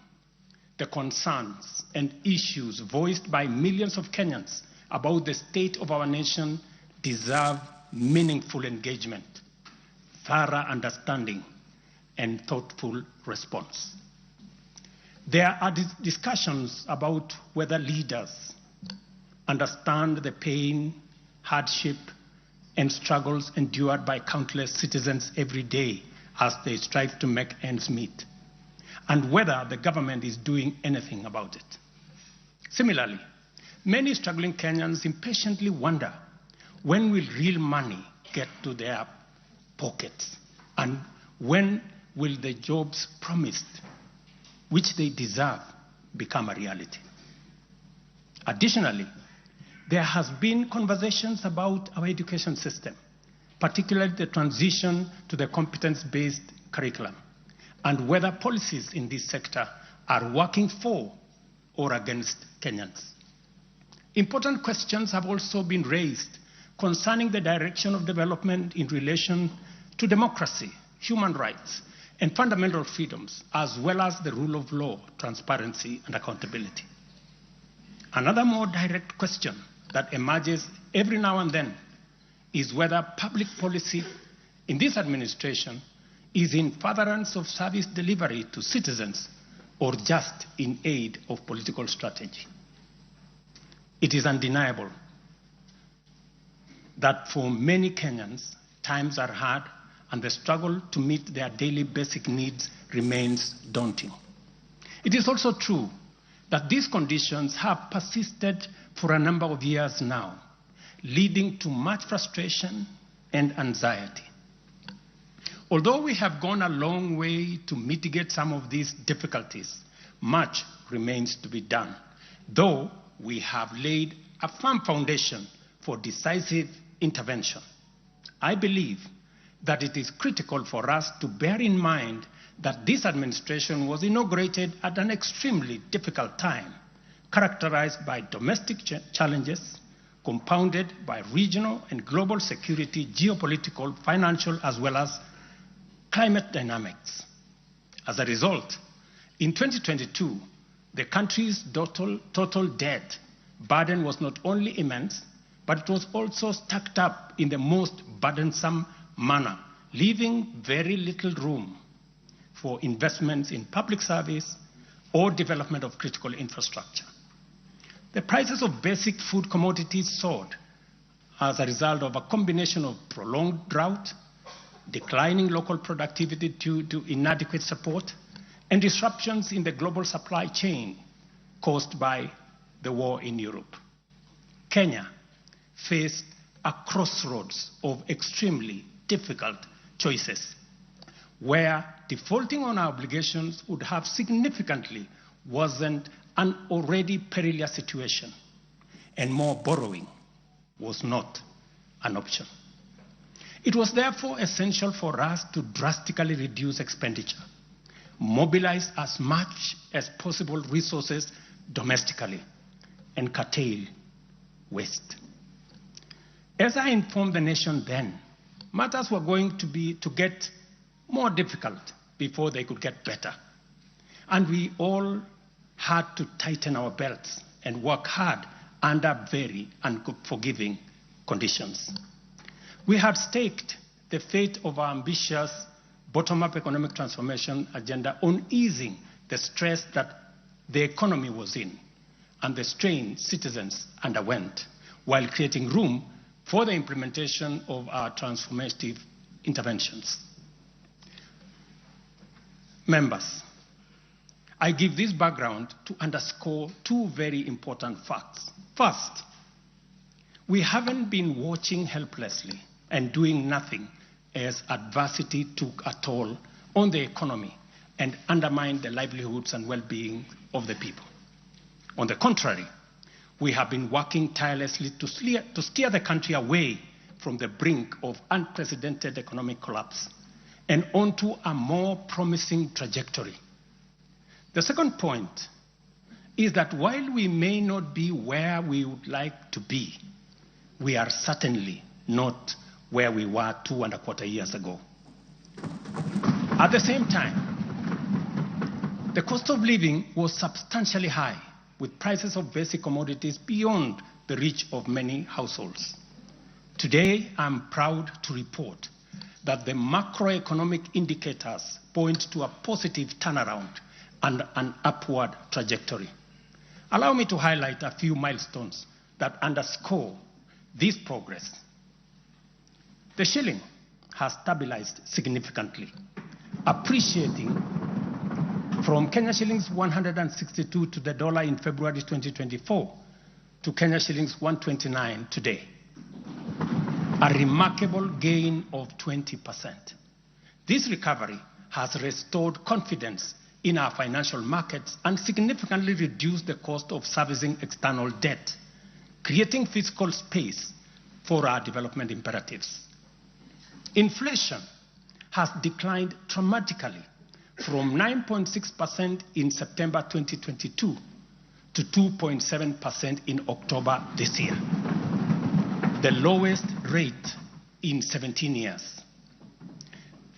the concerns and issues voiced by millions of Kenyans about the state of our nation deserve meaningful engagement, thorough understanding, and thoughtful response. There are discussions about whether leaders understand the pain, hardship, and struggles endured by countless citizens every day as they strive to make ends meet, and whether the government is doing anything about it. Similarly, many struggling Kenyans impatiently wonder when will real money get to their pockets, and when will the jobs promised, which they deserve, become a reality. Additionally, there has been conversations about our education system, particularly the transition to the competence-based curriculum, and whether policies in this sector are working for or against Kenyans. Important questions have also been raised concerning the direction of development in relation to democracy, human rights, and fundamental freedoms, as well as the rule of law, transparency, and accountability. Another more direct question that emerges every now and then is whether public policy in this administration is in furtherance of service delivery to citizens or just in aid of political strategy. It is undeniable that for many Kenyans, times are hard and the struggle to meet their daily basic needs remains daunting. It is also true that these conditions have persisted for a number of years now, leading to much frustration and anxiety. Although we have gone a long way to mitigate some of these difficulties, much remains to be done, though we have laid a firm foundation for decisive intervention. I believe that it is critical for us to bear in mind that this administration was inaugurated at an extremely difficult time, characterized by domestic challenges, compounded by regional and global security, geopolitical, financial, as well as climate dynamics. As a result, In 2022, the country's total debt burden was not only immense, but it was also stacked up in the most burdensome manner, leaving very little room for investments in public service or development of critical infrastructure. The prices of basic food commodities soared as a result of a combination of prolonged drought, declining local productivity due to inadequate support, and disruptions in the global supply chain caused by the war in Europe. Kenya faced a crossroads of extremely difficult choices, where defaulting on our obligations would have significantly worsened an already perilous situation, and more borrowing was not an option. It was therefore essential for us to drastically reduce expenditure, mobilize as much as possible resources domestically, and curtail waste. As I informed the nation then, matters were going to get more difficult before they could get better. And we all had to tighten our belts and work hard under very unforgiving conditions. We had staked the fate of our ambitious bottom-up economic transformation agenda on easing the stress that the economy was in and the strain citizens underwent, while creating room for the implementation of our transformative interventions. Members, I give this background to underscore two very important facts. First, we haven't been watching helplessly and doing nothing as adversity took a toll on the economy and undermined the livelihoods and well-being of the people. On the contrary, we have been working tirelessly to steer the country away from the brink of unprecedented economic collapse and onto a more promising trajectory. The second point is that while we may not be where we would like to be, we are certainly not where we were 2.25 years ago. At the same time, the cost of living was substantially high, with prices of basic commodities beyond the reach of many households. Today, I'm proud to report that the macroeconomic indicators point to a positive turnaround and an upward trajectory. Allow me to highlight a few milestones that underscore this progress. The shilling has stabilized significantly, appreciating from Kenya shillings 162 to the dollar in February 2024 to Kenya shillings 129 today, a remarkable gain of 20%. This recovery has restored confidence in our financial markets and significantly reduced the cost of servicing external debt, creating fiscal space for our development imperatives. Inflation has declined dramatically from 9.6% in September 2022 to 2.7% in October this year, the lowest rate in 17 years.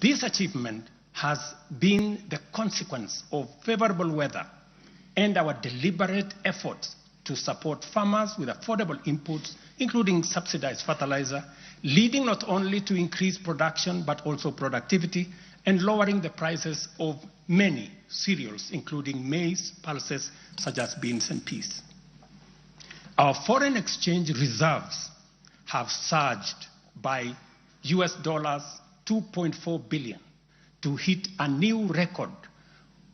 This achievement has been the consequence of favorable weather and our deliberate efforts to support farmers with affordable inputs, including subsidized fertilizer, leading not only to increased production but also productivity and lowering the prices of many cereals, including maize, pulses such as beans and peas. Our foreign exchange reserves have surged by US dollars 2.4 billion to hit a new record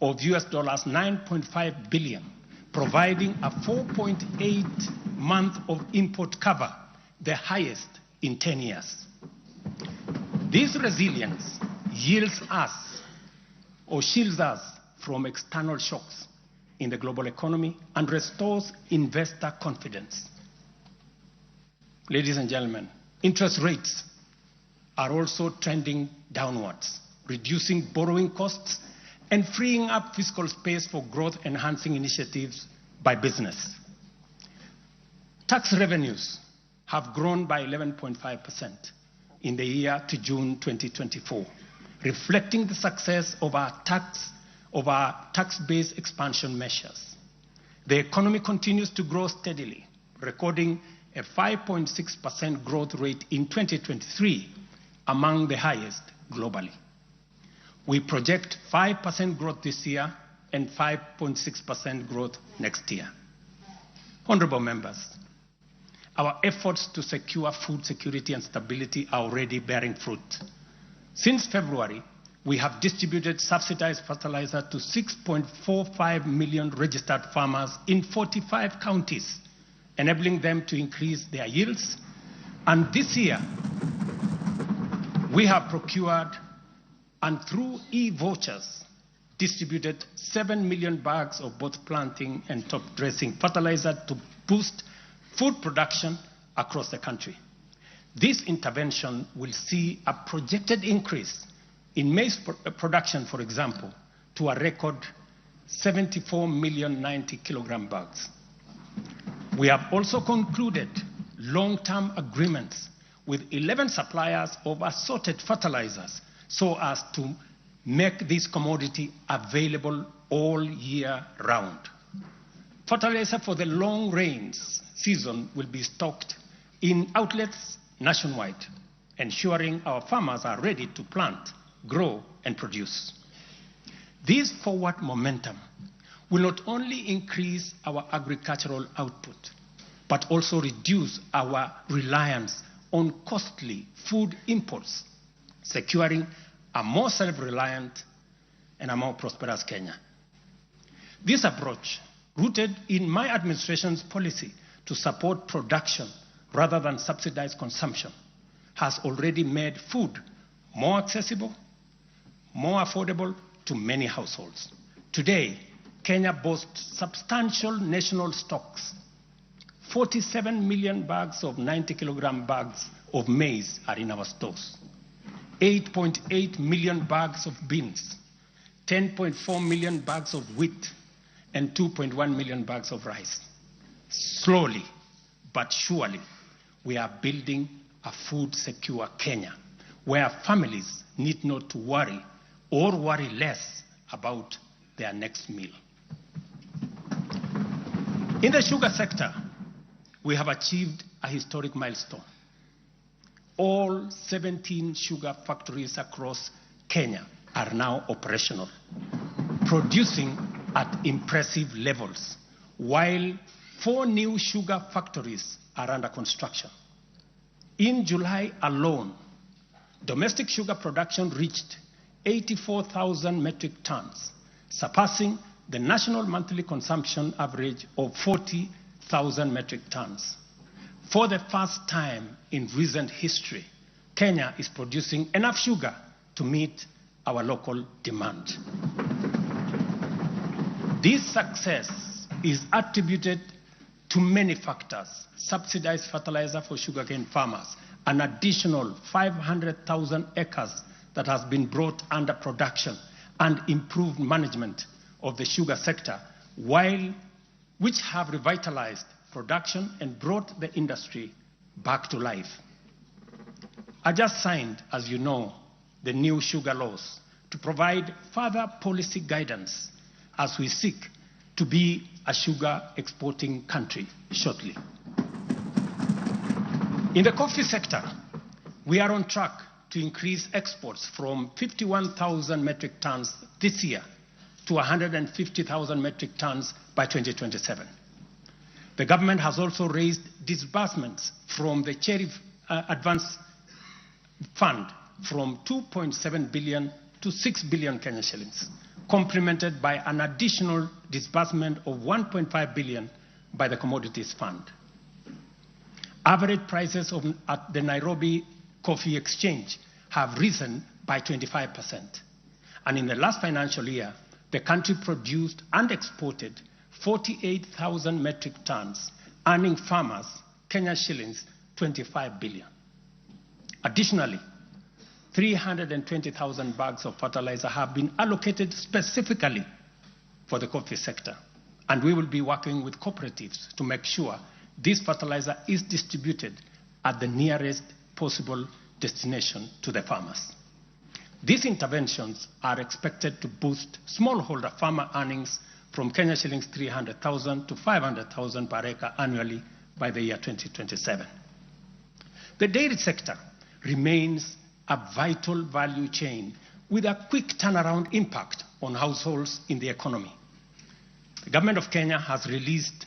of US dollars 9.5 billion, providing a 4.8 month of import cover, the highest in 10 years. This resilience yields us or shields us from external shocks in the global economy and restores investor confidence. Ladies and gentlemen, interest rates are also trending downwards, reducing borrowing costs and freeing up fiscal space for growth-enhancing initiatives by business. Tax revenues have grown by 11.5% in the year to June 2024, reflecting the success of our tax of our tax-based expansion measures. The economy continues to grow steadily, recording a 5.6% growth rate in 2023, among the highest globally. We project 5% growth this year and 5.6% growth next year. Honorable members, our efforts to secure food security and stability are already bearing fruit. Since February, we have distributed subsidized fertilizer to 6.45 million registered farmers in 45 counties, enabling them to increase their yields. And this year, we have procured and through e-vouchers distributed 7 million bags of both planting and top dressing fertilizer to boost food production across the country. This intervention will see a projected increase in maize production, for example, to a record 74 million 90 kilogram bags. We have also concluded long-term agreements with 11 suppliers of assorted fertilizers so as to make this commodity available all year round. Fertilizer for the long rains season will be stocked in outlets nationwide, ensuring our farmers are ready to plant, grow, and produce. This forward momentum will not only increase our agricultural output, but also reduce our reliance on costly food imports, securing a more self-reliant and a more prosperous Kenya. This approach, rooted in my administration's policy to support production rather than subsidize consumption, has already made food more accessible, more affordable to many households. Today, Kenya boasts substantial national stocks. 47 million bags of 90 kilogram bags of maize are in our stores. 8.8 million bags of beans, 10.4 million bags of wheat, and 2.1 million bags of rice. Slowly but surely, we are building a food-secure Kenya, where families need not to worry or worry less about their next meal. In the sugar sector, we have achieved a historic milestone. All 17 sugar factories across Kenya are now operational, producing at impressive levels, while 4 new sugar factories are under construction. In July alone, domestic sugar production reached 84,000 metric tons, surpassing the national monthly consumption average of 40,000 metric tons. For the first time in recent history, Kenya is producing enough sugar to meet our local demand. This success is attributed to many factors: subsidized fertilizer for sugarcane farmers, an additional 500,000 acres that has been brought under production, and improved management of the sugar sector, which have revitalized production and brought the industry back to life. I just signed, as you know, the new sugar laws to provide further policy guidance as we seek to be a sugar exporting country shortly. In the coffee sector, we are on track to increase exports from 51,000 metric tons this year to 150,000 metric tons by 2027. The government has also raised disbursements from the Cherry Advance Fund from 2.7 billion to 6 billion Kenya shillings, complemented by an additional disbursement of 1.5 billion by the Commodities Fund. Average prices at the Nairobi Coffee Exchange have risen by 25%. And in the last financial year, the country produced and exported 48,000 metric tons, earning farmers Kenya shillings 25 billion. Additionally, 320,000 bags of fertilizer have been allocated specifically for the coffee sector, and we will be working with cooperatives to make sure this fertilizer is distributed at the nearest possible destination to the farmers. These interventions are expected to boost smallholder farmer earnings from Kenya shillings 300,000 to 500,000 per acre annually by the year 2027. The dairy sector remains a vital value chain with a quick turnaround impact on households in the economy. The government of Kenya has released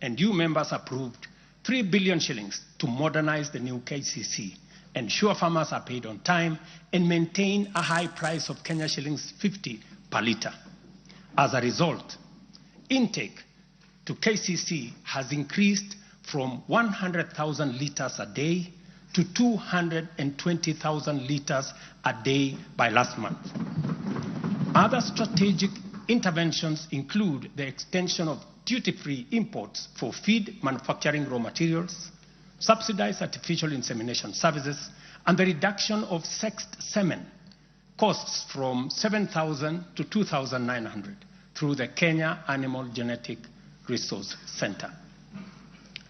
and you members approved 3 billion shillings to modernize the new KCC, ensure farmers are paid on time, and maintain a high price of Kenya shillings 50 per litre. As a result, intake to KCC has increased from 100,000 litres a day to 220,000 litres a day by last month. Other strategic interventions include the extension of duty-free imports for feed manufacturing raw materials, subsidized artificial insemination services, and the reduction of sexed semen costs from 7,000 to 2,900 through the Kenya Animal Genetic Resource Center.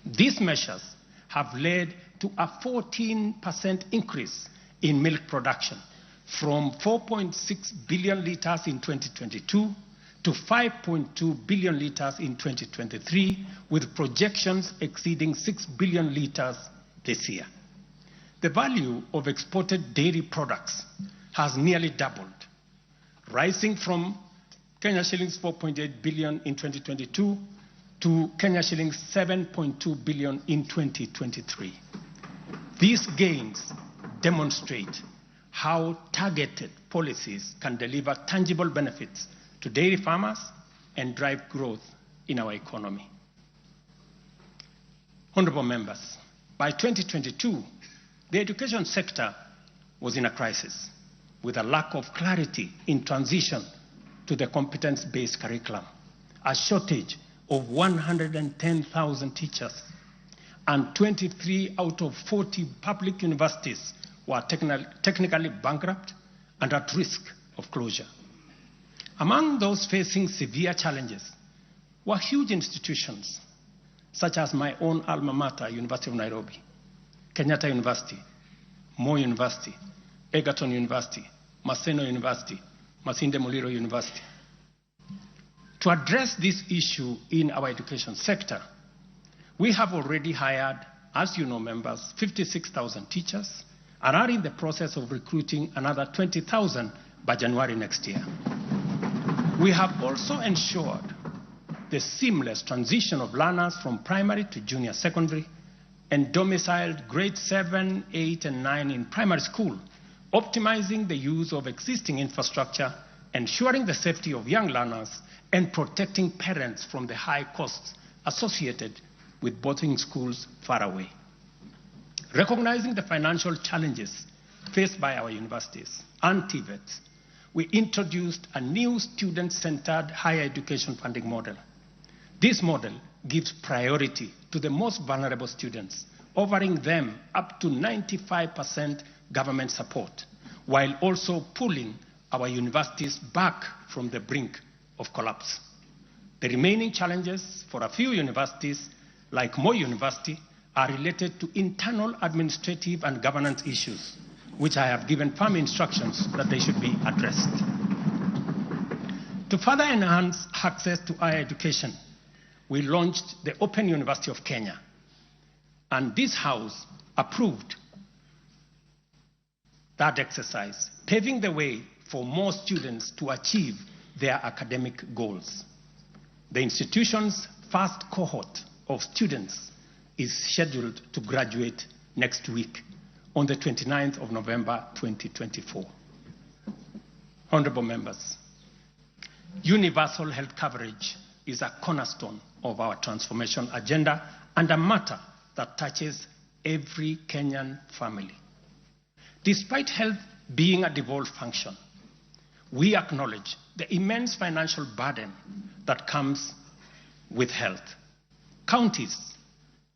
These measures have led to a 14% increase in milk production from 4.6 billion litres in 2022 to 5.2 billion litres in 2023, with projections exceeding 6 billion litres this year. The value of exported dairy products has nearly doubled, rising from Kenya shillings 4.8 billion in 2022 to Kenya shillings 7.2 billion in 2023. These gains demonstrate how targeted policies can deliver tangible benefits to dairy farmers and drive growth in our economy. Honorable members, by 2022, the education sector was in a crisis with a lack of clarity in transition to the competence-based curriculum, a shortage of 110,000 teachers, and 23 out of 40 public universities were technically bankrupt and at risk of closure. Among those facing severe challenges were huge institutions such as my own alma mater, University of Nairobi, Kenyatta University, Moi University, Egerton University, Maseno University, Masinde Muliro University. To address this issue in our education sector, we have already hired, as you know, members, 56,000 teachers and are in the process of recruiting another 20,000 by January next year. We have also ensured the seamless transition of learners from primary to junior secondary and domiciled grade 7, 8, and 9 in primary school, optimizing the use of existing infrastructure, ensuring the safety of young learners, and protecting parents from the high costs associated with boarding schools far away. Recognizing the financial challenges faced by our universities and TVETs, we introduced a new student-centered higher education funding model. This model gives priority to the most vulnerable students, offering them up to 95% government support, while also pulling our universities back from the brink of collapse. The remaining challenges for a few universities, like Moi University, are related to internal administrative and governance issues, which I have given firm instructions that they should be addressed. To further enhance access to higher education, we launched the Open University of Kenya, and this House approved that exercise, paving the way for more students to achieve their academic goals. The institution's first cohort of students is scheduled to graduate next week on the 29th of November 2024. Honorable members, universal health coverage is a cornerstone of our transformation agenda and a matter that touches every Kenyan family. Despite health being a devolved function, we acknowledge the immense financial burden that comes with health. Counties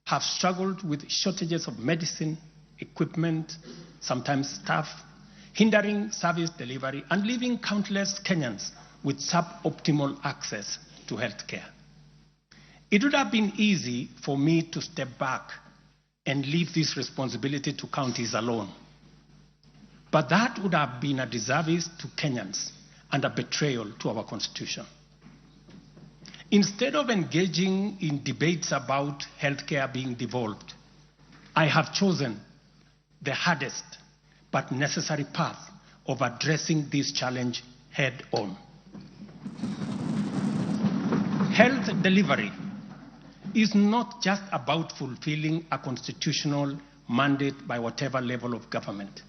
have struggled with shortages of medicine, equipment, sometimes staff, hindering service delivery and leaving countless Kenyans with suboptimal access to health care. It would have been easy for me to step back and leave this responsibility to counties alone. But that would have been a disservice to Kenyans and a betrayal to our Constitution. Instead of engaging in debates about healthcare being devolved, I have chosen the hardest but necessary path of addressing this challenge head on. Health delivery is not just about fulfilling a constitutional mandate by whatever level of government.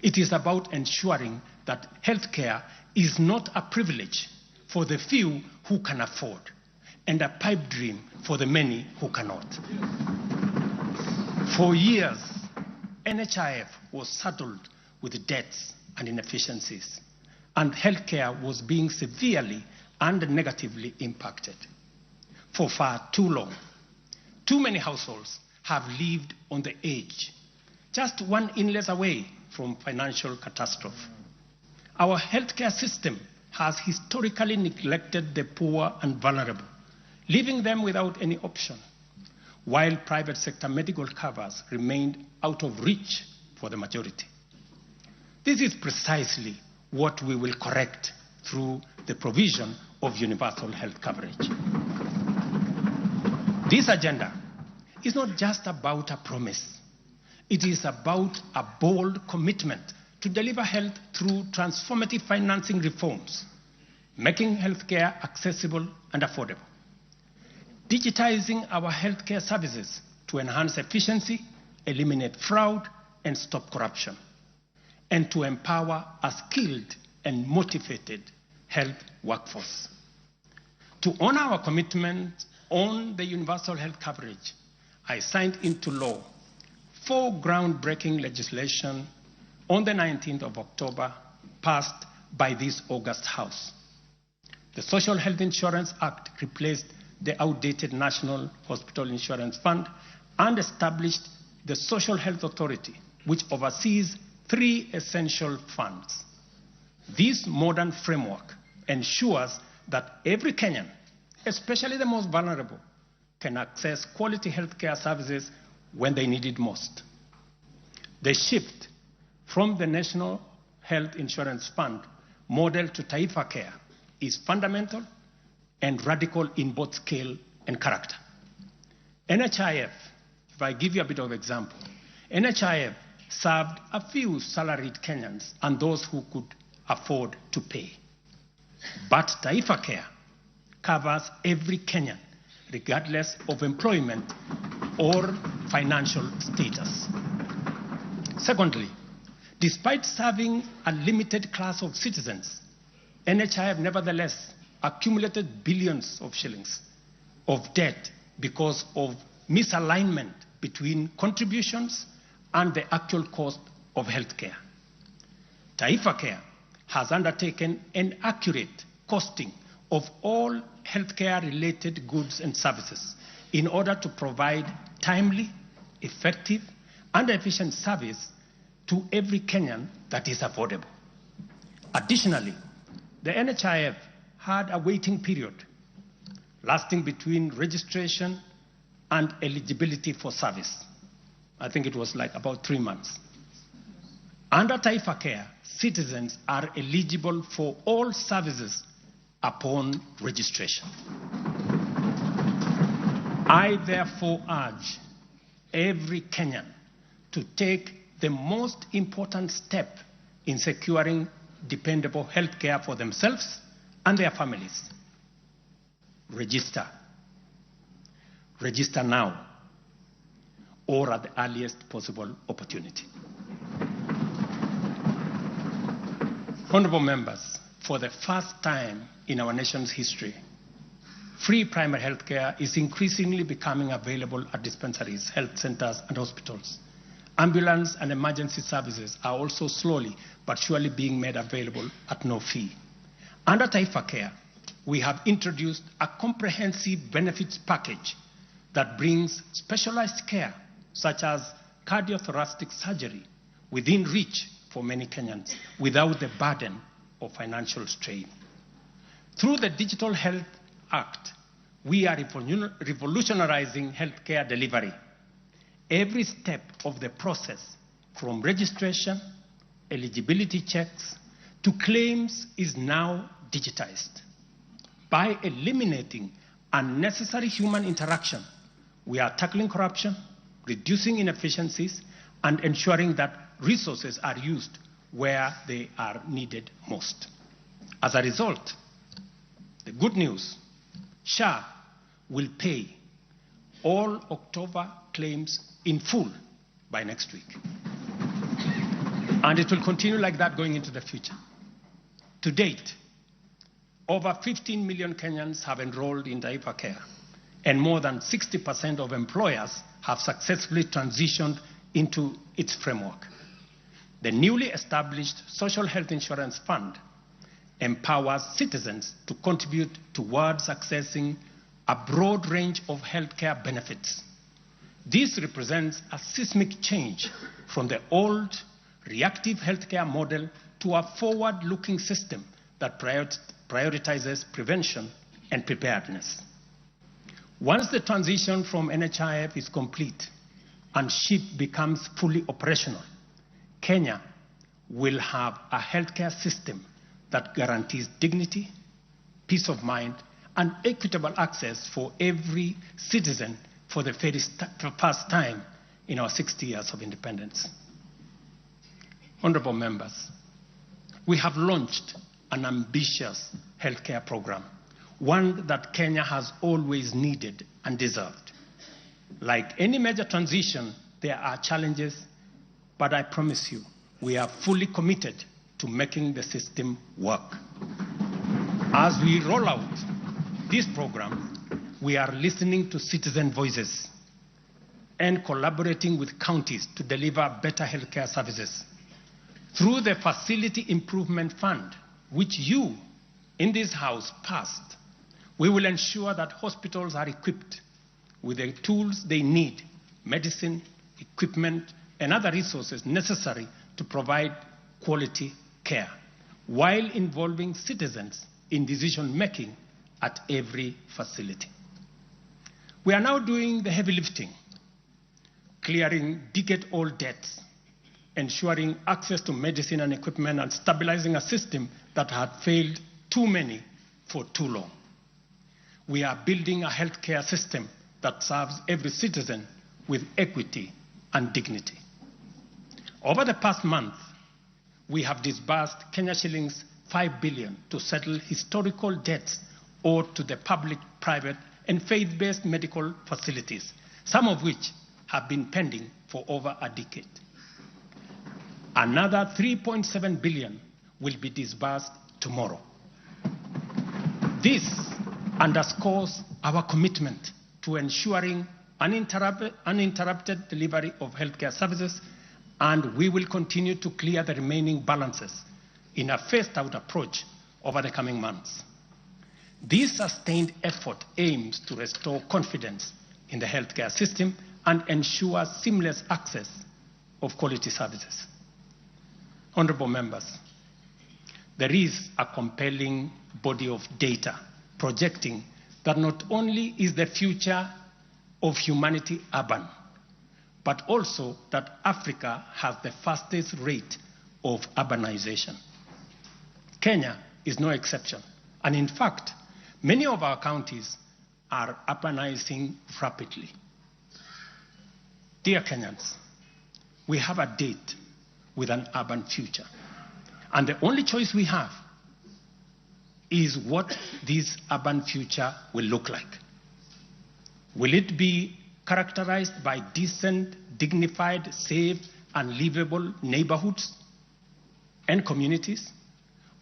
It is about ensuring that healthcare is not a privilege for the few who can afford and a pipe dream for the many who cannot. For years, NHIF was saddled with debts and inefficiencies, and healthcare was being severely and negatively impacted. For far too long, too many households have lived on the edge, just one illness away from financial catastrophe. Our healthcare system has historically neglected the poor and vulnerable, leaving them without any option, while private sector medical covers remained out of reach for the majority. This is precisely what we will correct through the provision of universal health coverage. This agenda is not just about a promise. It is about a bold commitment to deliver health through transformative financing reforms, making healthcare accessible and affordable, digitizing our healthcare services to enhance efficiency, eliminate fraud, and stop corruption, and to empower a skilled and motivated health workforce. To honor our commitment on the universal health coverage, I signed into law 4 groundbreaking legislation on the 19th of October, passed by this August House. The Social Health Insurance Act replaced the outdated National Hospital Insurance Fund and established the Social Health Authority, which oversees 3 essential funds. This modern framework ensures that every Kenyan, especially the most vulnerable, can access quality healthcare services when they need it most. The shift from the National Health Insurance Fund model to Taifa Care is fundamental and radical in both scale and character. NHIF, if I give you a bit of example, NHIF served a few salaried Kenyans and those who could afford to pay. But Taifa Care covers every Kenyan, regardless of employment or financial status. Secondly, despite serving a limited class of citizens, NHIF nevertheless accumulated billions of shillings of debt because of misalignment between contributions and the actual cost of healthcare. Taifa Care has undertaken an accurate costing of all healthcare-related goods and services in order to provide timely, effective, and efficient service to every Kenyan that is affordable. Additionally, the NHIF had a waiting period lasting between registration and eligibility for service. I think it was like about 3 months. Under Taifa Care, citizens are eligible for all services upon registration. I therefore urge every Kenyan to take the most important step in securing dependable health care for themselves and their families. Register. Register now or at the earliest possible opportunity. Honorable members, for the first time in our nation's history, free primary health care is increasingly becoming available at dispensaries, health centers, and hospitals. Ambulance and emergency services are also slowly but surely being made available at no fee. Under Taifa Care, we have introduced a comprehensive benefits package that brings specialized care, such as cardiothoracic surgery, within reach for many Kenyans without the burden of financial strain. Through the Digital Health Act, we are revolutionizing healthcare delivery. Every step of the process, from registration eligibility checks to claims is now digitized. By eliminating unnecessary human interaction, we are tackling corruption, reducing inefficiencies, and ensuring that resources are used where they are needed most. As a result, the good news, SHA will pay all October claims in full by next week. And it will continue like that going into the future. To date, over 15 million Kenyans have enrolled in diaper care, and more than 60% of employers have successfully transitioned into its framework. The newly established Social Health Insurance Fund empowers citizens to contribute towards accessing a broad range of healthcare benefits. This represents a seismic change from the old reactive healthcare model to a forward-looking system that prioritizes prevention and preparedness. Once the transition from NHIF is complete and SHIP becomes fully operational, Kenya will have a healthcare system that guarantees dignity, peace of mind, and equitable access for every citizen for the first time in our 60 years of independence. Honorable members, we have launched an ambitious healthcare program, one that Kenya has always needed and deserved. Like any major transition, there are challenges, but I promise you, we are fully committed to making the system work. As we roll out this program, we are listening to citizen voices and collaborating with counties to deliver better healthcare services. Through the Facility Improvement Fund, which you in this House passed, we will ensure that hospitals are equipped with the tools they need, medicine, equipment, and other resources necessary to provide quality care, while involving citizens in decision-making at every facility. We are now doing the heavy lifting, clearing decade-old debts, ensuring access to medicine and equipment, and stabilizing a system that had failed too many for too long. We are building a healthcare system that serves every citizen with equity and dignity. Over the past month, we have disbursed Kenya shillings 5 billion to settle historical debts owed to the public, private, and faith-based medical facilities, some of which have been pending for over a decade. Another 3.7 billion will be disbursed tomorrow. This underscores our commitment to ensuring uninterrupted delivery of healthcare services, and we will continue to clear the remaining balances in a phased-out approach over the coming months. This sustained effort aims to restore confidence in the healthcare system and ensure seamless access of quality services. Honorable members, there is a compelling body of data projecting that not only is the future of humanity urban, but also that Africa has the fastest rate of urbanization. Kenya is no exception, and in fact, many of our counties are urbanizing rapidly. Dear Kenyans, we have a date with an urban future, and the only choice we have is what this urban future will look like. Will it be characterized by decent, dignified, safe, and livable neighborhoods and communities?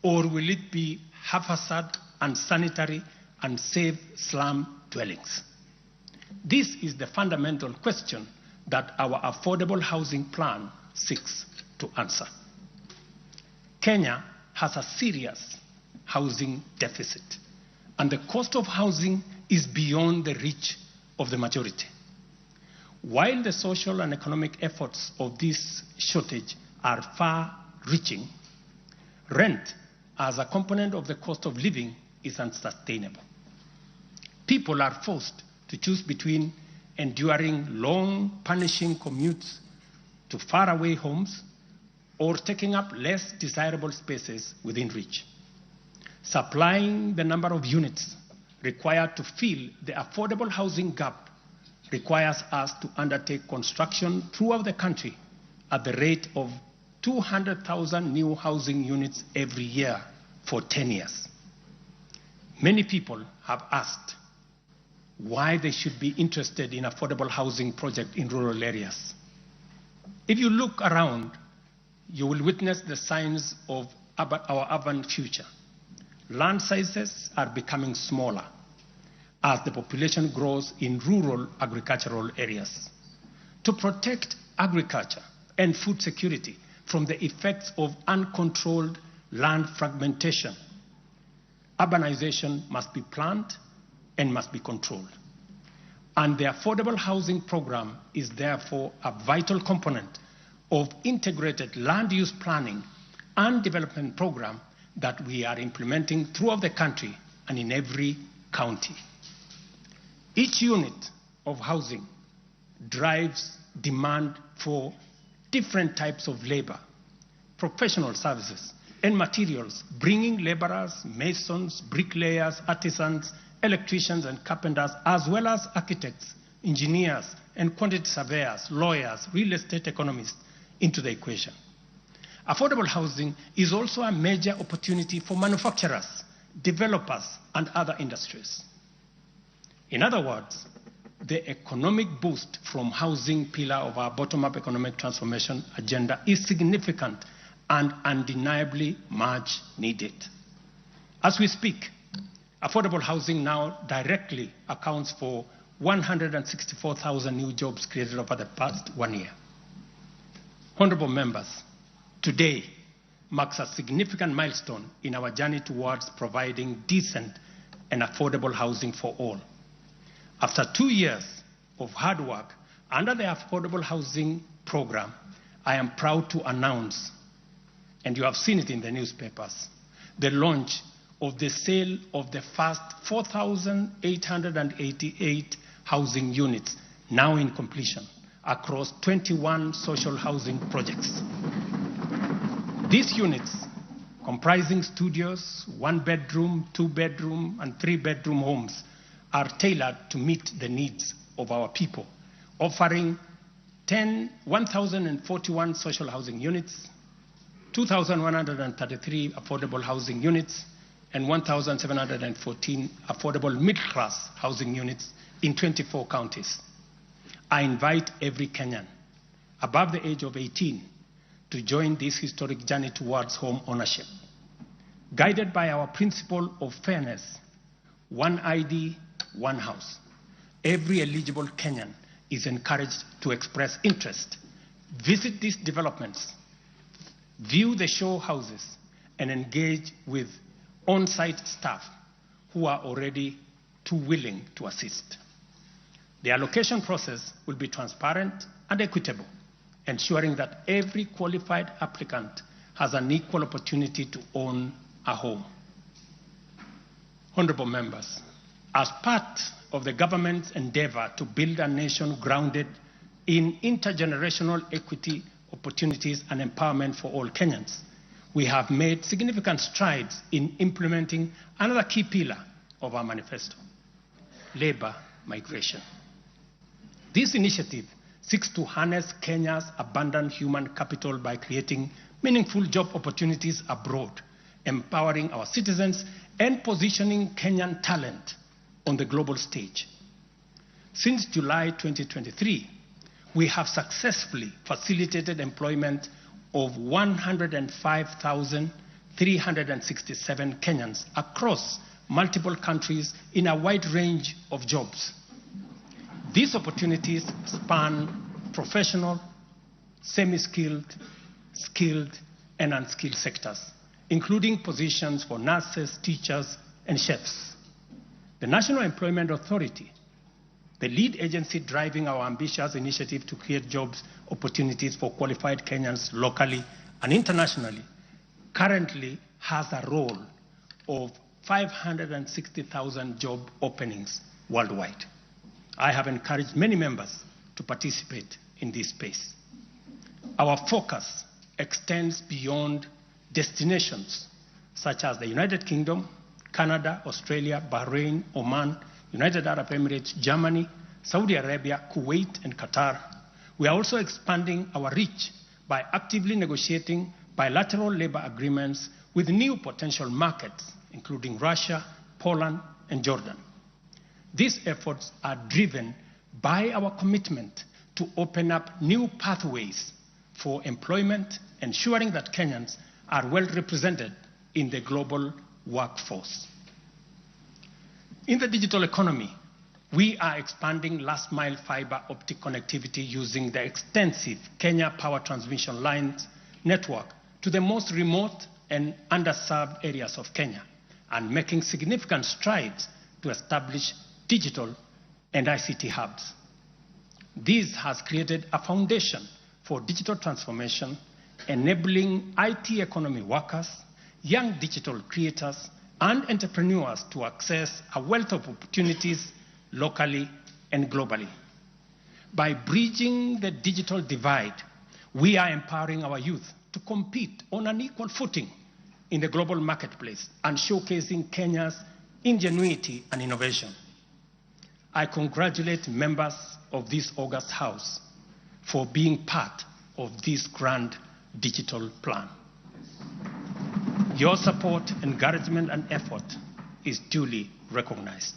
Or will it be haphazard, unsanitary, unsafe slum dwellings? This is the fundamental question that our affordable housing plan seeks to answer. Kenya has a serious housing deficit, and the cost of housing is beyond the reach of the majority. While the social and economic efforts of this shortage are far-reaching, rent as a component of the cost of living is unsustainable. People are forced to choose between enduring long, punishing commutes to faraway homes or taking up less desirable spaces within reach. Supplying the number of units required to fill the affordable housing gap requires us to undertake construction throughout the country at the rate of 200,000 new housing units every year for 10 years. Many people have asked why they should be interested in affordable housing project in rural areas. If you look around, you will witness the signs of our urban future. Land sizes are becoming smaller as the population grows in rural agricultural areas. To protect agriculture and food security from the effects of uncontrolled land fragmentation, urbanization must be planned and must be controlled. And the affordable housing program is therefore a vital component of integrated land use planning and development program that we are implementing throughout the country and in every county. Each unit of housing drives demand for different types of labor, professional services, and materials, bringing laborers, masons, bricklayers, artisans, electricians, and carpenters, as well as architects, engineers, and quantity surveyors, lawyers, real estate economists into the equation. Affordable housing is also a major opportunity for manufacturers, developers, and other industries. In other words, the economic boost from housing pillar of our bottom-up economic transformation agenda is significant and undeniably much needed. As we speak, affordable housing now directly accounts for 164,000 new jobs created over the past 1 year. Honorable members, today marks a significant milestone in our journey towards providing decent and affordable housing for all. After 2 years of hard work under the Affordable Housing Program, I am proud to announce, and you have seen it in the newspapers, the launch of the sale of the first 4,888 housing units, now in completion, across 21 social housing projects. These units, comprising studios, 1-bedroom, 2-bedroom, and 3-bedroom homes, are tailored to meet the needs of our people, offering 1,041 social housing units, 2,133 affordable housing units, and 1,714 affordable middle-class housing units in 24 counties. I invite every Kenyan above the age of 18 to join this historic journey towards home ownership. Guided by our principle of fairness, one ID, one house, every eligible Kenyan is encouraged to express interest, visit these developments, view the show houses, and engage with on-site staff who are already too willing to assist. The allocation process will be transparent and equitable, ensuring that every qualified applicant has an equal opportunity to own a home. Honorable members, as part of the government's endeavor to build a nation grounded in intergenerational equity, opportunities, and empowerment for all Kenyans, we have made significant strides in implementing another key pillar of our manifesto, labor migration. This initiative seeks to harness Kenya's abundant human capital by creating meaningful job opportunities abroad, empowering our citizens, and positioning Kenyan talent on the global stage. Since July 2023, we have successfully facilitated employment of 105,367 Kenyans across multiple countries in a wide range of jobs. These opportunities span professional, semi-skilled, skilled, and unskilled sectors, including positions for nurses, teachers, and chefs. The National Employment Authority, the lead agency driving our ambitious initiative to create jobs opportunities for qualified Kenyans locally and internationally, currently has a role of 560,000 job openings worldwide. I have encouraged many members to participate in this space. Our focus extends beyond destinations such as the United Kingdom, Canada, Australia, Bahrain, Oman, United Arab Emirates, Germany, Saudi Arabia, Kuwait, and Qatar. We are also expanding our reach by actively negotiating bilateral labor agreements with new potential markets, including Russia, Poland, and Jordan. These efforts are driven by our commitment to open up new pathways for employment, ensuring that Kenyans are well represented in the global workforce. In the digital economy, we are expanding last-mile fiber optic connectivity using the extensive Kenya Power Transmission Lines network to the most remote and underserved areas of Kenya, and making significant strides to establish digital and ICT hubs. This has created a foundation for digital transformation, enabling IT economy workers, young digital creators, and entrepreneurs to access a wealth of opportunities locally and globally. By bridging the digital divide, we are empowering our youth to compete on an equal footing in the global marketplace and showcasing Kenya's ingenuity and innovation. I congratulate members of this august House for being part of this grand digital plan. Your support, encouragement, and effort is duly recognized.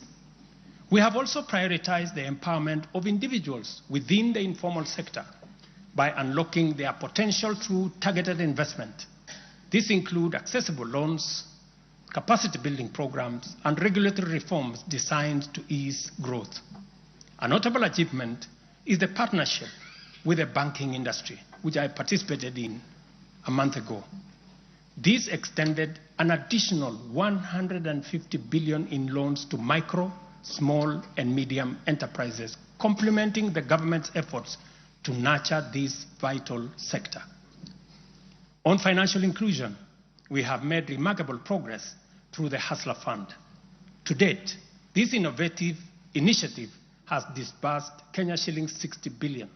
We have also prioritized the empowerment of individuals within the informal sector by unlocking their potential through targeted investment. This includes accessible loans, capacity building programs, and regulatory reforms designed to ease growth. A notable achievement is the partnership with the banking industry, which I participated in a month ago. This extended an additional 150 billion in loans to micro, small, and medium enterprises, complementing the government's efforts to nurture this vital sector. On financial inclusion, we have made remarkable progress through the Hustler Fund. To date, this innovative initiative has disbursed Kenya shillings 60 billion,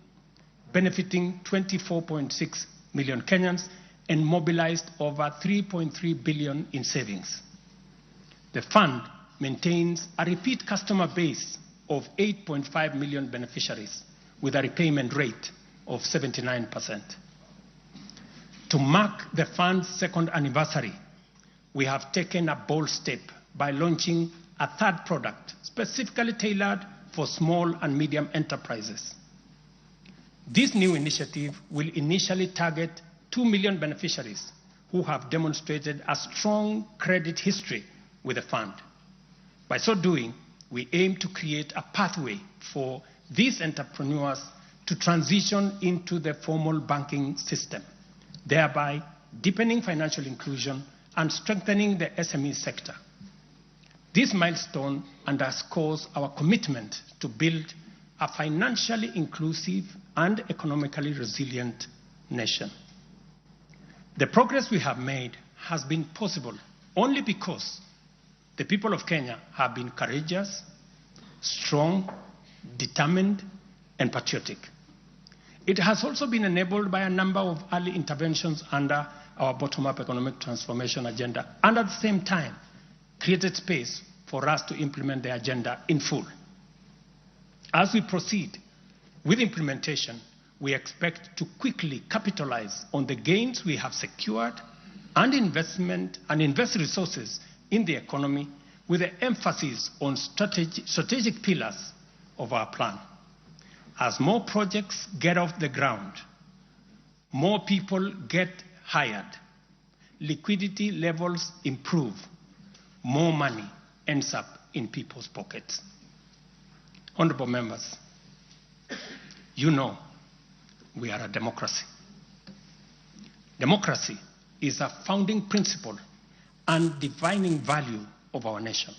benefiting 24.6 million Kenyans and mobilized over 3.3 billion in savings. The fund maintains a repeat customer base of 8.5 million beneficiaries with a repayment rate of 79%. To mark the fund's second anniversary, we have taken a bold step by launching a third product specifically tailored for small and medium enterprises. This new initiative will initially target 2 million beneficiaries who have demonstrated a strong credit history with the fund. By so doing, we aim to create a pathway for these entrepreneurs to transition into the formal banking system, thereby deepening financial inclusion and strengthening the SME sector. This milestone underscores our commitment to build a financially inclusive and economically resilient nation. The progress we have made has been possible only because the people of Kenya have been courageous, strong, determined, and patriotic. It has also been enabled by a number of early interventions under our bottom-up economic transformation agenda, and at the same time, created space for us to implement the agenda in full. As we proceed with implementation, we expect to quickly capitalize on the gains we have secured and invest resources in the economy with an emphasis on strategic pillars of our plan. As more projects get off the ground, more people get hired, liquidity levels improve, more money ends up in people's pockets. Honorable members, you know we are a democracy. Democracy is a founding principle and defining value of our nation.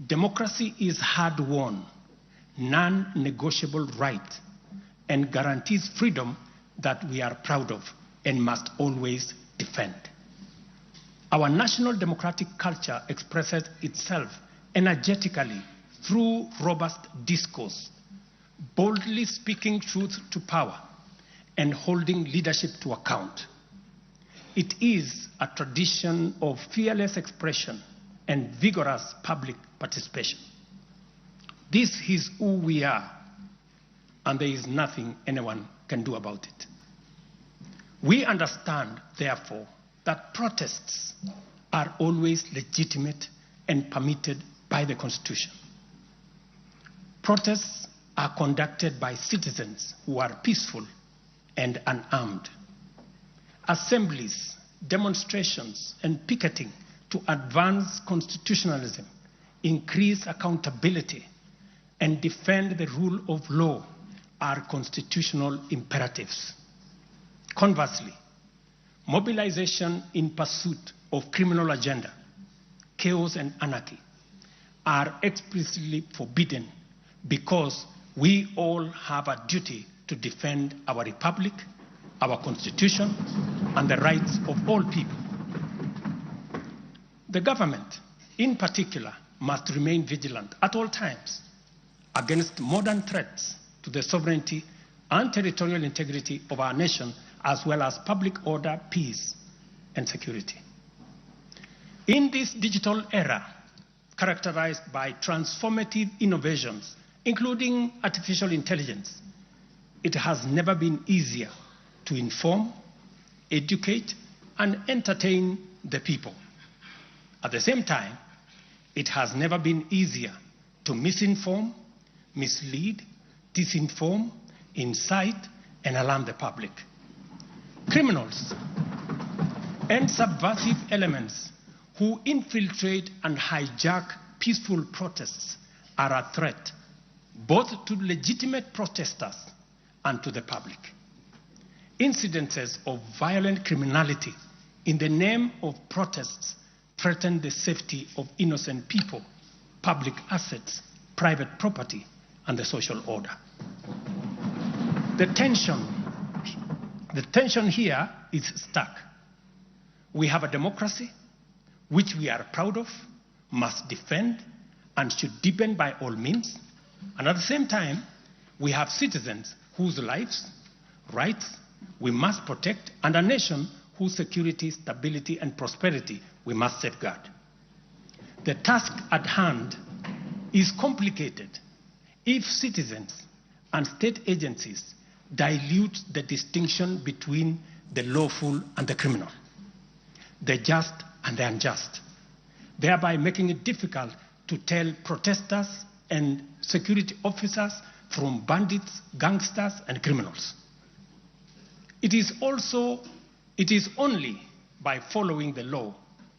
Democracy is hard-won, non-negotiable right, and guarantees freedom that we are proud of and must always defend. Our national democratic culture expresses itself energetically through robust discourse, boldly speaking truth to power, and holding leadership to account. It is a tradition of fearless expression and vigorous public participation. This is who we are, and there is nothing anyone can do about it. We understand, therefore, that protests are always legitimate and permitted by the Constitution. Protests are conducted by citizens who are peaceful and unarmed. Assemblies, demonstrations, and picketing to advance constitutionalism, increase accountability, and defend the rule of law are constitutional imperatives. Conversely, mobilization in pursuit of criminal agenda, chaos and anarchy are explicitly forbidden because we all have a duty to defend our republic, our constitution, and the rights of all people. The government, in particular, must remain vigilant at all times against modern threats to the sovereignty and territorial integrity of our nation, as well as public order, peace, and security. In this digital era, characterized by transformative innovations, including artificial intelligence, it has never been easier to inform, educate, and entertain the people. At the same time, it has never been easier to misinform, mislead, disinform, incite, and alarm the public. Criminals and subversive elements who infiltrate and hijack peaceful protests are a threat both to legitimate protesters and to the public. Incidences of violent criminality in the name of protests threaten the safety of innocent people, public assets, private property, and the social order. The tension here is stark. We have a democracy which we are proud of, must defend, and should deepen by all means. And at the same time, we have citizens whose lives, rights, we must protect, and a nation whose security, stability, and prosperity we must safeguard. The task at hand is complicated if citizens and state agencies dilute the distinction between the lawful and the criminal, the just and the unjust, thereby making it difficult to tell protesters and security officers from bandits, gangsters, and criminals. It is only by following the law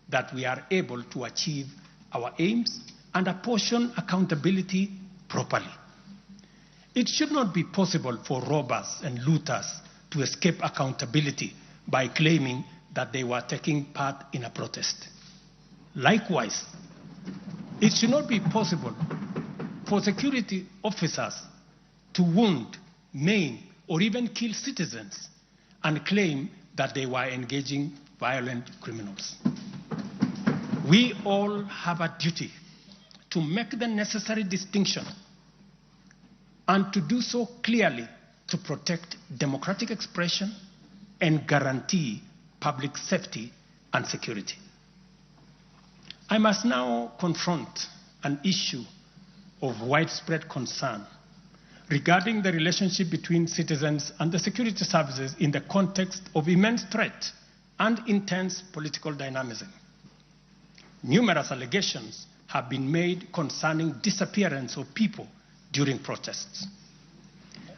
that we are able to achieve our aims and apportion accountability properly. It should not be possible for robbers and looters to escape accountability by claiming that they were taking part in a protest. Likewise, it should not be possible for security officers to wound, maim, or even kill citizens and claim that they were engaging violent criminals. We all have a duty to make the necessary distinction and to do so clearly to protect democratic expression and guarantee public safety and security. I must now confront an issue of widespread concern regarding the relationship between citizens and the security services in the context of immense threat and intense political dynamism. Numerous allegations have been made concerning disappearance of people during protests.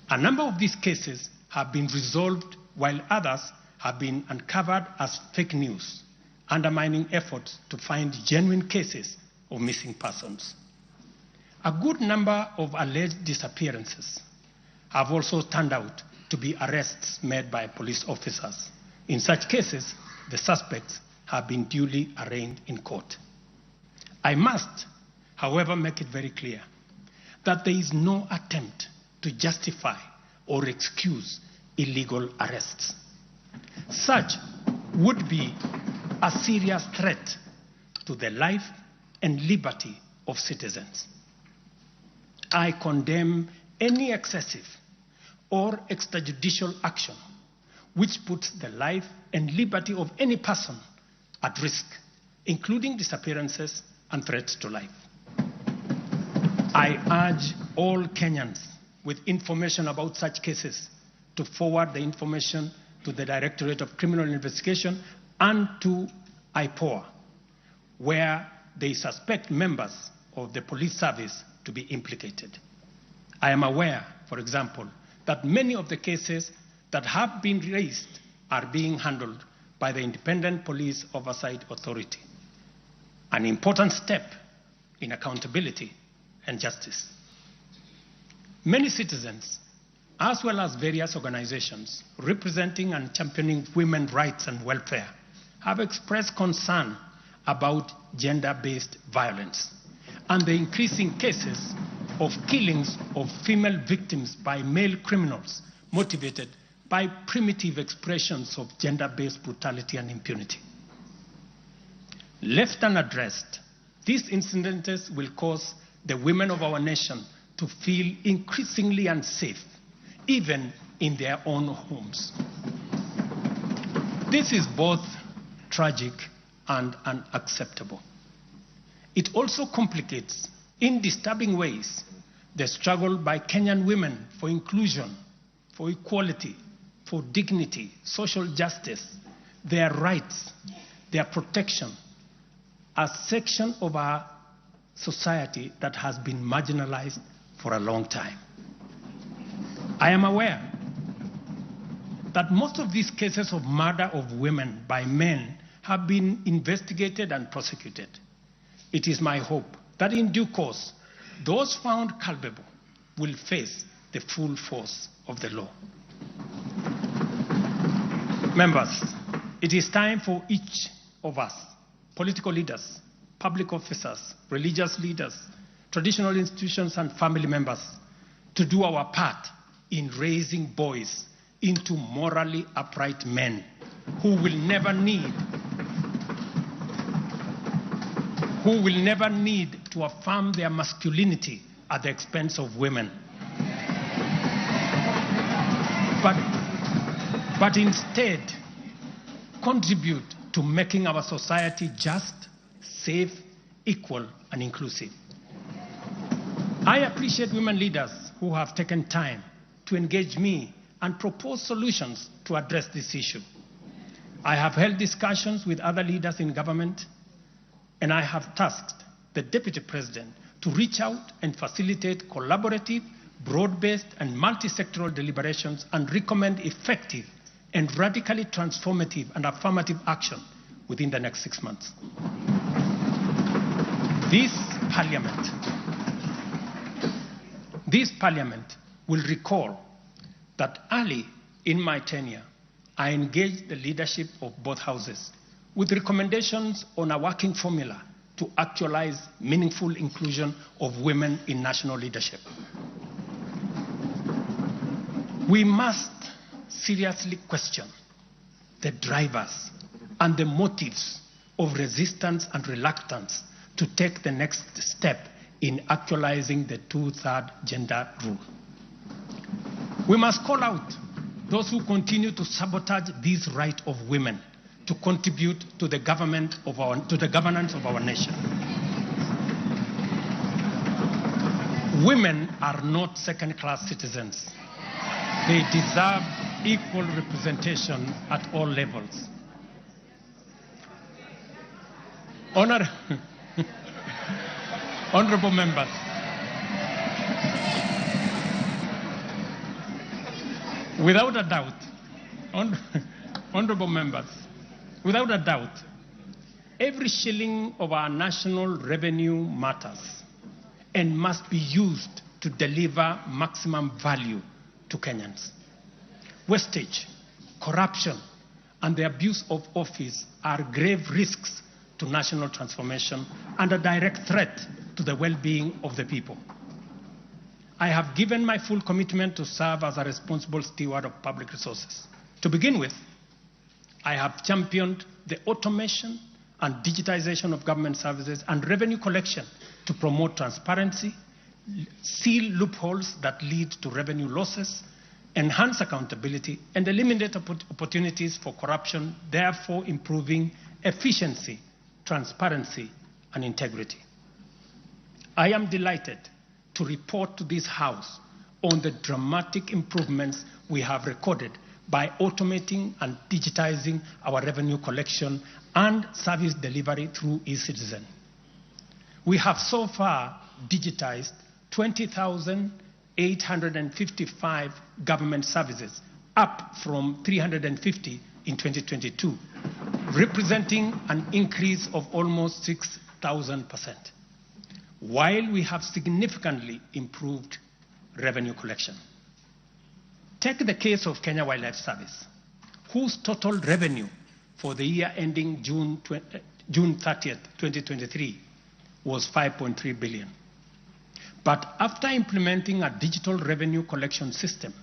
A number of these cases have been resolved, while others have been uncovered as fake news, undermining efforts to find genuine cases of missing persons. A good number of alleged disappearances have also turned out to be arrests made by police officers. In such cases, the suspects have been duly arraigned in court. I must, however, make it very clear that there is no attempt to justify or excuse illegal arrests. Such would be a serious threat to the life and liberty of citizens. I condemn any excessive or extrajudicial action which puts the life and liberty of any person at risk, including disappearances and threats to life. I urge all Kenyans with information about such cases to forward the information to the Directorate of Criminal Investigation and to IPOA, where they suspect members of the police service to be implicated. I am aware, for example, that many of the cases that have been raised are being handled by the Independent Police Oversight Authority, an important step in accountability and justice. Many citizens, as well as various organizations representing and championing women's rights and welfare, have expressed concern about gender-based violence and the increasing cases of killings of female victims by male criminals motivated by primitive expressions of gender-based brutality and impunity. Left unaddressed, these incidents will cause the women of our nation to feel increasingly unsafe, even in their own homes. This is both tragic and unacceptable. It also complicates, in disturbing ways, the struggle by Kenyan women for inclusion, for equality, for dignity, social justice, their rights, their protection, a section of our society that has been marginalized for a long time. I am aware that most of these cases of murder of women by men have been investigated and prosecuted. It is my hope that in due course, those found culpable will face the full force of the law. Members, it is time for each of us, political leaders, public officers, religious leaders, traditional institutions, and family members, to do our part in raising boys into morally upright men who will never need to affirm their masculinity at the expense of women, but instead contribute to making our society just, safe, equal, and inclusive. I appreciate women leaders who have taken time to engage me and propose solutions to address this issue. I have held discussions with other leaders in government, and I have tasked the Deputy President to reach out and facilitate collaborative, broad-based, and multi-sectoral deliberations and recommend effective and radically transformative and affirmative action within the next 6 months. This Parliament will recall that early in my tenure, I engaged the leadership of both houses with recommendations on a working formula to actualize meaningful inclusion of women in national leadership. We must seriously question the drivers and the motives of resistance and reluctance to take the next step in actualizing the 2/3 gender rule. We must call out those who continue to sabotage this right of women to contribute to the governance of our nation. Women are not second-class citizens. They deserve equal representation at all levels. Honorable members, without a doubt, honorable members, without a doubt, every shilling of our national revenue matters and must be used to deliver maximum value to Kenyans. Wastage, corruption, and the abuse of office are grave risks to national transformation and a direct threat to the well-being of the people. I have given my full commitment to serve as a responsible steward of public resources. To begin with, I have championed the automation and digitization of government services and revenue collection to promote transparency, seal loopholes that lead to revenue losses, enhance accountability, and eliminate opportunities for corruption, therefore improving efficiency, transparency, and integrity. I am delighted to report to this House on the dramatic improvements we have recorded by automating and digitizing our revenue collection and service delivery through eCitizen. We have so far digitized 20,855 government services, up from 350 in 2022, representing an increase of almost 6,000%, while we have significantly improved revenue collection. Take the case of Kenya Wildlife Service, whose total revenue for the year ending June 30th, 2023 was 5.3 billion. But after implementing a digital revenue collection system,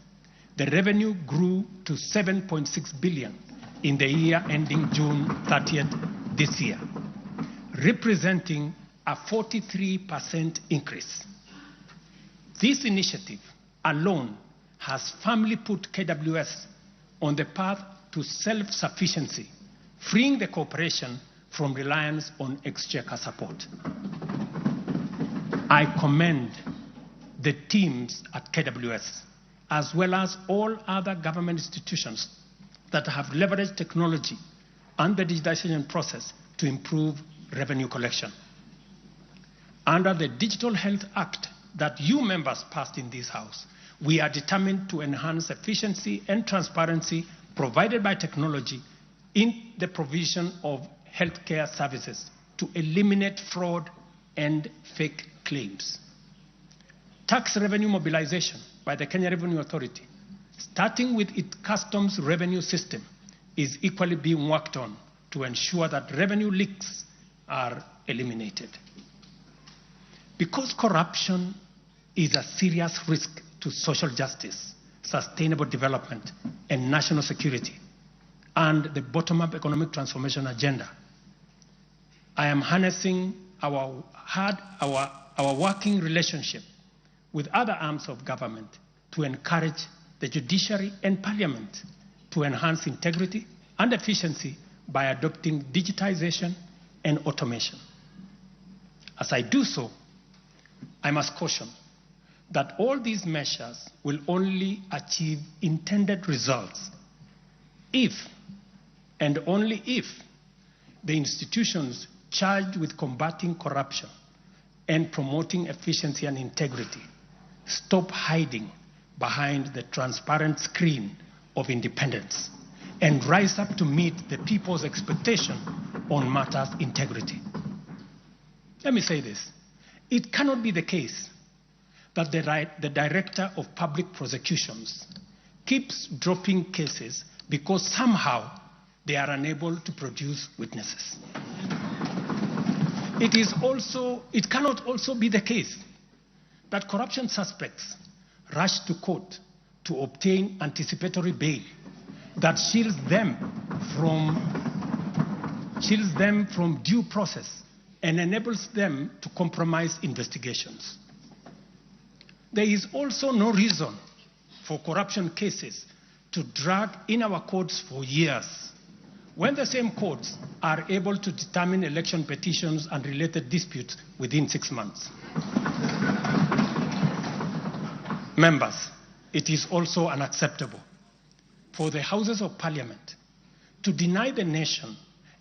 the revenue grew to 7.6 billion in the year ending June 30th this year, representing a 43% increase. This initiative alone has firmly put KWS on the path to self-sufficiency, freeing the corporation from reliance on exchequer support. I commend the teams at KWS, as well as all other government institutions that have leveraged technology and the digitization process to improve revenue collection. Under the Digital Health Act that you members passed in this House, we are determined to enhance efficiency and transparency provided by technology in the provision of healthcare services to eliminate fraud and fake claims. Tax revenue mobilization by the Kenya Revenue Authority, starting with its customs revenue system, is equally being worked on to ensure that revenue leaks are eliminated. Because corruption is a serious risk to social justice, sustainable development, and national security, and the bottom-up economic transformation agenda, I am harnessing our working relationship with other arms of government to encourage the judiciary and parliament to enhance integrity and efficiency by adopting digitization and automation. As I do so, I must caution that all these measures will only achieve intended results if, and only if, the institutions charged with combating corruption and promoting efficiency and integrity stop hiding behind the transparent screen of independence and rise up to meet the people's expectation on matters integrity. Let me say this. It cannot be the case that the Director of Public Prosecutions keeps dropping cases because somehow they are unable to produce witnesses. It cannot also be the case that corruption suspects rush to court to obtain anticipatory bail that shields them from due process and enables them to compromise investigations. There is also no reason for corruption cases to drag in our courts for years, when the same courts are able to determine election petitions and related disputes within 6 months. Members, it is also unacceptable for the Houses of Parliament to deny the nation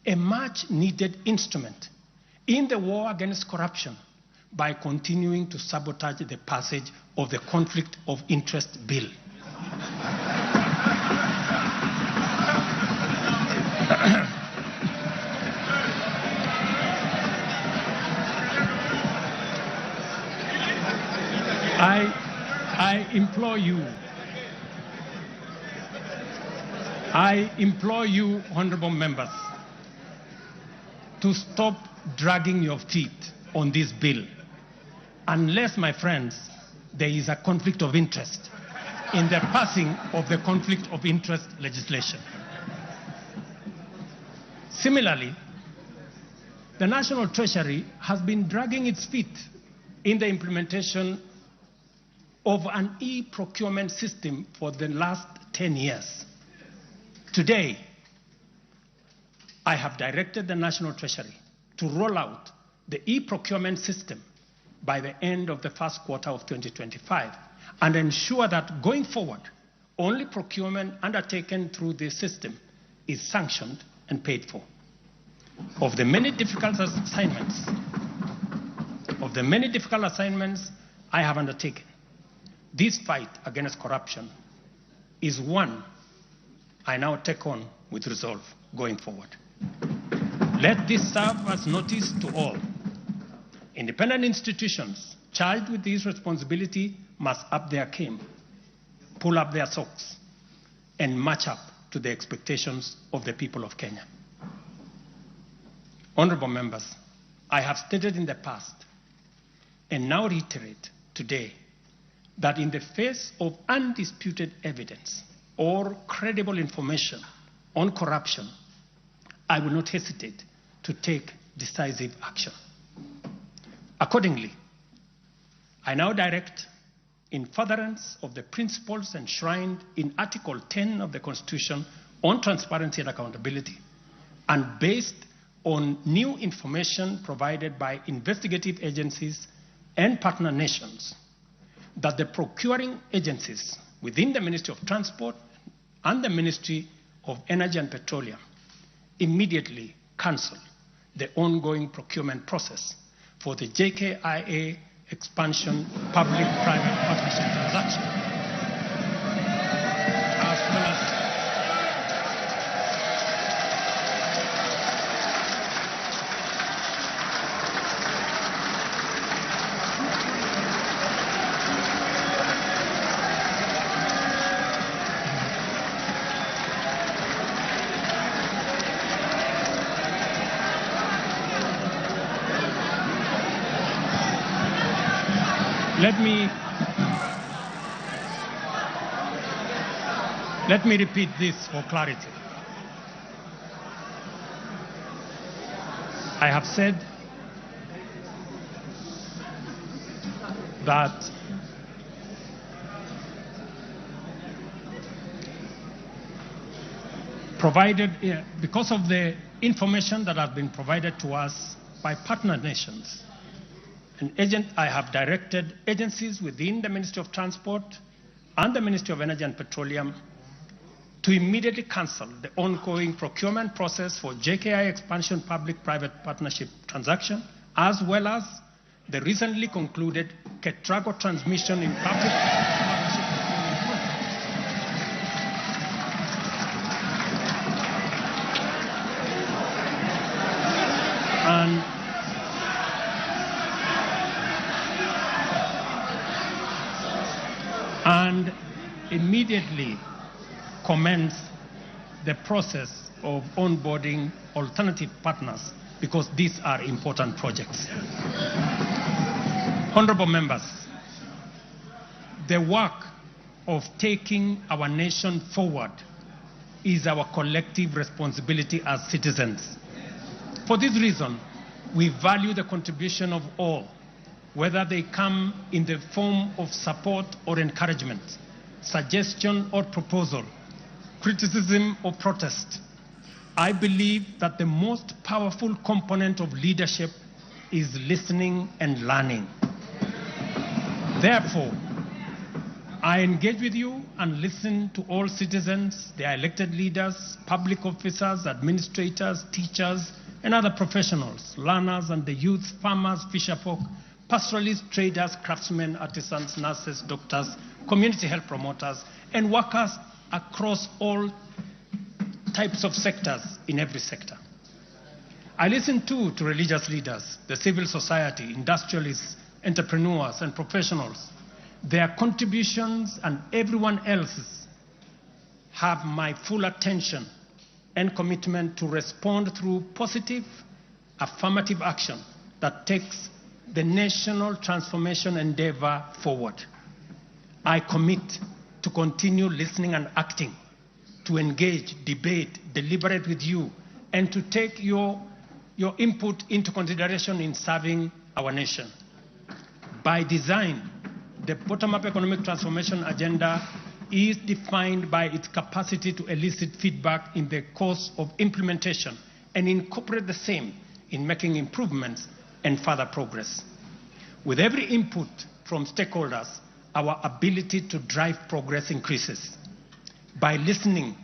a much-needed instrument in the war against corruption by continuing to sabotage the passage of the Conflict of Interest Bill. I implore you, honorable members, to stop dragging your feet on this bill, unless, my friends, there is a conflict of interest in the passing of the conflict of interest legislation. Similarly, the National Treasury has been dragging its feet in the implementation of an e-procurement system for the last 10 years. Today, I have directed the National Treasury to roll out the e-procurement system by the end of the first quarter of 2025 and ensure that going forward, only procurement undertaken through this system is sanctioned and paid for. Of the many difficult assignments I have undertaken, this fight against corruption is one I now take on with resolve going forward. Let this serve as notice to all. Independent institutions charged with this responsibility must up their game, pull up their socks, and match up to the expectations of the people of Kenya. Honorable members, I have stated in the past and now reiterate today that in the face of undisputed evidence or credible information on corruption, I will not hesitate to take decisive action. Accordingly, I now direct, in furtherance of the principles enshrined in Article 10 of the Constitution on transparency and accountability, and based on new information provided by investigative agencies and partner nations, that the procuring agencies within the Ministry of Transport and the Ministry of Energy and Petroleum immediately cancel the ongoing procurement process for the JKIA expansion public-private partnership transaction, as well as Let me repeat this for clarity. I have said that because of the information that has been provided to us by partner nations, I have directed agencies within the Ministry of Transport and the Ministry of Energy and Petroleum to immediately cancel the ongoing procurement process for JKI expansion public-private partnership transaction, as well as the recently concluded Ketrago transmission in public partnership procurement contract. And immediately commence the process of onboarding alternative partners, because these are important projects. Honorable members, the work of taking our nation forward is our collective responsibility as citizens. For this reason, we value the contribution of all, whether they come in the form of support or encouragement, suggestion or proposal, criticism or protest. I believe that the most powerful component of leadership is listening and learning. Therefore, I engage with you and listen to all citizens, their elected leaders, public officers, administrators, teachers, and other professionals, learners and the youth, farmers, fisherfolk, pastoralists, traders, craftsmen, artisans, nurses, doctors, community health promoters, and workers across all types of sectors in every sector. I listen too to religious leaders, the civil society, industrialists, entrepreneurs, and professionals. Their contributions and everyone else's have my full attention and commitment to respond through positive, affirmative action that takes the national transformation endeavor forward. I commit to continue listening and acting, to engage, debate, deliberate with you, and to take your input into consideration in serving our nation. By design, The bottom-up economic transformation agenda is defined by its capacity to elicit feedback in the course of implementation and incorporate the same in making improvements and further progress. With every input from stakeholders, our ability to drive progress increases. By listening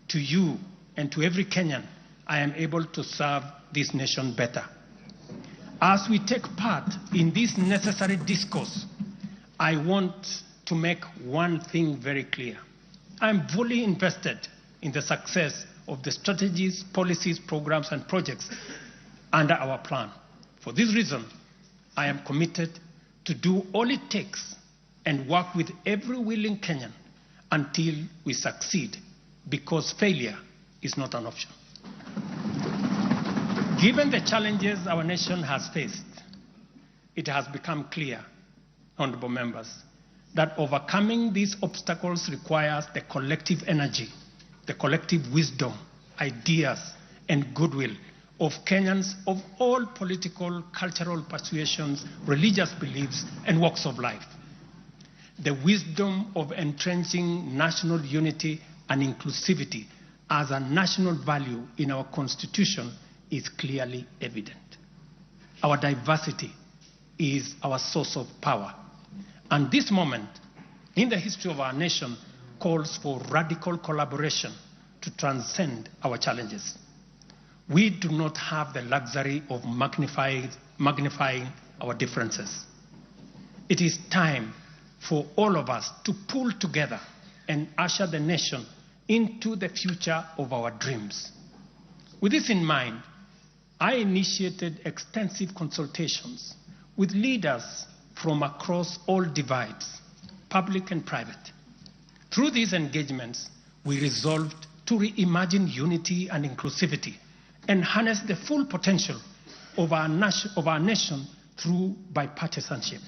to you and to every Kenyan, I am able to serve this nation better. As we take part in this necessary discourse, I want to make one thing very clear. I'm fully invested in the success of the strategies, policies, programs, and projects under our plan. For this reason, I am committed to do all it takes and work with every willing Kenyan until we succeed, because failure is not an option. Given the challenges our nation has faced, it has become clear, honorable members, that overcoming these obstacles requires the collective energy, the collective wisdom, ideas, and goodwill of Kenyans of all political, cultural persuasions, religious beliefs, and walks of life. The wisdom of entrenching national unity and inclusivity as a national value in our Constitution is clearly evident. Our diversity is our source of power. And this moment in the history of our nation calls for radical collaboration to transcend our challenges. We do not have the luxury of magnifying our differences. It is time for all of us to pull together and usher the nation into the future of our dreams. With this in mind, I initiated extensive consultations with leaders from across all divides, public and private. Through these engagements, we resolved to reimagine unity and inclusivity and harness the full potential of our nation through bipartisanship,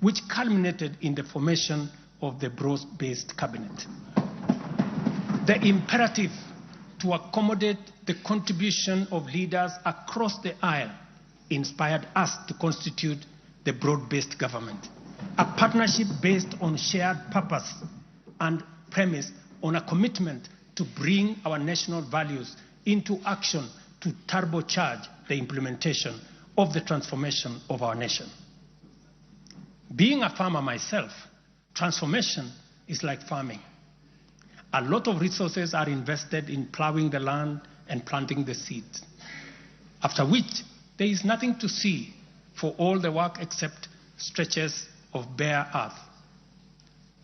which culminated in the formation of the broad-based cabinet. The imperative to accommodate the contribution of leaders across the aisle inspired us to constitute the broad-based government, a partnership based on shared purpose and premise on a commitment to bring our national values into action to turbocharge the implementation of the transformation of our nation. Being a farmer myself, transformation is like farming. A lot of resources are invested in plowing the land and planting the seeds, after which there is nothing to see for all the work except stretches of bare earth.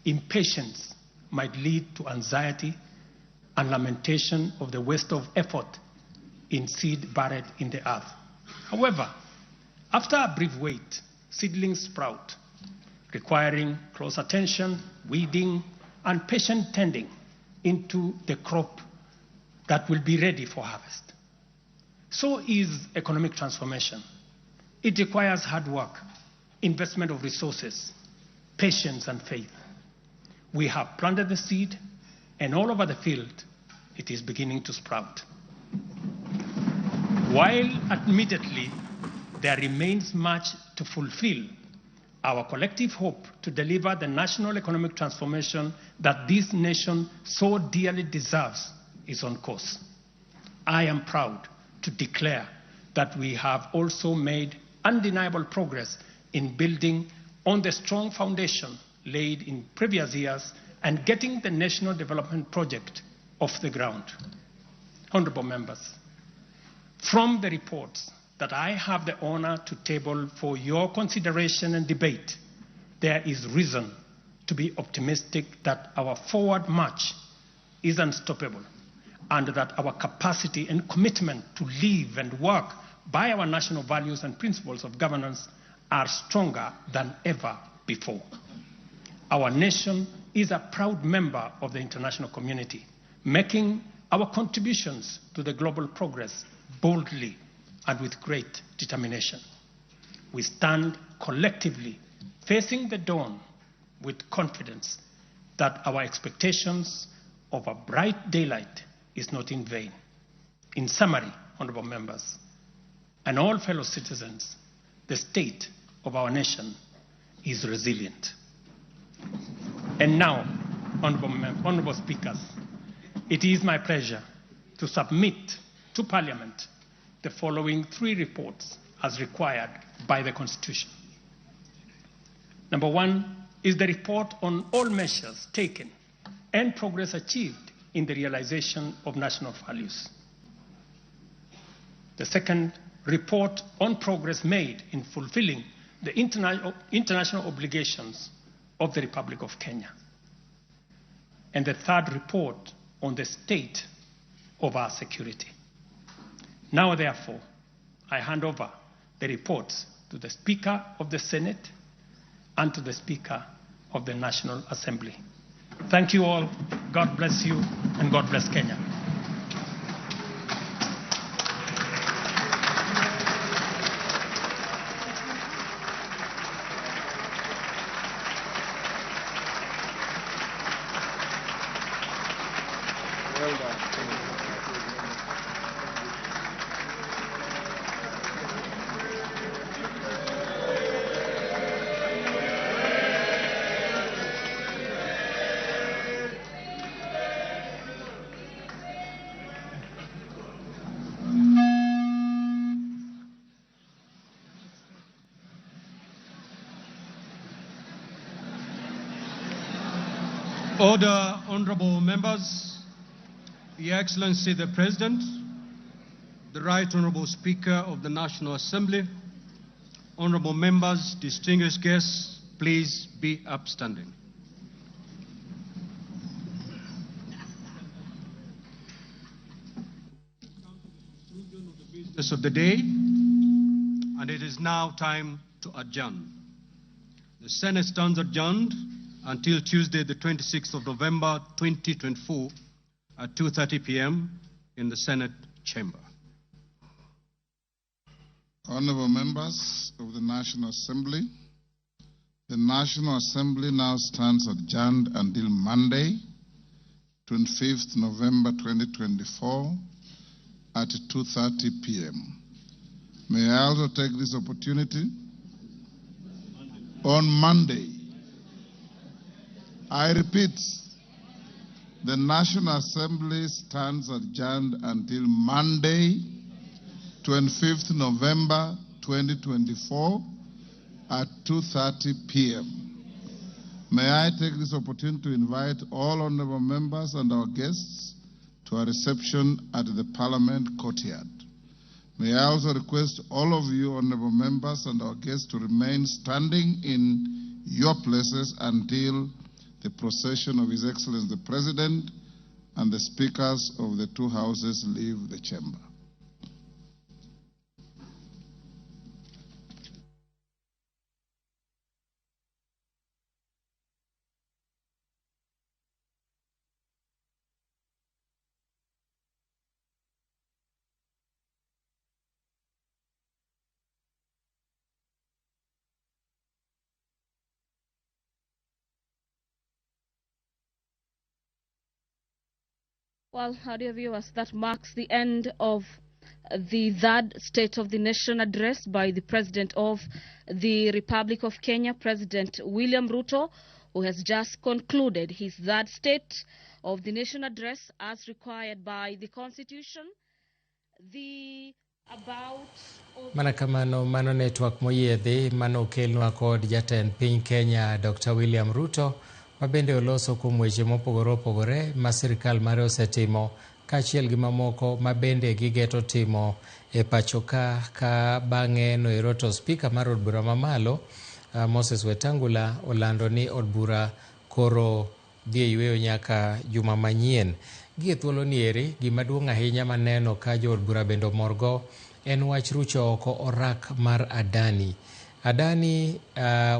Impatience might lead to anxiety and lamentation of the waste of effort in seed buried in the earth. However, after a brief wait, seedlings sprout, requiring close attention, weeding, and patient tending into the crop that will be ready for harvest. So is economic transformation. It requires hard work, investment of resources, patience, and faith. We have planted the seed, and all over the field, it is beginning to sprout. While admittedly there remains much to fulfill, our collective hope to deliver the national economic transformation that this nation so dearly deserves is on course. I am proud to declare that we have also made undeniable progress in building on the strong foundation laid in previous years and getting the National Development Project off the ground. Honorable members, from the reports that I have the honor to table for your consideration and debate, there is reason to be optimistic that our forward march is unstoppable and that our capacity and commitment to live and work by our national values and principles of governance are stronger than ever before. Our nation is a proud member of the international community, making our contributions to the global progress boldly and with great determination. We stand collectively facing the dawn with confidence that our expectations of a bright daylight is not in vain. In summary, honorable members, and all fellow citizens, the state of our nation is resilient. And now, honorable speakers, it is my pleasure to submit to Parliament the following 3 reports as required by the Constitution. Number 1 is the report on all measures taken and progress achieved in the realization of national values. The second, report on progress made in fulfilling the international obligations of the Republic of Kenya. And the third, report on the state of our security. Now, therefore, I hand over the reports to the Speaker of the Senate and to the Speaker of the National Assembly. Thank you all. God bless you, and God bless Kenya. Well done. Order, honorable members, Your Excellency the President, the Right Honorable Speaker of the National Assembly, honorable members, distinguished guests, please be upstanding. Business of the day, and it is now time to adjourn. The Senate stands adjourned until Tuesday, the 26th of November, 2024, at 2:30 p.m. in the Senate chamber. Honorable members of the National Assembly, the National Assembly now stands adjourned until Monday, 25th November 2024, at 2:30 p.m. May I also take this opportunity on Monday. I repeat, the National Assembly stands adjourned until Monday, 25th November 2024 at 2:30 p.m. May I take this opportunity to invite all honorable members and our guests to a reception at the Parliament courtyard. May I also request all of you honorable members and our guests to remain standing in your places until the procession of His Excellency the President and the speakers of the two houses leave the chamber. Well, how dear viewers, that marks the end of the third State of the Nation address by the President of the Republic of Kenya, President William Ruto, who has just concluded his third State of the Nation address as required by the Constitution. Mana kamano mano network moyiedhi mano okelnwa kod Jatend Piny Kenya Dr. William Ruto, mabende oloso kuom weche mopogore opogore ma sirkal mare osetimo kaachiel gi mamoko mabende gigeto timo e pacho ka bang'e noero to spika mar od bura mamalo Moses Wetangula olando ni od bura koro dhi e yweyo nyaka juma manyien. Gi e thuolo ni eri gima duong' ahinya maneno ka jo od bura bende morgo en wach rucho oko orak mar Adani. Adani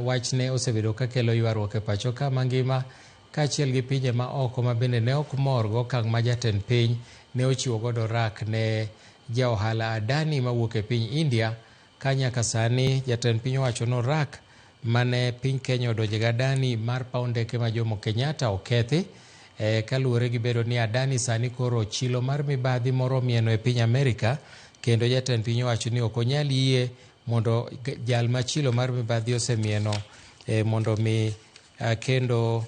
wachne osebedo ka kelo ywaruok e pacho ka mangima kaachiel gi pinje ma oko ma bende ne ok morgo okang' ma jatend piny ne ochiwo godo rak ne ja ohala Adani mawuok e piny India, ka nyaka sani jatend piny owacho no rak mane piny Kenya odonje gi Adani mar paw ndeke ma Jomo Kenyatta okethi kaluwore gi bedo ni Adani sani koro chilo mar mibadhi moro mieno e piny Amerika, kendo jatend piny owacho ni ok onyal yie mondo jal ma chilo mar mibadhi osemieno mondo mi kendo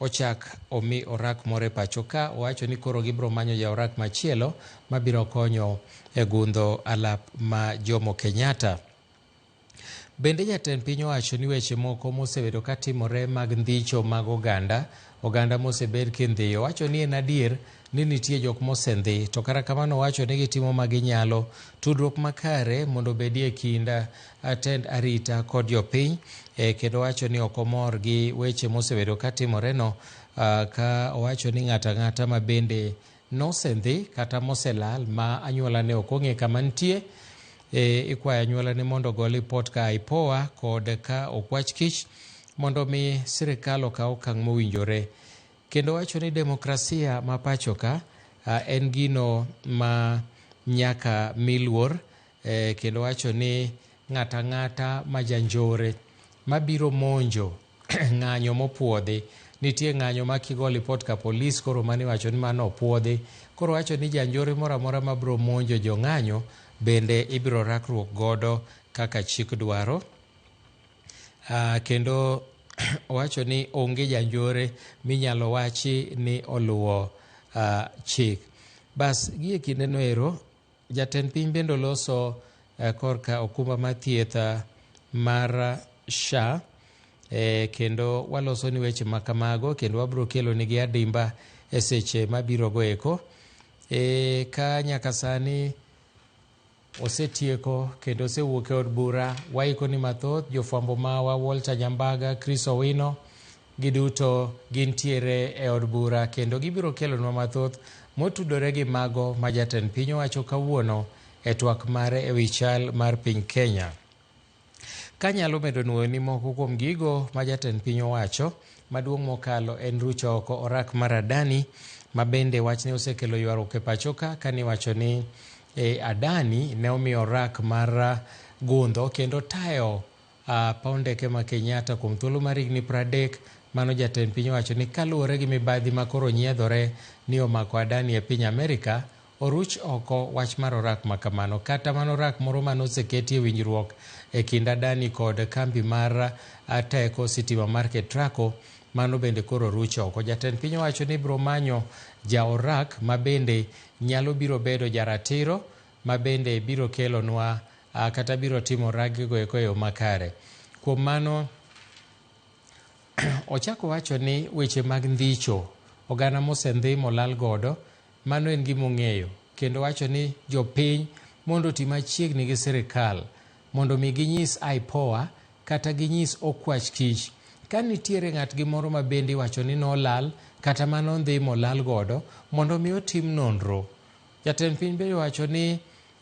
ochak omi orak moro e pacho ka. Owacho ni koro gibiro manyo ja orak machielo mabiro konyo e gundho alap ma Jomo Kenyatta. Bende jatend piny owacho ni weche moko mosebedo katimore mag ndhicho mag oganda mosebed kindhiyo. Wacho ni en adier ni nitie jok mosendhi, to kata kamano wacho ni gitimo maginyalo tudruok makare mondo obedie kind tend arita kod jopiny, kendo wacho ni ok omor gi weche mosebedo katimore no, ka owacho ni ng'ata ma bende nosendhi kata moselal ma anyuola ne ok ong'e kama nitie, ikwayo anyuola ni mondo go lipot ka IPOA kod ka okwach kich mondo mi sirikal okaw okang' mowinjore. Kendo wacho ni demokrasia ma pacho ka en gino ma nyaka miluor, kendo wacho ni ng'ata ma janjore mabiro monjo ng'anyo mopuodhi, nitie ng'anyo ma kigo lipot ka polis koro mani wacho ni mano opuodhi, koro wacho ni janjore moro amora mabiro monjo jo ng'anyo bende ibiro rakruok godo kaka chik dwaro. Kendo wacho ni onge janjore minyalo wachi ni oluwo chik. Bas gie kinde no ero jatend piny bende oloso korka okumba mar thieth mar SHA, kendo waloso ni weche makamago kendo wabiro kelo nigi adimba e seche mabiro goeko. Ka nyaka sani osetieko kendo osewuok e od bura, waiko ni mathoth jofwambo mawa Walter Nyambaga, Chris Owino, giduto gintiere e od bura kendo gibiro kelonwa mathoth motudore gi mago ma jatend piny owacho kawuono e twak mare e wi chal mar piny Kenya. Kanyalo medo nuoni moko kuom gigo ma jatend piny owacho maduong' mokalo en rucho oko orak mar Adani, ma bende wachne osekelo ywaruok e pacho ka, kani wacho ni Adani ne omiyo orak mar gundho kendo tayo paw ndeke ma Kenyatta kuom thuolo mar higni 30. Mano jatend piny owacho ni kaluwore gi mibadhi ma koro nyiedhore ni omako Adani e piny Amerika, oruch oko wach mar orak makamano. Kata mano orak moro manoseketi e winjruok e kind Adani kod kambi mar teko sitima mar Ketraco, mano bende koro ruch oko. Jatend piny owacho ni biro manyo ja orak ma bende nyalo biro bedo jaratiro, ma bende biro kelonwa kata biro timo ragigo eko e yo makare. Kuom mano ochako wacho ni weche mag ndhicho oganda mosendhi molal godo, mano en gima ong'eyo, kendo wacho ni jopiny mondo oti machiegni gi sirikal mondo mi ginyis IPOA kata ginyis okwach kich ka nitiere ng'atgi moro ma bende wacho ni nolal kata mano ndhi molal godo, mondo mi otim nonro. Jatend piny bende wacho ni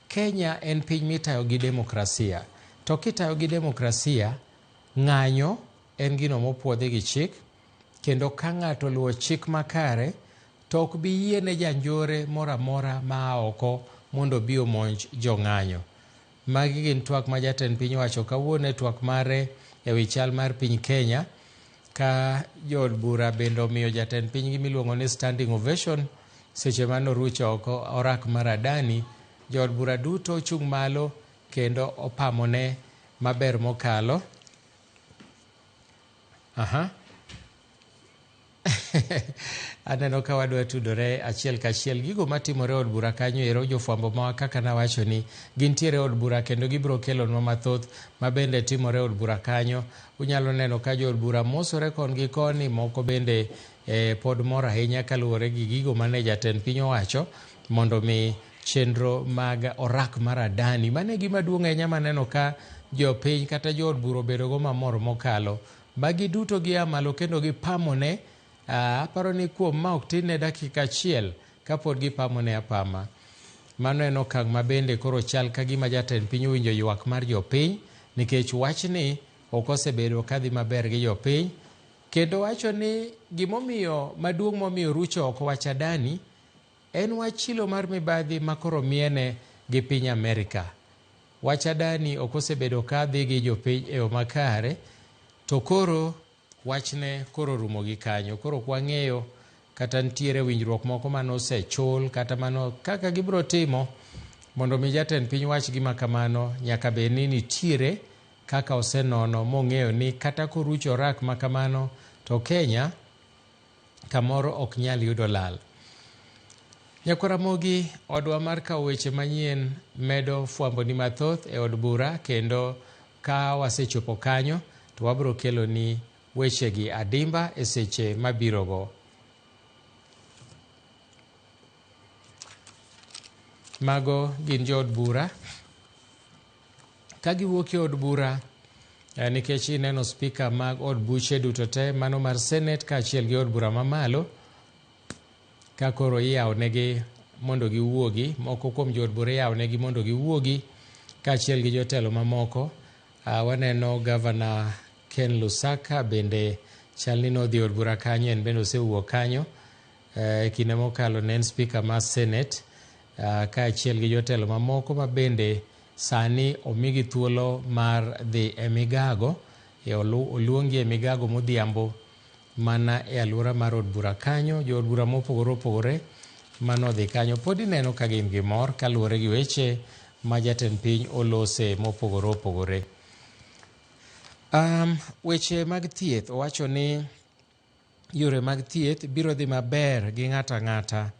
Kenya en piny mitayo gi demokrasia, to kitayo gi demokrasia, ng'anyo en gino mopuodhi gi chik, kendo ka ng'ato luwo chik makare to ok bi yie ne janjore moro amora ma oko mondo bi omonj jo ng'anyo. Magi gin twak ma jatend piny owacho kawuono e twak mare e wi chal mar piny Kenya, ka jood bura bende omiyo jatend piny gimiluongo ni standing ovation seche mano rucho oko orak mar Adani. Jood bura duto ochung' malo kendo opamone maber mokalo. Aneno ka wadwa tudore achiel kachiel gigo matimore od bura kanyo ero. Jofwambo mawa kaka nawacho ni gintiere od bura kendo gibiro kelonwa mathoth ma bende timore od bura kanyo. Unyalo neno ka jood bura mosore kon gi koni, moko bende pod mor ahinya kaluwore gi gigo mane jatend piny owacho mondo mi chenro mag orak mar Adani, mane gima duong' ahinya maneno ka jopiny kata jood bura obedo go mamor mokalo. Magi duto gia malo kendo gipamone, aparo ni kuom ma ok tin ne dakika achiel kapod gipamone apama. Mano en okang' ma bende koro chal ka gima jatend piny owinjo ywak mar jopiny, nikech wachni ok osebedo kadhi maber gi jopiny, kendo wacho ni gimomiyo maduong' momiyo rucho oko wach Adani en wach chilo mar mibadhi ma koro miene gi piny Amerika. Wach Adani ok osebedo kadhi gi jopiny e yo makare, to koro wachne koro rumo gi kanyo. Koro kwang'eyo kata nitiere winjruok moko mano osechul kata mano kaka gibiro timo mondo mi jatend piny wach gima kamano, nyaka bed ni nitiere kaka osenono mong'eyo ni kata korucho orak makamano to Kenya kamoro ok nyal yudo lal. Nyakwa Ramogi, odwa mar kawo weche manyien medo fwambo ni mathoth e od bura, kendo ka wasechopo kanyo to wabro kelo ni wechegi adimba e seche mabirogo. Mago gin jo od bura. Ka giwuok e od bura, nikech ineno spika mag od buche duto te, mano mar Senate kaachiel gi od bura mamalo, ka koro iyawonegi mondo giwuogi, moko kuom jo od bura iyawonegi mondo giwuogi kaachiel gi jotelo mamoko. Waneno Gavana Ken Lusaka bende chalni nodhi od bura kanyo, en bende osewuok kanyo. Kinde mokalo ne en spika mar Senate, kaachiel gi jotelo mamoko ma bende sani omigi thuolo mar dhi e migago, oluongi e migago modhiambo mana e alwora mar od bura kanyo. Jo od bura mopogore opogore manodhi kanyo pod ineno ka gin gi mor kaluwore gi weche ma jatend piny olose mopogore opogore. Weche mag thieth, owacho ni yore mag thieth biro dhi maber gi ng'ata ng'ata.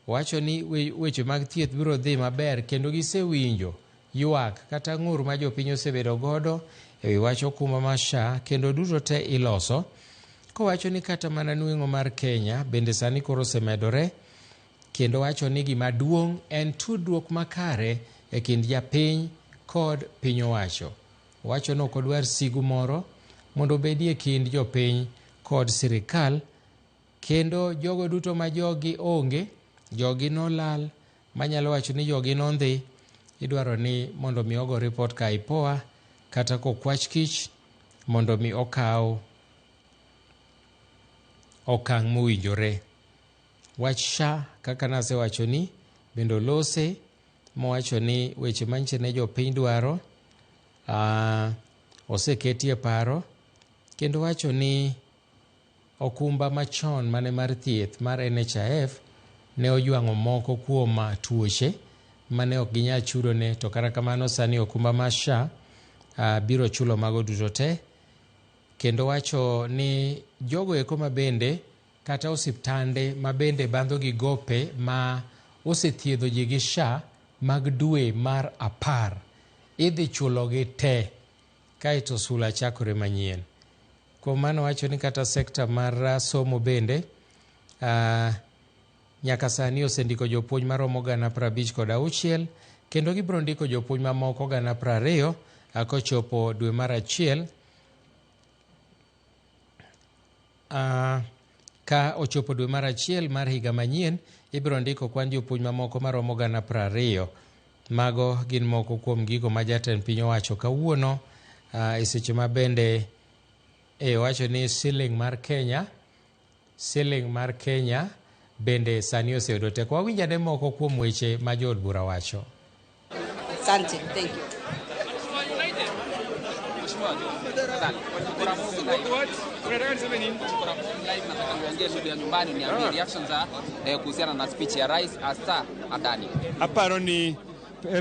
Owacho ni weche mag thieth biro dhi maber, kendo gisewinjo ywak kata ng'ur ma jopiny osebedo godo e wi wach okumba mar SHA, kendo duto te iloso. Kowacho ni kata mana nweng'o mar Kenya bende sani koro osemedore, kendo wacho ni gima duong' en tudruok makare e kind japiny kod piny owacho. Owacho ni ok odwar sigu moro mondo obedie kind jopiny kod sirikal, kendo jogo duto ma jogi onge, jogi nolal, manyalo wacho ni jogi nondhi, idwaro ni mondo mi ogo report ka IPOA kata kokwach kich mondo mi okaw okang' mowinjore. Wach SHA kaka nasewacho ni bende olose, mowacho ni weche manyiche ne jopiny dwaro oseketie paro, kendo wacho ni okumba machon mane mar thieth mar NHIF ne ojwang'o moko kuom tuoche mane ok ginyal chudo ne, to kata kamano sani okumba mar SHA biro chulo mago duto te. Kendo wacho ni jogo eko mabende kata osiptande mabende bandho gi gope ma osethiedho ji gi SHA mag dwe mar 10 idhi chulogi te kaeto sula chakore manyien. Kuom mano wacho ni kata sekta mar somo bende nyaka sani osendiko jopuonj maromo 56,000, kendo gibiro ndiko jopuonj mamoko 20,000 kochopo dwe mar 1. Ka ochopo dwe mar 1 mar higa manyien, ibiro ndiko kwan jopuonj mamoko maromo 20,000. Mago gin moko kuom gigo ma jatend piny owacho kawuono, e seche ma bende owacho ni siling mar Kenya bende sani oseyudo teko. Wawinjane moko kuom weche ma jo od bura wacho. Asante, thank you. Kuhusiana na speech ya rais hasa Adani. Aparo ni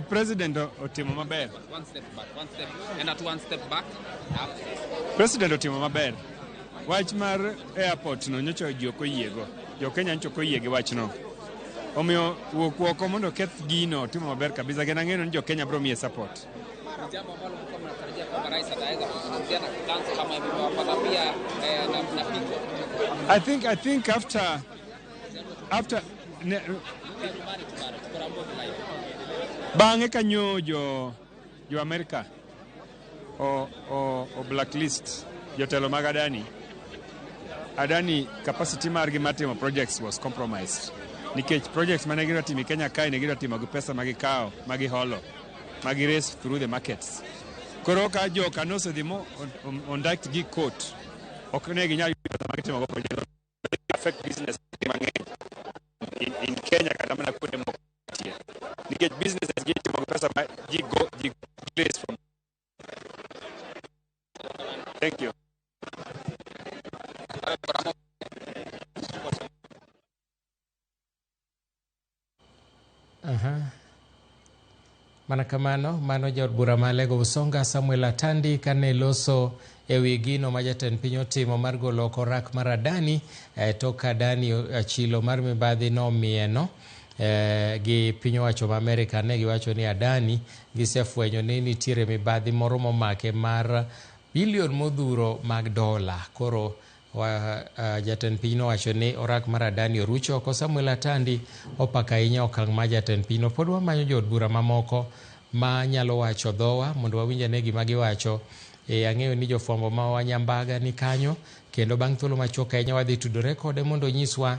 president otimo maber. One step back. President otimo maber. Wach mar airport no nyocha ji ok oyiego. Jo Kenya nyocha ok oyie gi wachno. Omiyo wuok oko mondo keth gino timo maber kabisa, kendo ang'eyo ni jo Kenya biro miye support. Jambo ambalo mlikuwa mnatarajia kwamba rais ataweza kuzungumzia na kansa kama ilivyowapata pia na pigo. I think after bang'e kanyo jo America o blacklist jotelo mag Adani capacity margi mar timo projects was compromised. Nikech projects mane gidwa timo Kenya kae ne gidwa timo gi pesa magikawo, magiholo, magirace through the markets. Koro ka jo kanose dhimo ondak gi court, ok ne ginyal yudo magitimo go project affect business mang'eny in Kenya kata mana kuonde moko. Nikech businesses gitimo gi pesa ma ji place from. Thank you. Mana kamano, mano jaod bura malego Usonga Samuel Atandi kane loso ewi gino ma jatend piny otimo mar golo oko rak mar adani toka dani achilo mar mibadhi no mieno gi piny owacho ma Amerika ne giwacho ni adani gisefwenyo ni nitiere mibadhi moro momake mar bilion modhuro mag dola. Koro jatend piny nowacho ni orak mar adani orucho oko. Samuel Atandi opaka ahinya okang' ma jatend piny no. Pod wamanyo jood bura mamoko ma nyalo wacho dhowa mondo wawinjane gima giwacho. Ang'eyo ni jofwambo ma wanyambaga ni kanyo, kendo bang' thuolo machuok ahinya wadhi tudore kode mondo nyiswa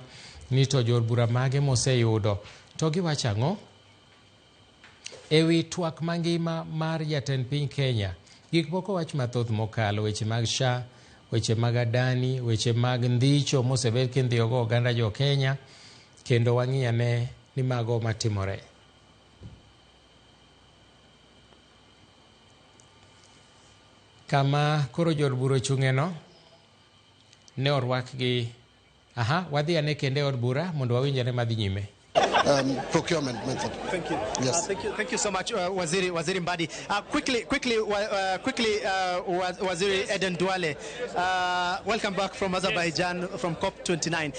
ni to jood bura mage moseyudo to giwacho ang'o ewi twak mangima mar jatend piny Kenya. Gik moko wach mathoth mokalo, weche mag SHA, weche mag adani, weche mag ndhicho mosebed kindhiyogo oganda jo Kenya, kendo wang'iyane ni mago matimore. Kama koro jood bura ochung'eno ne orwak gi wadhi ane kende od bura mondo wawinjane madhi nyime. Procurement method. Thank you. Yes. Thank you so much, Waziri Mbadi. Quickly, Waziri Eden Duale. Welcome back from Azerbaijan, from COP29.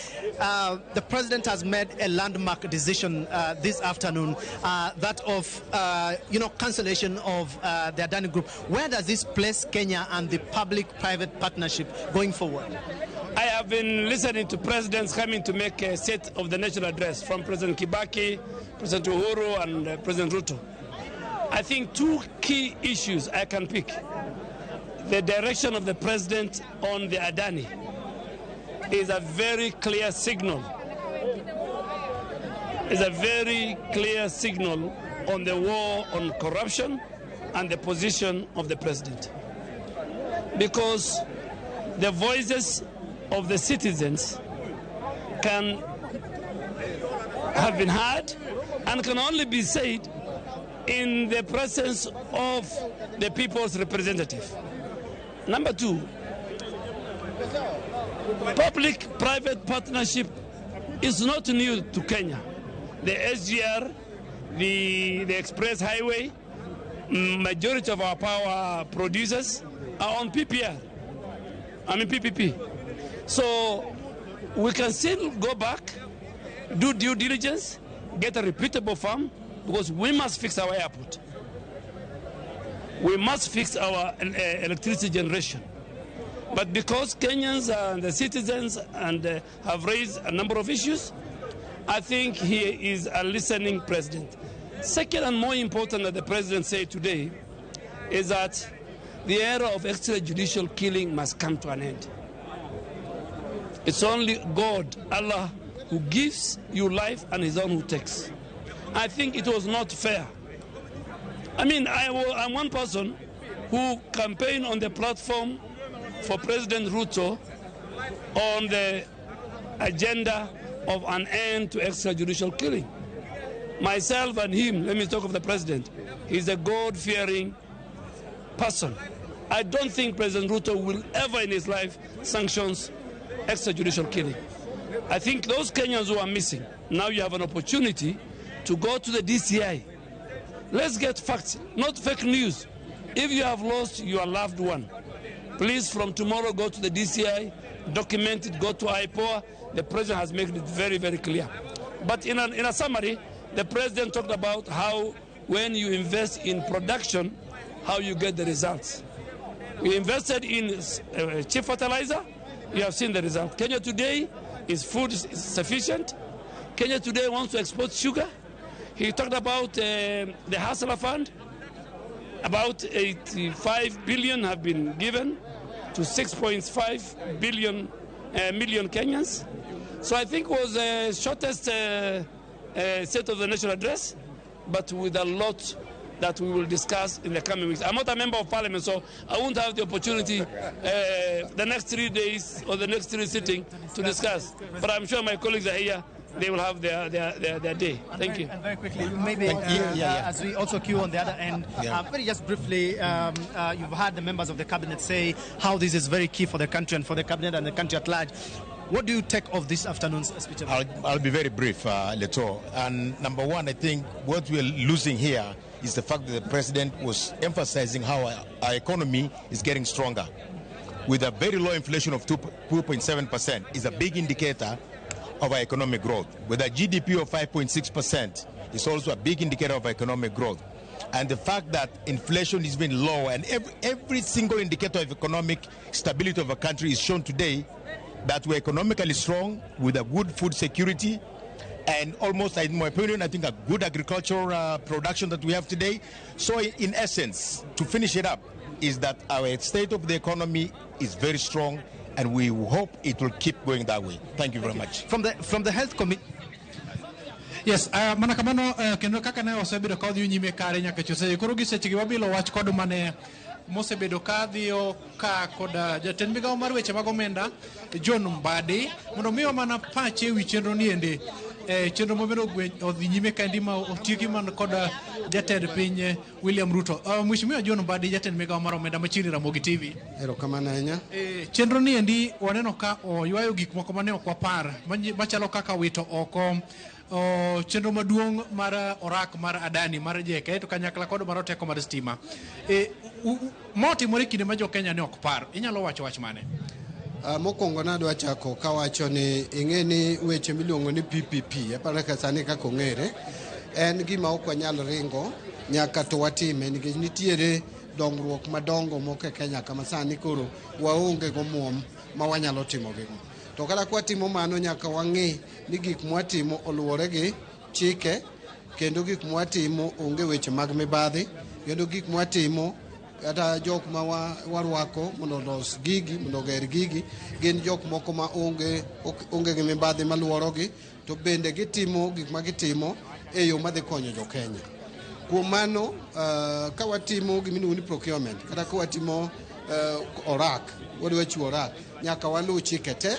The president has made a landmark decision this afternoon, that of cancellation of the Adani Group. Where does this place Kenya and the public-private partnership going forward? I have been listening to presidents coming to make a State of the National address, from President Kibaki, President Uhuru, and President Ruto. I think two key issues I can pick. The direction of the president on the Adani is a very clear signal. It's a very clear signal on the war on corruption and the position of the president. Because the voices of the citizens can have been heard and can only be said in the presence of the people's representative. Number two, public-private partnership is not new to Kenya. The SGR, the express highway, majority of our power producers are on PPP. So we can still go back, do due diligence, get a reputable firm, because we must fix our airport. We must fix our electricity generation. But because Kenyans and the citizens have raised a number of issues, I think he is a listening president. Second, and more important that the president said today, is that the era of extrajudicial killing must come to an end. It's only God, Allah, who gives you life and His own who takes. I think it was not fair. I mean, I'm one person who campaigned on the platform for President Ruto on the agenda of an end to extrajudicial killing. Myself and him, let me talk of the president, he's a God-fearing person. I don't think President Ruto will ever in his life sanctions extrajudicial killing. I think those Kenyans who are missing, now you have an opportunity to go to the DCI. Let's get facts, not fake news. If you have lost your loved one, please from tomorrow go to the DCI, document it, go to IPOA. The president has made it very, very clear. But in a summary, the president talked about how when you invest in production, how you get the results. We invested in cheap fertilizer. You have seen the result. Kenya today is food sufficient. Kenya today wants to export sugar. He talked about the Hustler Fund. About 85 billion have been given to 6.5 million Kenyans. So I think it was the shortest State of the National address, but with a lot that we will discuss in the coming weeks. I'm not a member of parliament, so I won't have the opportunity the next 3 days or the next 3 sittings to discuss. But I'm sure my colleagues are here. They will have their day. Thank you. And very quickly, maybe as we also queue on the other end, very just briefly, you've heard the members of the cabinet say how this is very key for the country and for the cabinet and the country at large. What do you take of this afternoon's speech? I'll be very brief, Leto. And number one, I think what we're losing here is the fact that the president was emphasizing how our economy is getting stronger. With a very low inflation of 2.7% is a big indicator of our economic growth. With a GDP of 5.6% is also a big indicator of economic growth. And the fact that inflation is being low and every single indicator of economic stability of a country is shown today that we're economically strong with a good food security and almost, in my opinion, I think a good agricultural production that we have today. So in essence, to finish it up, is that our state of the economy is very strong and we hope it will keep going that way. Thank you very much. From the health committee. Yes, mana kamano kendo kaka ne osebedo ka odhi nyime kare nyaka chose koro giseche gi wabilo wach kod mane mosebedo ka dhiyo ka kod jatend migawo mar weche mag omenda John Mbadi mondo miyo mana pache wi chenro ni ende chenro mobedo odhi nyime ka ndi ma otieki man kod jatend piny William Ruto. Mheshimiwa John Mbadi, jatend migawo mar omenda machiegni Ramogi TV. Erokamano ahinya. Chenro ni endi waneno ka oywayo gik moko mane ok wapar machalo kaka wito oko chenro maduong' mar orak mar Adani mar JK to kanyakla kod mar teko mar stima. Motimore kinde ma jo Kenya ne ok par. Inyalo wacho wach mane? Mokwongo nadwa chako kawacho ni ing'e ni weche miluongo ni PPP aparo ka sani kaka ong'ere en gima ok wanyal ringo nyaka to watime nikech nitiere dongruok madongo moko e Kenya kama sani koro waonge go muom ma wanyalo timo gigo. To kata kwatimo mano nyaka wang'e ni gik mwatimo oluwore gi chike kendo gik mwatimo onge weche mag mibadhi kendo gik mwatimo kata jok ma warwako mondo los gigi mondo ger gigi gin jok moko ma onge gi mibadhi maluorogi to bende gitimo gik ma gitimo e yo madhi konyo jo Kenya. Kuom mano ka watimo gimiluongo ni procurement kata ka watimo orak wadwa chiwo orak nyaka waluw chike te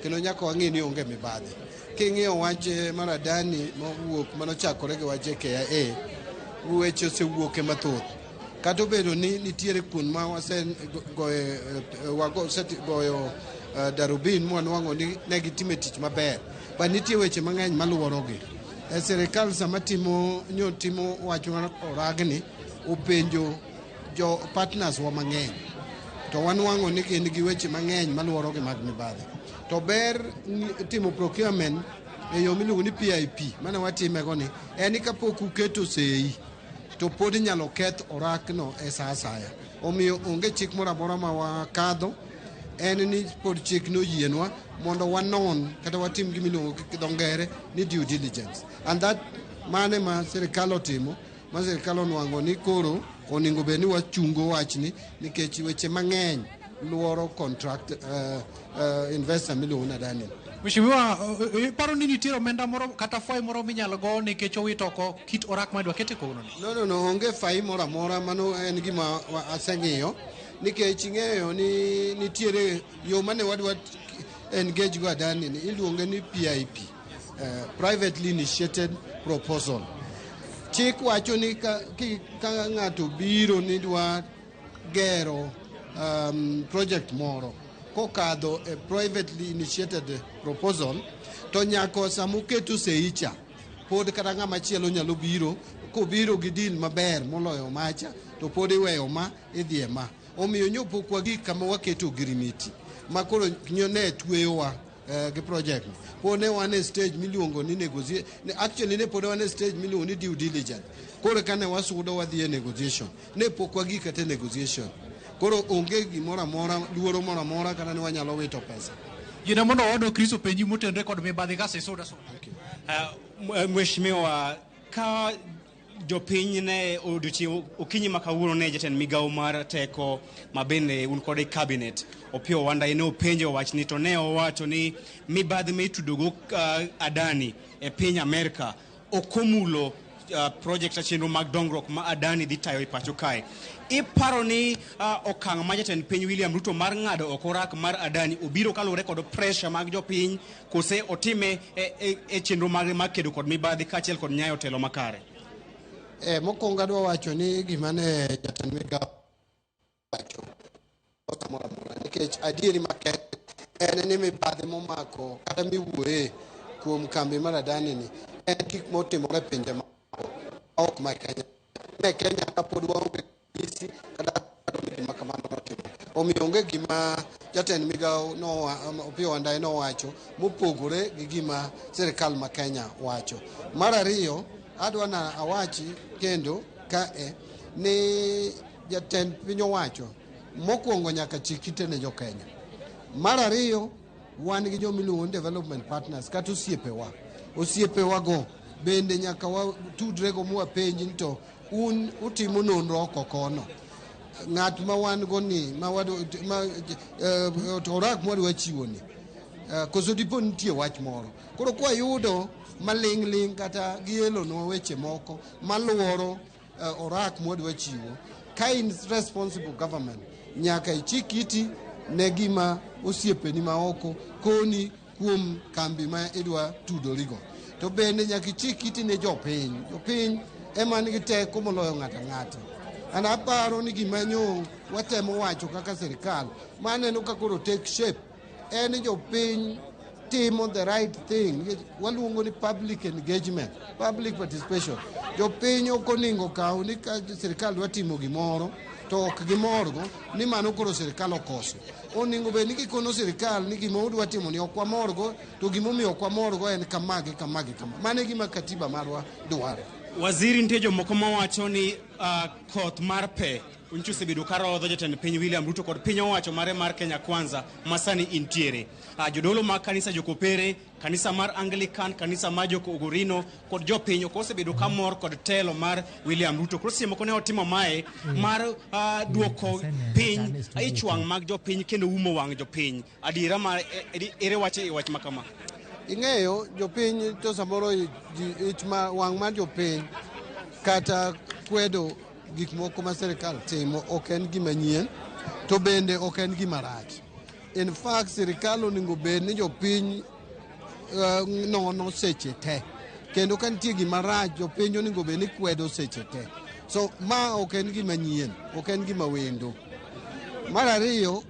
kendo nyaka wang'e ni onge mibadhi. King'iyo wach mar Adani mowuok manochakore gi wach KIA weche osewuoke mathoth kata obedo ni nitiere kuond ma wagoyo darubin mwanwang'o ni ne gitime tich maber ba nitie weche mang'eny maluworogi. Sirikal sama timo wach mar oragni openjo jo partners wa mang'eny to wanwang'o ni gin gi weche mang'eny maluworogi mag mibadhi. To ber timo procurement e yo miluongo ni PIP mana watimego ni en kapok uketo sei to pod inyalo keth orakno e sa asaya. Omiyo onge chik moro amora ma wakadho en ni pod chik noyienwa mondo wanon kata watim gimiluongo gi dho ngere ni due diligence. And that mane ma sirikal otimo ma sirikal onwang'o ni koro onego bed ni wachungo wachni nikech weche mang'eny luoro contract investor miluongo ni Adani. Mheshimiwa, paro ni nitiere omenda moro kata fai moro minyalo go nikech owito oko kit orak ma dwa kete kono ni? No, onge fai moro amora, mano en gima aseng'iyo nikech ing'eyo ni nitiere yo mane wadwa engage go Adani ni iluonge ni PIP, privately initiated proposal. Chik wacho ni ka ng'ato biro ni dwa gero project moro kokadho a privately initiated proposal to nyako samuketo seicha pod kata ng'ama chielo nyalo biro kobiro gi deal maber moloyo macha to pod iweyo ma idhie ma omiyo nyopo kwa gik kama waketo girimiti makoro ne tweyowa gi project pod ne wan e stage miluongo ni negotiation actually ne pod wan e stage miluongo ni due diligence koro kane wasudo wadhi e negotiation ne pok wagi kata negotiation koro onge gimoro amora luoro moro amora kana ni wanyalo wito pesa. Jina mondo wado Kristo penji motendre kod mibadhi kase soda. Mheshimiwa, ka jopiny ne odiochieng' okinyi ma kawuono ne jatend migawo mar teko mabende un kod cabinet Opiyo Wandayi ne openjo wach ni to ne owacho ni mibadhi mitudogo Adani e piny Amerika okomulo project chenro mag dongruok ma Adani dhi tayo e pacho kae. Iparo ni okang' ma jatend piny William Ruto mar ng'ado oko orak mar Adani obiro kaluwore kod pressure mag jopiny kose otime e chenro mag kedo kod mibadhi kaachiel kod nyayo telo makare? Mokwongo adwa wacho ni gima ne jatend migawo wacho osamora mora nikech adieri maketh en ni mibadhi momako kata miwuoye kuom kambi mar Adani ni en gik motimore pinje ma ok ma Kenya. ne Kenya kapod waonge isi kada gima kamano notimo. Omiyo onge gima jatend migao Opiyo Wandayi nowacho mopogore gi gima sirikal ma Kenya wacho. Mar ariyo, adwa na awachi kendo kae ni jatend piny owacho mokwongo nyaka chik ite ne jo Kenya. Mar ariyo, wan gi jomiluongo development partners kata osiepewa go bende nyaka watudrego mwapenji ni to un utimo nonro oko kono. Ng'at ma wan go ni orak mwadwa chiwo ni koso dipo nitie wach moro. Koro kwa yudo maling' kata gielonwa weche moko maluoro orak mwadwa chiwo, ka in responsible government nyaka ichik iti ne gima osiepeni maoko koni kuom kambi ma idwa tudorigo. To bende nyaka ichik iti ne jopiny ema nigi teko moloyo ng'ato ang'ata. An aparo ni gima nyong watemo wacho kaka sirikal maneno ka koro take shape en jopiny timo the right thing. Waluongo ni public engagement, public participation. Jopiny ok oningo kaw ni ka sirikal dwa timo gimoro to ok gimorgo ni mano koro sirikal okoso. Oningo be ni gikono sirikal ni gima udwa timo ni ok wamorgo, to gimomiyo ok wamorgo en kama. Mano e gima katiba marwa dwaro. Waziri nitie jomoko mawacho ni koth mar pe unchu osebedo ka rodho jatend piny William Ruto kod piny owacho mare mar Kenya Kwanza masani intiere. Jodolo mag kanisa jokopere, kanisa mar Anglican, kanisa mar jokogorino kod jopiny ok osebedo ka mor kod telo mar William Ruto. Koro seche moko ne otimo mae mar duoko piny ichwang' mag jopiny kendo umo wang' jopiny. Adiera ma ere wach makama. Ing'eyo jopiny to samoro wang' mar jopiny kata kwedo gik moko ma sirikal timo ok en gima nyien, to bende ok en gima rach. In fact, sirikal onego bed ni jopiny nono seche te. Kendo ka nitie gima rach, jopiny onego bed ni kwedo seche te. So ma ok en gima nyien, ok en gima wendo. Mar ariyo,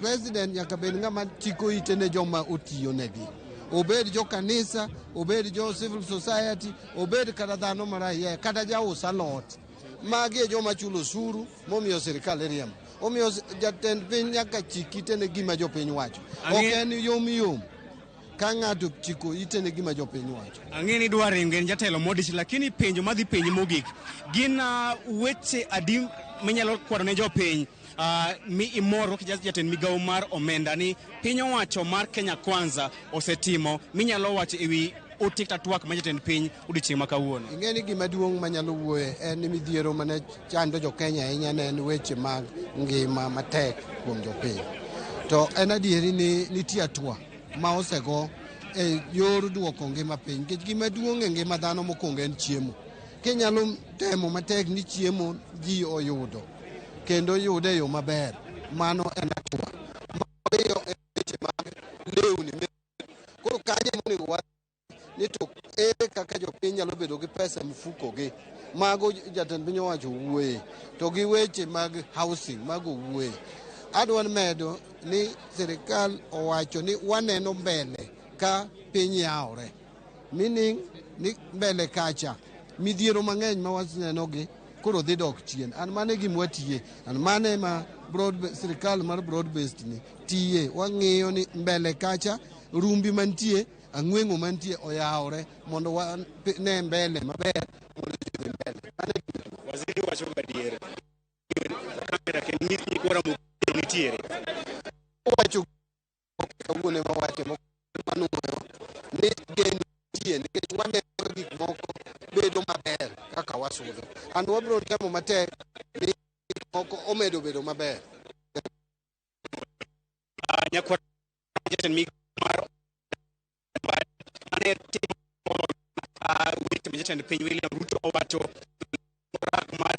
president nyaka bed ng'ama chiko ite ne joma otiyo negi. Obed jo kanisa, obed jo civil society, obed kata dhano maraiya, kata jaus alot. Magi e joma chulo osuru momiyo sirikal riembo. Omiyo jatend piny nyaka chik ite ne gima jopiny wacho. Ok en yom ka ng'ato chiko ite ne gima jopiny wacho. Ang'e ni dwa ringo en jatelo modich, lakini penjo madhi penji mogik gin weche adi minyalo kwaro ne jopiny mi imoro jatend migao mar omenda ni piny owacho mar Kenya Kwanza osetimo minyalo wacho ewi otikta twak ma jatend piny odiochieng' ma kawuono. Ing'e ni gima duong' manyalo wuoye en ni midhiero mane chando jo Kenya ahinya ne en weche mag ngima matek kuom jopiny. To en adieri ni nitie atua ma osego e yor duoko ngima piny. Nikech gima duong' e ngima dhano mokwongo en chiemo. Kinyalo temo matek ni chiemo ji oyudo kendo yude e yo maber, mano en atua. Mariyo en weche mag lewni. Koro kanye monego wach ni to ere kaka jopiny nyalo bedo gi pesa e mfukogi. Mago jatend piny owacho wuoye. To gi weche mag housing, mago wuoye. Adwa medo ni sirikal owacho ni waneno mbele ka piny yaore. Meaning ni mbele kacha midhiero mang'eny ma wasenenogi koro dhi dok chien. An mane gima watiye. An mane ma sirikal mar broad based ni tiye. Wang'iyo ni mbele kacha rumbi mantie, ang'wengo mantie oyaore mondo ne mbele maber mondo ji mbele. Waziri wacho gadier. Kamera ke ni kwara mo nitiere. Wacho kawuone ma wache mano ni gen tie nikech waneno gik moko bedo maber kaka wasudo. And wabro temo matek ni moko omedo bedo maber. Nyakwa jatend migao mar ane timo jatend piny William Ruto owacho orak mar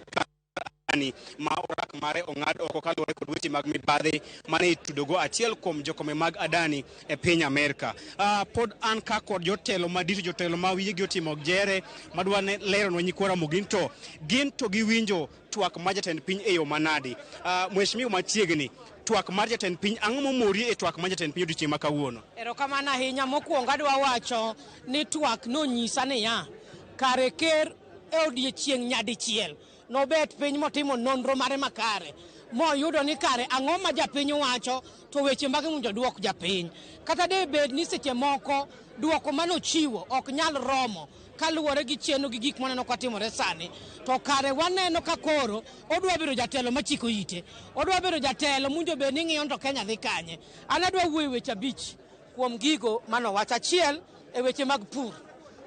ma orak mare ong'ad oko kaluwore kod weche mag mibadhi mane itudogo achiel kuom jokome mag Adani e piny Amerika. Pod an ka kod jotelo madito, jotelo ma wiyegi otimo jere madwa ne leronwa nyikwara mogin to giwinjo twak ma jatend piny e yo manadi. Mheshimiwa machiegni twak mar jatend piny ang'o momori e twak mar jatend piny odiochieng' ma kawuono? Erokamano ahinya. Mokwongo adwa wacho ni twak nonyisa niya kare ker e odiochieng' nyadichiel nobet piny motimo nonro mare makare moyudo ni kare ang'o ma japiny wacho to weche mag munjo duok japiny kata de bed ni seche moko duoko manochiwo ok nyal romo kaluwore gi chenro gi gik maneno katimore sani to kare waneno ka koro odwa bedo jatelo machiko ite odwa bedo jatelo munjo bed ni ng'iyo to Kenya dhi kanye. An adwa wuoyo weche abich kuom gigo manowacho. Achiel e weche mag pur.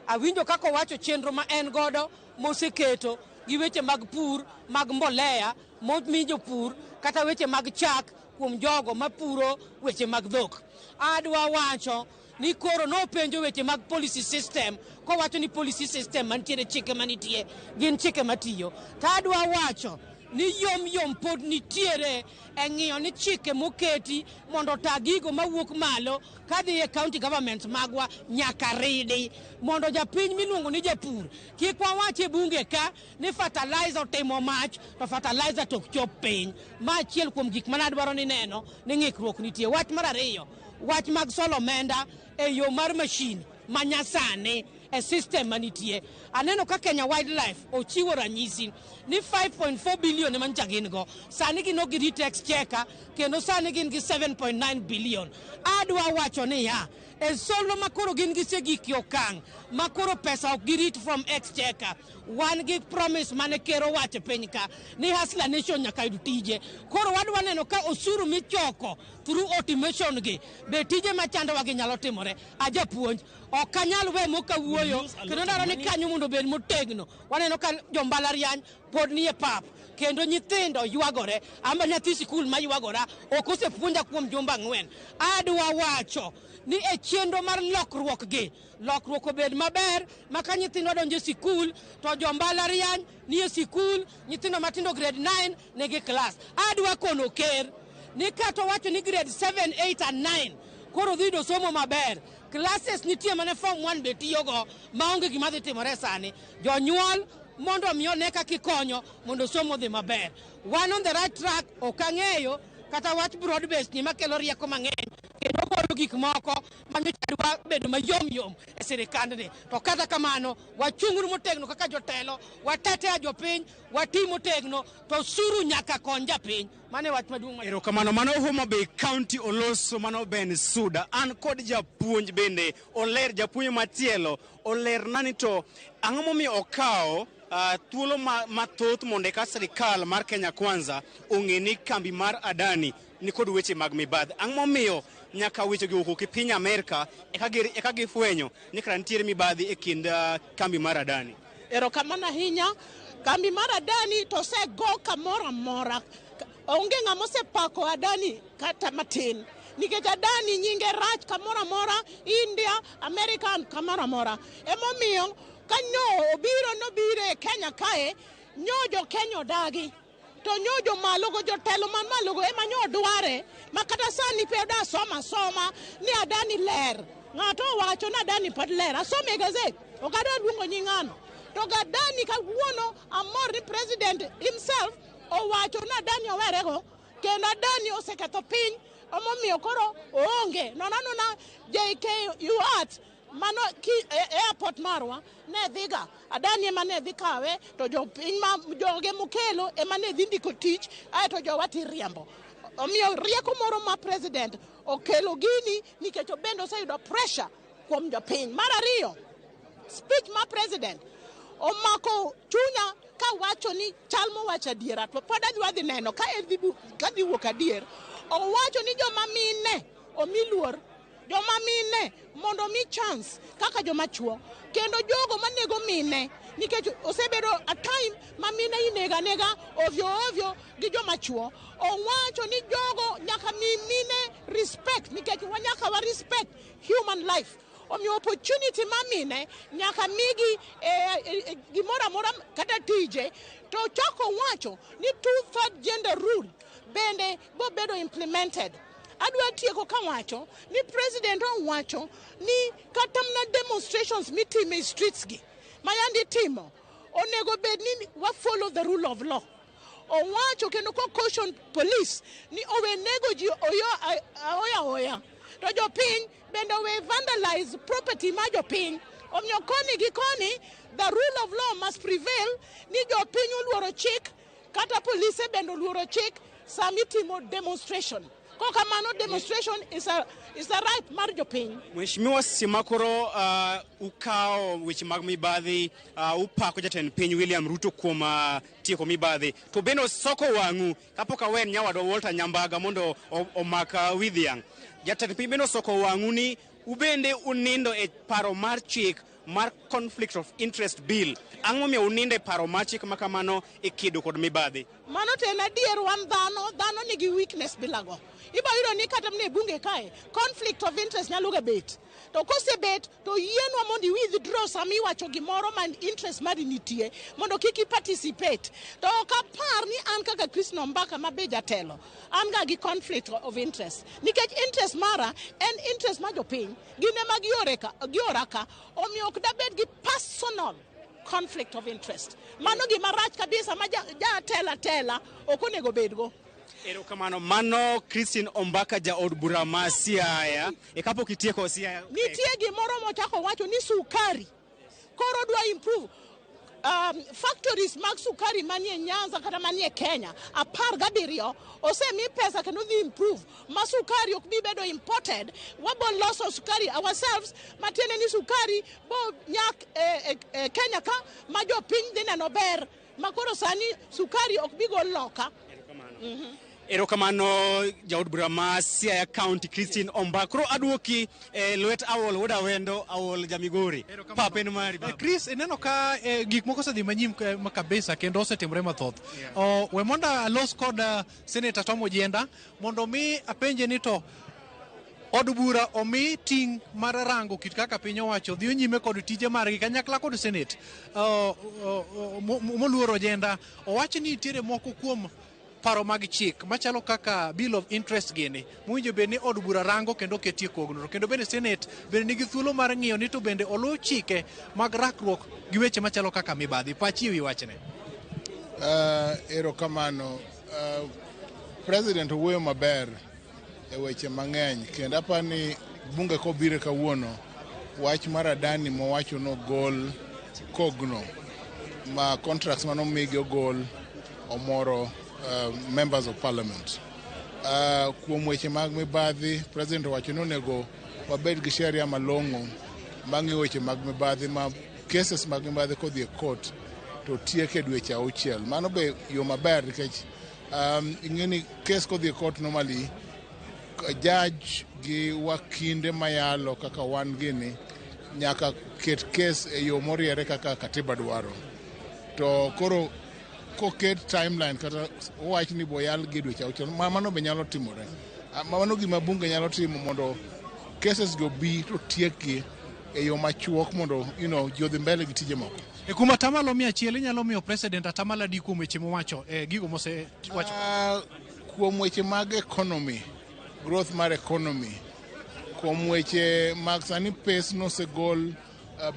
Awinjo kako wacho chenro ma en godo moseketo gi weche mag pur mag mbolea momi jopur kata weche mag chak kuom jogo mapuro weche mag dhok. Adwa wacho ni koro nopenjo weche mag policy system kowacho ni policy system mantiere chike manitie gin chike matiyo. To adwa wacho ni yom pod nitiere e ng'iyo ni chike moketi mondo ta gigo mawuok malo kadhi e county government magwa nyaka ridi mondo japiny miluongo ni japur kik wawache bunge ka ni fertilizer otimo mach to fertilizer tok chop piny. Ma achiel kuom gik manadwaro ni neno ni ng'ikruok nitie. Wach mar ariyo, wach mag solo omenda e yo mar mashin manyasani e system manitie. Aneno ka Kenya Wildlife ochiwo ranyisi ni 5.4 billion man chagin go sani gin ok gi tax checker kendo sani gin gi 7.9 billion. Adwa wacho ni ya e solo makoro gin gi segiki okang makoro pesa ok girit from exchequer. Wan gi promise mane kero wacho piny ka ni Hustler Nation nyaka yud tije. Koro wadwa neno ka osuru michoko through automation gi be tije machando wagi nyalo timore. Ajapuonj ok anyal we moka wuoyo kendo ndaro ni kanyo mondo bed motegno. Waneno ka jombalariany pod nie pap kendo nyithindo ywagore amba nyathi sikul ma ywagora ok osepuonja kuom jumba 4. Adwa wacho ni e chenro mar lokruok obed maber maka nyithindo donjo sikul to jombalariany nie sikul nyithindo matindo grade 9 negi class. Adwa kono ker ni kato wacho ni grade 7, 8 and 9 koro dhido somo maber. Classes nitie mane form 1 betiyogo maonge gima dhi timore sani. Jonyuol mondo miyo ne kakikonyo mondo somo dhi maber. One on the right track okang'eyo kata wach broad based ni makelo rieko mang'eny kendo golo gik moko manyocha dwa bedo mayom e sirikandni. To kata kamano wachung'uru motegno kaka jotelo watete a jopiny wati motegno to suru nyaka kon japiny. Mane wach maduong' Ero kamano mano Homa Bay County oloso mano Ben Suda an kod japuonj bende oler japuonj machielo oler nani to ang'o momiyo okawo thuolo mathoth mondo ka sirikal mar Kenya Kwanza ong'e ni kambi mar Adani ni kod weche mag mibadhi. Ang'o momiyo nyaka weche gi owuok e piny Amerika eka gifwenyo ni kara nitiere mibadhi e kind kambi mar Adani. Ero kamano ahinya kambi mar Adani to osego kamoro amora. Onge ng'ama osepako Adani kata matin nikech Adani nyinge rach kamoro amora India, America kamoro amora. Emomiyo kanyo nobiro e Kenya kae nyojo Kenya odagi to nyojo malo go jotelo man malo go ema nyo dware makata sani pe da soma ni Adani ler ng'ato wacho na Adani pod ler asome gazet okadwa luongo nying'ano to Adani kawuono amor ni president himself owacho na Adani owerego kendo Adani oseketho piny omomiyo koro oonge nono na JKUAT mano airport marwa ne dhiga Adani ema ne dhi kawe to jopiny ma joge mokelo ema ne dhi ndiko tich ae to jowati riembo. Omiyo rieko moro ma president okelo gini nikech obendo oseyudo pressure kuom jopiny. Mar ariyo, speech ma president omako chunya ka wacho ni chal mowacho adiera to pod adwa dhi neno ka dhi wuok adier. Owacho ni joma mine omi luor, joma mine mondo mi chance kaka joma chuo kendo jogo manego mine nikech osebedo a time ma mine inega ovyo gi joma chuo. Owacho ni jogo nyaka mi mine respect nikech wanyaka wa respect human life. Omiyo opportunity ma mine nyaka migi gimoro amora kata tije to chako wacho ni 2/3 gender rule bende bobedo implemented. Adwa tieko kawacho ni president owacho ni kata mna demonstrations mitime streets gi mayandi timo onego bed ni wa follow the rule of law. Owacho kendo ko caution police ni owe nego ji oya to jopiny bende we vandalize property ma jopiny Omiyo koni gi koni, the rule of law must prevail, ni jopiny oluoro chik, kata polise bende oluoro chik, sami timo demonstration. Kokamano demonstration is a right mar jopiny. Mheshimiwa Simakoro, ukao weche mag mibadhi, upako jatend piny William Ruto kuom tieko mibadhi. To bende soko wang'u kapok awen nyawadwa Walter Nyambaga mondo omak widhiang'. Jatend piny bende soko wang'u ni ubende unindo e paro mar chik mar conflict of interest bill. Ang'o miyo uninde paro mar chik makamano e kedo kod mibadhi? Mano to en adier, wan dhano nigi weakness bilago. Iba yudo ni kata mne bunge kae conflict of interest nyalo ga bet. To kosebet to yienwa mondo withdraw sami iwacho gimoro man interest mari nitie mondo kiki participate. To kapar ni an kaka Kristino Mbaka mabe jatelo an ga gi conflict of interest. Nikech interest mara en interest ma jopiny. Gine ma gioraka omiyo ok dabed gi personal conflict of interest. Mano gima rach kabisa ma tela ok onego bedgo. Erokamano, mano Christine Ombaka ja od bura ma Siaya. E kapok itieko Siaya. Nitie gimoro mochako wacho ni sukari koro dwa improve. Factories mag sukari manie Nyanza kata manie Kenya 17 osemi pesa kendo dhi improve ma sukari ok bi bedo imported. Wabo loso sukari ourselves, matiende ni sukari bo nyak Kenya ka ma jopiny dhi neno ber makoro sani sukari ok bi go loka. Erokamano jaod bura ma Siaya County Christine Ombaka. Koro aduoki lwet Awol Wuod Awendo, Awol Jamigori. Papen mari baba. Chris, ineno ka gik moko osedhi manyim kabisa kendo osetimore mathoth. We mondo alos kod Senator Tom Ojienda mondo mi apenje ni to od bura omi ting' mar rango kit kaka piny owacho dhi nyime kod tije margi kanyakla kod Senate. Moluoro Ojienda owacho ni nitiere moko kuom paro mag chik machalo kaka bill of interest gini mwinjo bende ni od bura rango kendo ketie kogno, kendo bende Senate bende nigi thuolo mar ng'iyo ni to bende oluw chike mag rakruok gi weche machalo kaka mibadhi. Pachi wi wachne. Erokamano, President owuoyo maber e weche mang'eny kendo apani bunge kobire kawuono wach mar Adani mowacho no gol kogno ma contracts manomigi ogol omoro members of parliament. Kuom weche mag mibadhi, President owacho ni onego wabed gi sheria malong'o mang'iyo weche mag mibadhi, ma cases mag mibadhi kodhi e court to tieke dweche 6. Mano be yo maber nikech ing'eni case kodhi e court normally judge gi wakinde mayalo kaka wan gini nyaka ket case e yo moriere kaka katiba dwaro. To koro koket timeline kata owach ni boyal gi dweche 6, mano be nyalo timore. Mano gima bunge nyalo timo mondo cases go bi to tieki e yo machuok mondo jodhi mbele gi tije moko. E kuma tamalo 100 inyalo miyo president atamalo adi kuom weche mowacho gigo mose wacho. Kuom weche mag economy, growth mar economy, kuom weche mag sani pes nosegol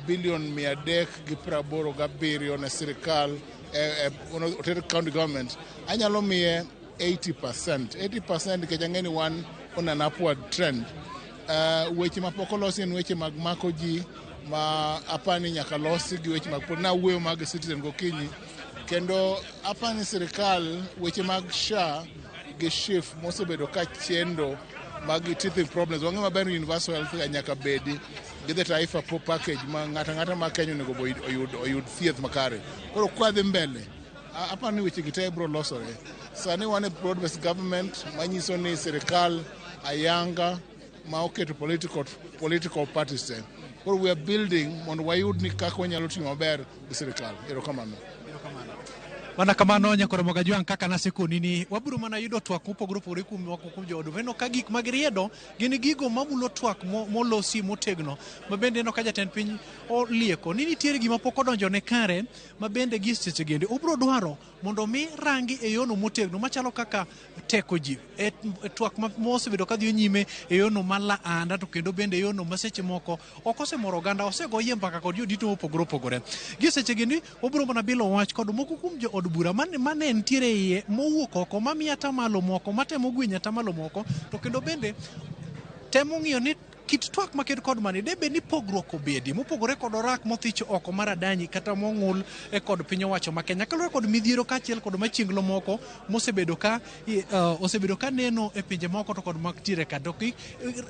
bilion 387 ne sirikal otere county government, anyalo miye 80% nikech ang'eni wan on an upward trend. Weche mapok olosi en weche mag mako ji ma apani nyaka losi gi weche mag na wuoyo mag citizen gokinyi, kendo apani sirikal weche mag SHA gi SHIF mosebedo ka chendo mag teething problems. Wang'e maber universal health nyaka bedi gi the taifa package ma ng'ata ma Kenya onego oyud thieth makare. Koro kwadhi mbele apani weche gite bro losore. Sani wan e broad based government manyiso ni sirikal ayanga ma oketo political parties te. Koro we are building mondo wayud ni kaka wanyalo timo maber gi sirikal. Erokamano. Wana kamano nyakoro Ramogi kaka nasekoni ni wabiro mana yudo twak mopogore kuom jood bura ka gik mag riedo gin gigo mamulo twak molosi motegno mabende no ka jatend piny olieko ni nitiere gima pok odonjo ne kare mabende gi seche gende obro dwaro mondo mi rangi e yono motegno machalo kaka teko ji e twak mosebedo ka dhi nyime e yono malaanda to kendo bende yono maseche moko okosemoro oganda osegoye mbaka kod jodito mopogore gi seche gende obro mana bilo wach kod moko kuom jood bura mane ntiere iye mowuok oko mamiya tamalo moko matemo gwenya tamalo moko to kendo bende temo ng'iyo ni kit twak maket kod mani debe ni pogruok obedi mopogore kod orak mothich oko maradanyi kata mong'ul kod piny owacho ma Kenya kaluwore kod midhiero kaachiel kod machienglo moko mosebedo ka neno e pinje moko to kod maktiere ka to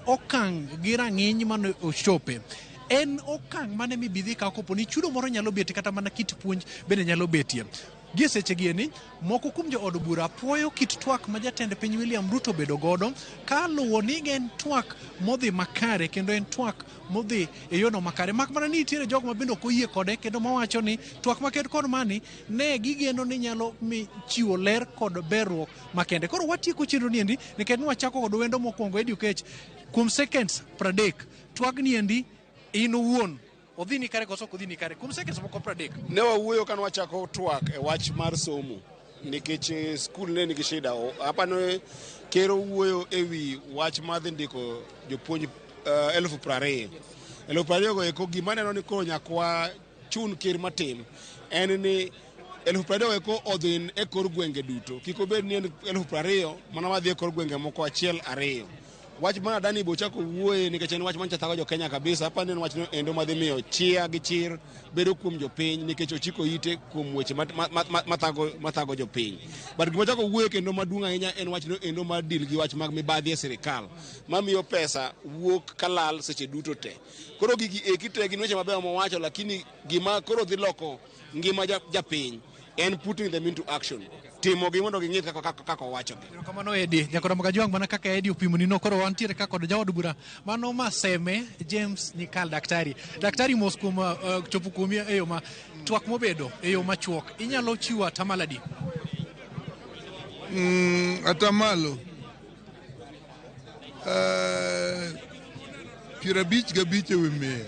okang' gi rang'iny mane ochope en okang' mane mibidhi ka kopo ni chudo moro nyalo betie kata mana kit puonj bende nyalo betie. Gie sechegieni moko kuom jo od bura puoyo kit twak ma jatend piny William Ruto bedo godo kaluwo ni en twak modhi makare kendo en twak modhi e yono makare mak mana ni nitiere jogo ma bende ok oyie kode kendo mawacho ni twak maket kod mani ne gigeno ni nyalo chiwo ler kod berruok makende. Koro watieko chenro niendi nikech nwachako kod wendo mokwongo edukech kuom seconds 30 twak niendi in owuon odhi ni kare koso kodhi ni kare kuom seconds moko 30. Ne wawuoyo kan wachako twak e wach mar somo nikech skul ne nigi shida apano kero wuoyo ewi wach mar dhi ndiko jopuonj 20,000 go eko gima neno ni koro nyakwa chun ker matim en ni 20,000 eko odhi e kor gwenge duto kik obed ni 20,000 mana madhi e kor gwenge moko achiel ariyo. Wach mana dani bo chako wuoye nikech en wach man chathago jo Kenya kabisa hapa en wach no endo madhi miyo chia gi chir bedo kuom jopiny nikech ochiko ite kuom weche mathago jopiny. But gima chako wuoye kendo maduong' ahinya en wach no endo mar deal gi wach mag mibadhi e sirikal mamiyo pesa wuok kalal seche duto te. Koro gigi ekite gin weche mabeyo mowacho lakini gima koro dhi loko ngima japiny en putting them into action. Timo gi mondo ging'e kaka wacho gi. Kamano Edi, nyakora Magajuang mana kaka Edi opimoni no koro wantiere ka kod jaod bura mano Maseme James Nyikal daktari. Daktari mos kuom chopo kuomi e yo ma twak mobedo e yo machuok. Inyalo chiwo atamalo adi? Atamalo 55 ewi 100.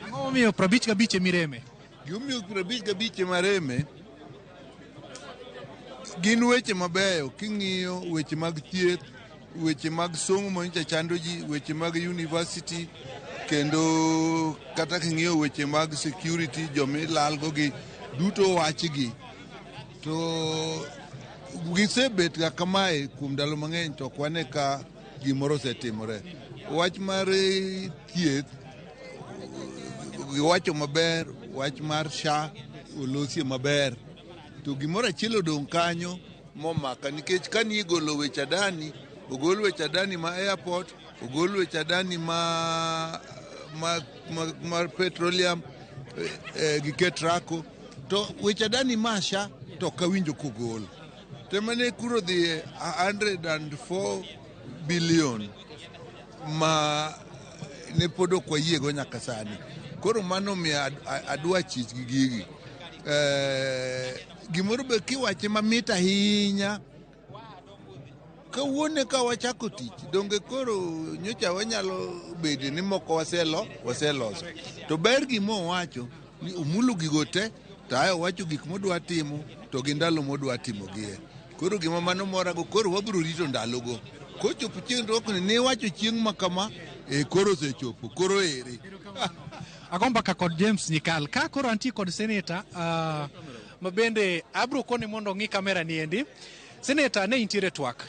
Ang'o momiyo 55 mireme? Gimomiyo 55 mareme gin weche mabeyo king'iyo weche mag thieth, weche mag somo manyicha chando ji, weche mag university kendo kata king'iyo weche mag security jomilalgo gi duto wachgi to gisebet ga kamae kuom ndalo mang'eny to kwane ka gimoro osetimore. Wach mar thieth giwacho maber, wach mar SHA olosie maber to gimoro achiel odong' kanyo momaka nikech kani igolo weche adani ogol weche adani ma airport ogol weche adani mar petroleum gi ketrako to weche adani masha to kawinjo kogol temane kuro dhi 104 billion ma ne pod ok wayiego nyaka sani. Koro mano miyo adwa chich gi gigi gimoro be kiwache mamit ahinya kawuone ka wachako tich donge koro nyocha wanyalo bede ni moko waseloso to ber gima owacho ni omulo gigo te tayo wacho gik modwa timo to gi ndalo modwa timogie. Koro gima mano morago koro wabiro rito ndalogo kochopo chieng' to ne wacho chieng' makama koro sechopo koro ere. Agomba ka kod James Nyikal ka koro anti kod seneta mabende abro koni mondo ng'i kamera niendi. Seneta ne intiere twak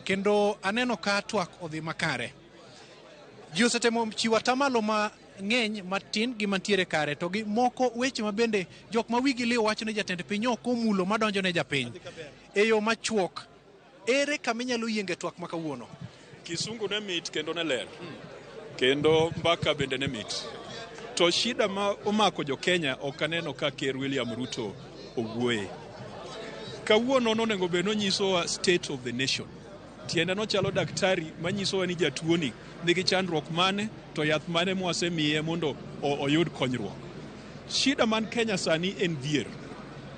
kendo aneno ka twak odhi makare. Ji osetemo chiwo atamalo mang'eny matin gi mantiere kare to gi moko weche mabende jok ma wigi liw wacho ne jatend piny ok omulo madonjo ne japiny e yo machuok. Ere kama inyalo yienge twak ma kawuono? Kisungu ne mit kendo ne ler kendo mbaka bende ne mit. To shida ma omako jo Kenya ok aneno ka ker William Ruto owuoye. Kawuono nonego be nonyisowa state of the nation. Tiende no chalo daktari manyisowa ni jatuoni nigi chandruok mane to yath mane mwasemiye mondo oyud konyruok. Shida man Kenya sani en dhier.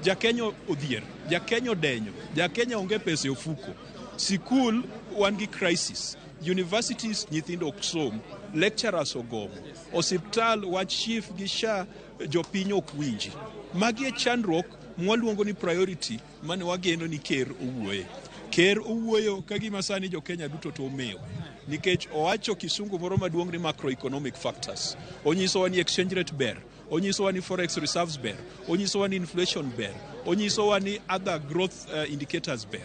Ja-Kenya odhier, Ja-Kenya odenyo, Ja-Kenya onge pesa e ofuko. Sikul wan gi crisis, universities nyithindo ok som, lecturers ogomo, osiptal wach chief gi SHA jopiny ok winji. Magi e chandruok mwaluongo ni priority mane wageno ni ker owuoye. Ker owuoyo ka gima sani jo Kenya duto to omewo nikech owacho kisungu moro maduong' ni macroeconomic factors. Onyisowa ni exchange rate ber, onyisowa ni forex reserves ber, onyisowa ni inflation ber, onyisowa ni other growth indicators ber.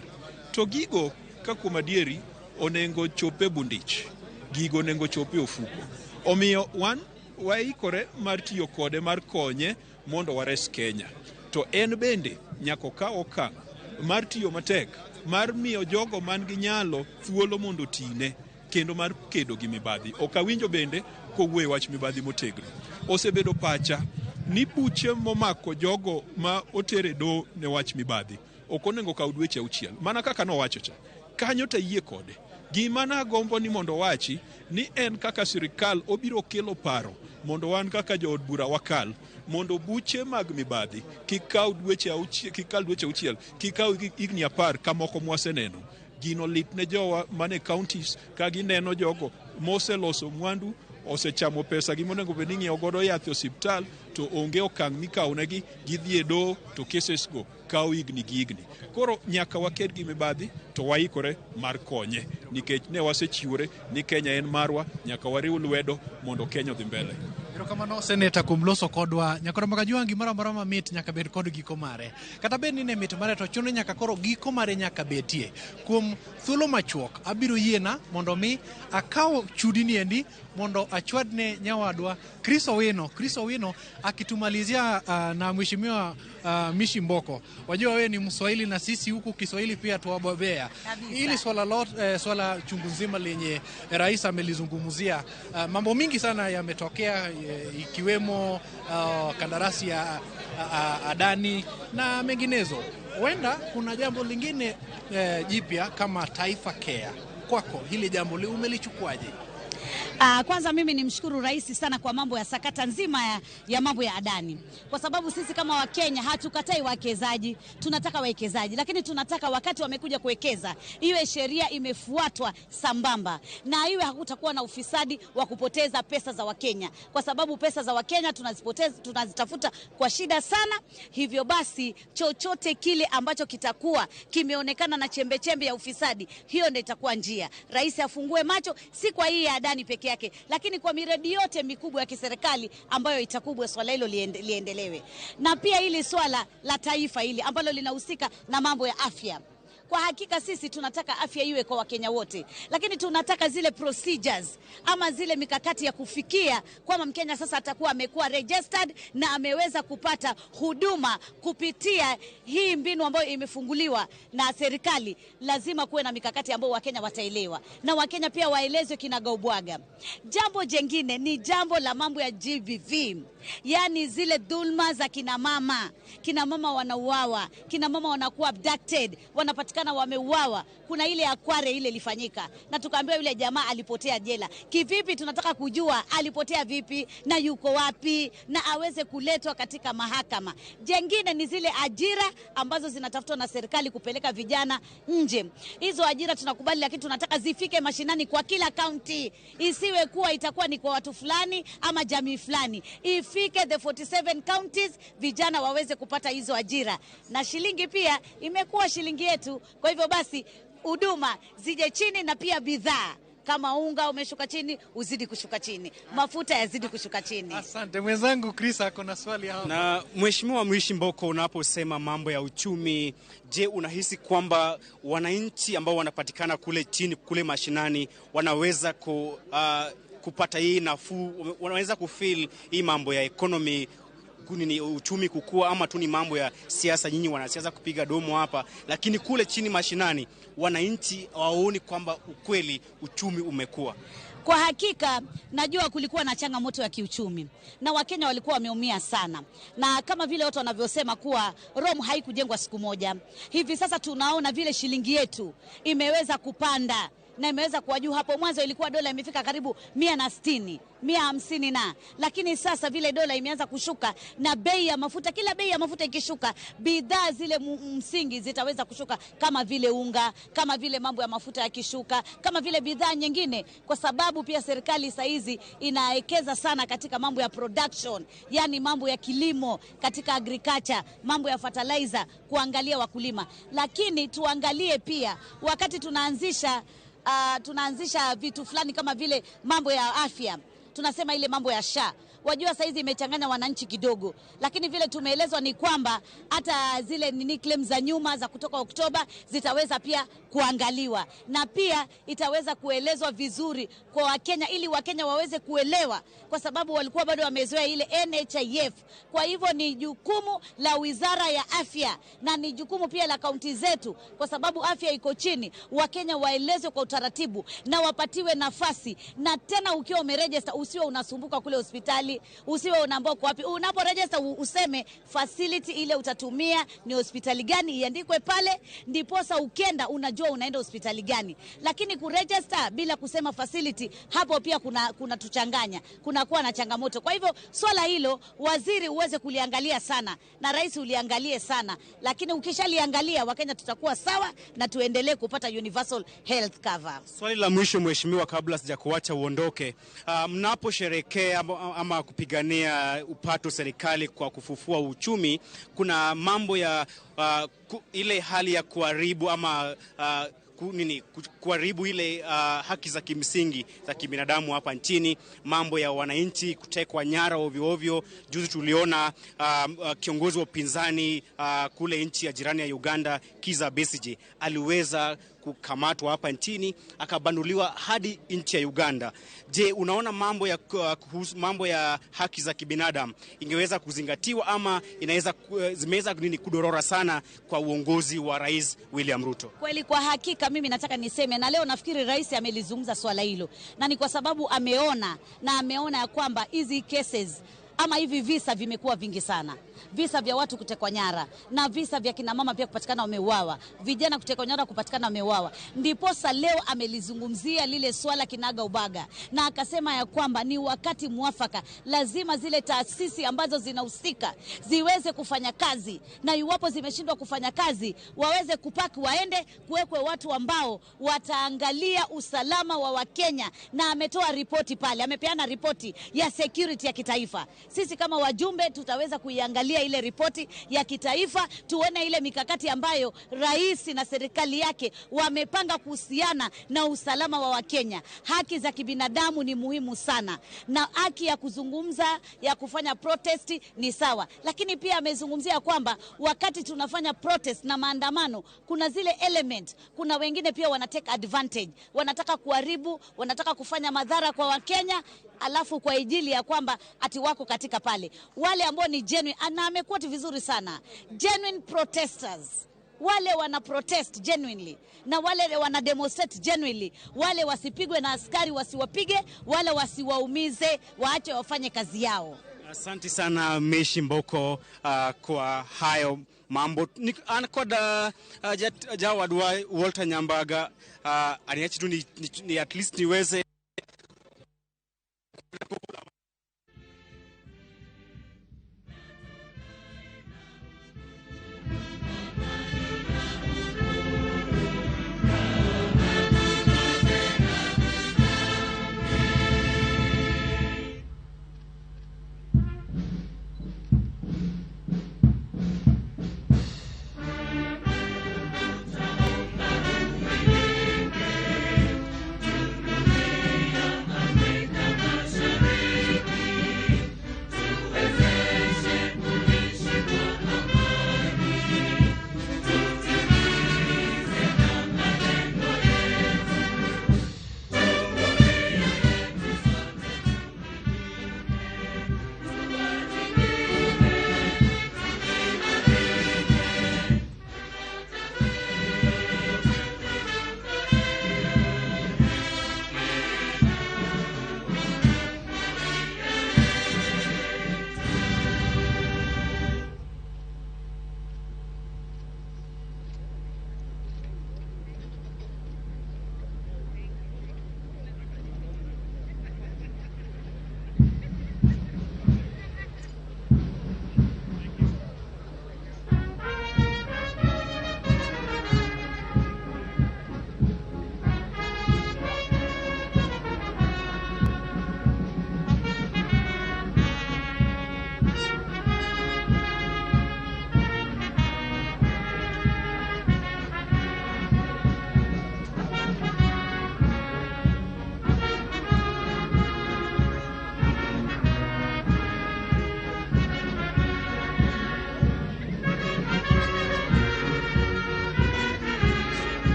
To gigo ka kuom adieri onengo chope bundich. gigo nengo chope ofuko. Omiyo wan waikore mar tiyo kode mar konye mondo wares Kenya. To en bende nyako ka okang' mar tiyo matek, mar miyo jogo man gi nyalo thuolo mondo tine, kendo mar kedo gi mibadhi. Okawinjo bende kowuoye wach mibadhi motegno. Osebedo pacha ni buche momako jogo ma otere do ne wach mibadhi okonego kaw dweche 6, mana kaka nowacho cha. Kanyo ta yie kode. Gima na gombo ni mondo wachi ni en kaka sirikal obiro kelo paro mondo wan kaka jood bura wakal mondo buche mag mibadhi kikaw dweche 6, kikaw higni 10 kamoko mwaseneno. Gino lit ne jowa mane counties ka gineno jogo moseloso mwandu, osechamo pesa gi monego bed ni ng'iewo godo yath osiptal, to onge okang' mikawonegi, gidhi e doho to cases go kawo higni gi higni. Koro nyaka waked gi mibadhi to waikore mar konye, nikech ne wasechiwore ni Kenya en marwa, nyaka wariw lwedo mondo Kenya odhi mbele. Erokamano Seneta kuom loso kodwa. Nyakoromoga Jwang' gimoro amora mamit nyaka bed kod giko mare. Kata bed ni ne mit mare to chuno nyaka koro giko mare nyaka betie. Kuom thuolo machuok abiro yiena mondo mi akaw chudini endi mondo achwadne nyawadwa Chris Owino akitumalizia na mheshimiwa Mishi Mboko. Wajua wewe ni Mswahili na sisi huku Kiswahili pia tuwabobea. Hili swala chungu nzima lenye rais amelizungumzia, mambo mingi sana yametokea, ikiwemo kandarasi ya Adani na menginezo. Huenda kuna jambo lingine jipya kama Taifa Care. Kwako hili jambo umelichukuaje? Kwanza mimi nimshukuru rais sana kwa mambo ya sakata nzima ya mambo ya Adani. Kwa sababu sisi kama Wakenya hatukatai wawekezaji, tunataka wawekezaji, lakini tunataka wakati wamekuja kuwekeza iwe sheria imefuatwa sambamba, na iwe hakutakuwa na ufisadi wa kupoteza pesa za Wakenya, kwa sababu pesa za Wakenya tunazitafuta kwa shida sana. Hivyo basi chochote kile ambacho kitakuwa kimeonekana na chembe ya ufisadi, hiyo ndio itakuwa njia. Rais afungue macho, si kwa hii ya Adani peke yake, lakini kwa miradi yote mikubwa ya kiserikali ambayo itakubwa swala hilo liendelewe. Na pia hili swala la taifa hili ambalo linahusika na mambo ya afya. Kwa hakika sisi tunataka afya iwe kwa Wakenya wote, lakini tunataka zile procedures ama zile mikakati ya kufikia kwamba Mkenya sasa atakuwa amekuwa registered na ameweza kupata huduma kupitia hii mbinu ambayo imefunguliwa na serikali. Lazima kuwe na mikakati ambayo Wakenya wataelewa, na Wakenya pia waelezwe kinagaubwaga. Jambo jengine ni jambo la mambo ya GBV, yani zile dhulma za kina mama wanauawa, kina mama wanakuwa abducted, wanapatikana wameuawa. Kuna ile akware ile ilifanyika na tukaambiwa yule jamaa alipotea jela. Kivipi? Tunataka kujua alipotea vipi na yuko wapi na aweze kuletwa katika mahakama. Jengine ni zile ajira ambazo zinatafutwa na serikali kupeleka vijana nje. Hizo ajira tunakubali, lakini tunataka zifike mashinani kwa kila county. Isiwe kuwa itakuwa ni kwa watu fulani ama jamii fulani. Ifike the 47 counties, vijana waweze kupata hizo ajira. Na shilingi pia imekuwa shilingi yetu. Kwa hivyo basi huduma zije chini, na pia bidhaa kama unga umeshuka chini, uzidi kushuka chini, mafuta yazidi kushuka chini. Asante mwenzangu Chris, akona swali hapa. Na Mheshimiwa Mishi Mboko, unaposema mambo ya uchumi, je, unahisi kwamba wananchi ambao wanapatikana kule chini, kule mashinani, wanaweza kupata hii nafuu, wanaweza kufeel hii mambo ya economy, ni uchumi kukua, ama tu ni mambo ya siasa, nyinyi wanasiasa kupiga domo hapa, lakini kule chini mashinani wananchi hawaoni kwamba ukweli uchumi umekua? Kwa hakika najua kulikuwa na changamoto ya kiuchumi na Wakenya walikuwa wameumia sana, na kama vile watu wanavyosema kuwa Rome haikujengwa siku moja. Hivi sasa tunaona vile shilingi yetu imeweza kupanda na imeweza kuwa juu. Hapo mwanzo ilikuwa dola imefika karibu 160, 150 na, lakini sasa vile dola imeanza kushuka na bei ya mafuta, kila bei ya mafuta ikishuka, bidhaa zile msingi zitaweza kushuka, kama vile unga, kama vile mambo ya mafuta yakishuka, kama vile bidhaa nyingine, kwa sababu pia serikali saizi inaekeza sana katika mambo ya production, yani mambo ya kilimo, katika agriculture, mambo ya fertilizer, kuangalia wakulima. Lakini tuangalie pia wakati tunaanzisha vitu fulani kama vile mambo ya afya, tunasema ile mambo ya SHA. Wajua saizi imechanganya wananchi kidogo, lakini vile tumeelezwa ni kwamba hata zile claims za nyuma za kutoka Oktoba zitaweza pia kuangaliwa, na pia itaweza kuelezwa vizuri kwa Wakenya ili Wakenya waweze kuelewa, kwa sababu walikuwa bado wamezoea ile NHIF. Kwa hivyo ni jukumu la Wizara ya Afya na ni jukumu pia la kaunti zetu, kwa sababu afya iko chini. Wakenya waelezwe kwa utaratibu na wapatiwe nafasi, na tena ukiwa umeregister usiwe unasumbuka kule hospitali, usiwe unaambia kwa wapi. Unaporegister useme facility ile utatumia ni hospitali gani, iandikwe pale, ndiposa ukenda unajua unaenda hospitali gani. Lakini kuregister bila kusema facility, hapo pia kuna tuchanganya, kuna kuwa na changamoto. Kwa hivyo swala hilo waziri uweze kuliangalia sana na rais uliangalie sana, lakini ukishaliangalia Wakenya tutakuwa sawa na tuendelee kupata universal health cover. Swali la mwisho mheshimiwa, kabla sijakuacha uondoke, mnaposherekea ama kupigania upato serikali kwa kufufua uchumi, kuna mambo ya ile hali ya kuharibu ama kuharibu ile haki za kimsingi za kibinadamu hapa nchini, mambo ya wananchi kutekwa nyara ovyo ovyo. Juzi tuliona kiongozi wa upinzani kule nchi ya jirani ya Uganda, Kizza Besigye, aliweza kukamatwa hapa nchini akabanduliwa hadi nchi ya Uganda. Je, unaona mambo ya haki za kibinadamu ingeweza kuzingatiwa ama zimeweza kudorora sana kwa uongozi wa Rais William Ruto? Kweli kwa hakika mimi nataka niseme, na leo nafikiri rais amelizungumza swala hilo, na ni kwa sababu ameona ya kwamba hizi cases ama hivi visa vimekuwa vingi sana. Visa vya watu kutekwa nyara na visa vya kina mama pia kupatikana wameuawa, vijana kutekwa nyara kupatikana wameuawa. Ndiposa leo amelizungumzia lile swala kinaga ubaga, na akasema ya kwamba ni wakati mwafaka, lazima zile taasisi ambazo zinahusika ziweze kufanya kazi, na iwapo zimeshindwa kufanya kazi waweze kupaki, waende kuwekwe watu ambao wataangalia usalama wa Wakenya. Na ametoa ripoti pale, amepeana ripoti ya security ya kitaifa. Sisi kama wajumbe tutaweza kuiangalia ile ripoti ya kitaifa, tuone ile mikakati ambayo rais na serikali yake wamepanga kuhusiana na usalama wa Wakenya. Haki za kibinadamu ni muhimu sana, na haki ya kuzungumza, ya kufanya protesti ni sawa, lakini pia amezungumzia kwamba wakati tunafanya protest na maandamano kuna zile element, kuna wengine pia wanatake advantage, wanataka kuharibu, wanataka kufanya madhara kwa Wakenya, alafu kwa ajili ya kwamba ati wako katika pale. Wale ambao ni genuine, na amekuwa vizuri sana, genuine protesters, wale wana protest genuinely na wale wana demonstrate genuinely, wale wasipigwe na askari, wasiwapige, wale wasiwaumize, waache wafanye kazi yao. Asante sana Meshi Mboko kwa hayo mambo. Anakoda Jawadwa Walter Nyambaga, aniachi tu ni at least niweze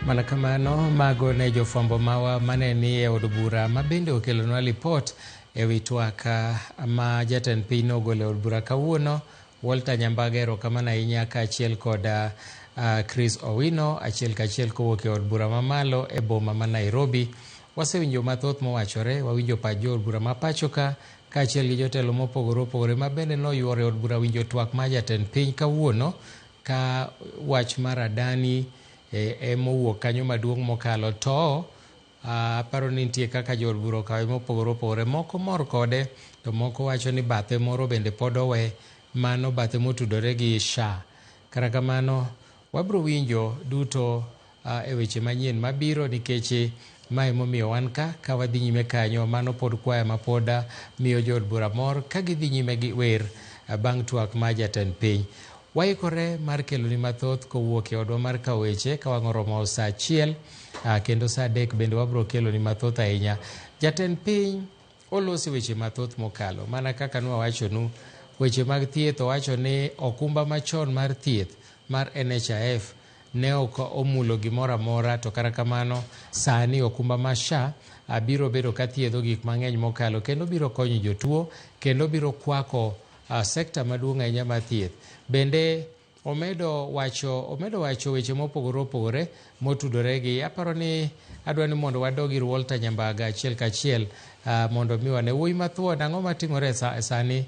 Mana kamano mago ne jofwambo mawa mane ni e od bura mabende okelonwa lipot e wi twak ma jatend piny nogolo e od bura kawuono. Walter Nyambaga erokamano ahinya kaachiel kod Chris Owino achiel kachiel kowuok e od bura mamalo e boma ma Nairobi. Wasewinjo mathoth mowachore, wawinjo pach jo od bura ma pacho ka kaachiel gi jotelo mopogore opogore ma bende noyuoro e od bura winjo twak ma jatend piny kawuono ka wach mar adani mowuok kanyo maduong' mokalo to paro ni nitie kaka jo od bura okawe mopogore opogore, moko mor kode to moko wacho ni bathe moro bende pod owe, mano bathe motudore gi SHA. Kara kamano wabro winjo duto e weche manyien mabiro, nikech mae momiyo wan ka wadhi nyime kanyo. Mano pod kwaya ma pod miyo jo od bura mor ka gidhi nyime gi wer bang' twak ma jatend piny. Waikore mar keloni mathoth kowuok e odwa mar kawo weche ka wang' oromo sa 1 kendo sa 3 bende wabro keloni mathoth ahinya. Jatend piny olosi weche mathoth mokalo, mana kaka nwawachonu weche mag thieth. Owacho ni okumba machon mar thieth mar NHIF ne ok omulo gimoro amora, to kara kamano sani okumba ma SHA biro bedo ka thiedho gik mang'eny mokalo, kendo biro konyo jotuo, kendo biro kwako sekta maduong' ahinya mar thieth. Bende omedo wacho weche mopogore opogore motudore gi, aparo ni adwa ni mondo wadog ir Walter Nyambaga achiel kachiel mondo mi wane wuoyi mathuon ang'o matimore sani.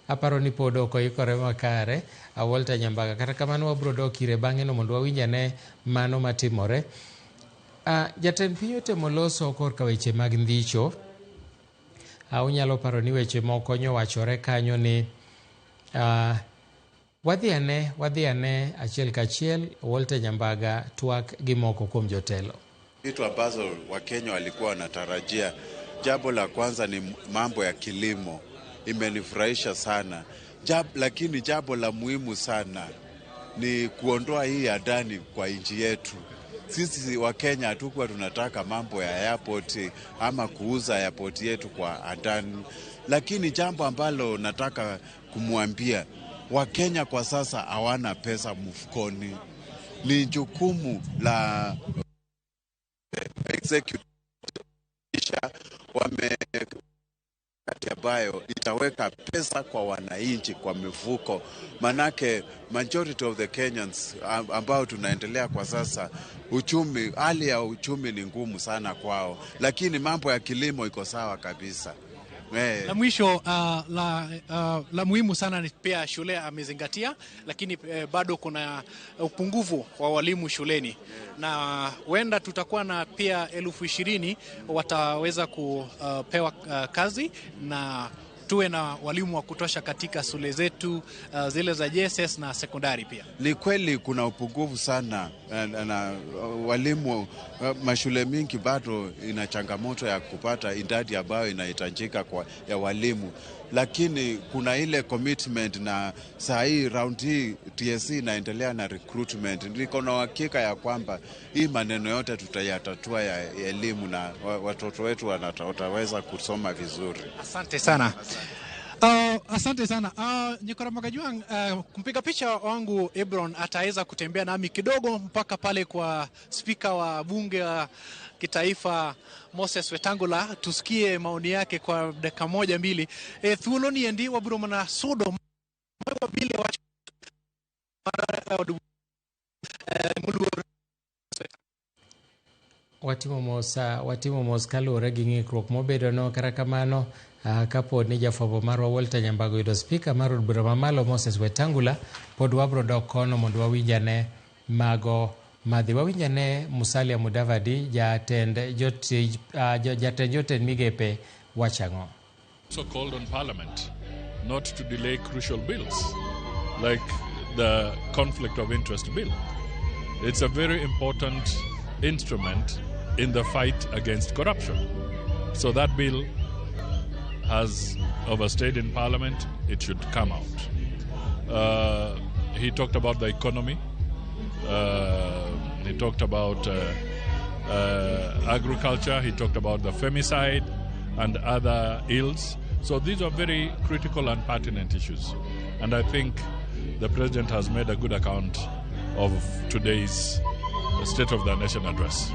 Aparo ni pod ok oikore makare Walter Nyambaga, kata kamano wabro dok ire bang'e no mondo wawinjane mano matimore. Jatend piny otemo loso korka weche mag ndhicho. Unyalo paro ni weche moko nyowachore kanyo ni wadhi ane achiel kachiel Walter Nyambaga twak gi moko kuom jotelo. Vitu ambazo Wakenya walikuwa wanatarajia, jambo la kwanza ni mambo ya kilimo, imenifurahisha sana. Lakini jambo la muhimu sana ni kuondoa hii adani kwa nchi yetu. Sisi Wakenya hatukuwa tunataka mambo ya airport ama kuuza airport yetu kwa adani. Lakini jambo ambalo nataka kumwambia Wakenya kwa sasa hawana pesa mfukoni. Ni jukumu la executive kati ambayo itaweka pesa kwa wananchi kwa mifuko, manake majority of the Kenyans ambao tunaendelea kwa sasa, hali ya uchumi ni ngumu sana kwao, lakini mambo ya kilimo iko sawa kabisa. La mwisho la muhimu sana ni pia shule amezingatia, lakini bado kuna upungufu wa walimu shuleni, na huenda tutakuwa na pia 20,000 wataweza kupewa kazi na tuwe na walimu wa kutosha katika shule zetu zile za JSS na sekondari pia. Ni kweli kuna upungufu sana na walimu, mashule mingi bado ina changamoto ya kupata idadi ambayo inahitajika ya walimu, lakini kuna ile commitment, na saa hii round hii TSC inaendelea na recruitment. Niko na hakika ya kwamba hii maneno yote tutayatatua ya elimu na watoto wetu wataweza kusoma vizuri. Asante sana. Asante sana. Ramogi, kumpiga picha wangu Ebron ataweza kutembea nami kidogo mpaka pale kwa spika wa bunge la kitaifa Moses Wetangula, tusikie maoni yake kwa dakika 1-2. Thuloni endi waburo mana sodo bile wacho watimo mos kaluwore gi ng'ikruok mobedo no. Kata kamano kapod ni jafwambo marwa Walter Nyambaga yudo spika mar od bura mamalo Moses Wetangula, pod wabro dok kono mondo wawinjane mago madhi. Wawinjane Musalia Mudavadi, jatend jotend migepe wachang'o. So called on Parliament not to delay crucial bills like the conflict of interest bill. It's a very important instrument in the fight against corruption. So that bill has overstayed in Parliament. It should come out. He talked about the economy. He talked about agriculture. He talked about the femicide and other ills. So these are very critical and pertinent issues. And I think the President has made a good account of today's State of the Nation address.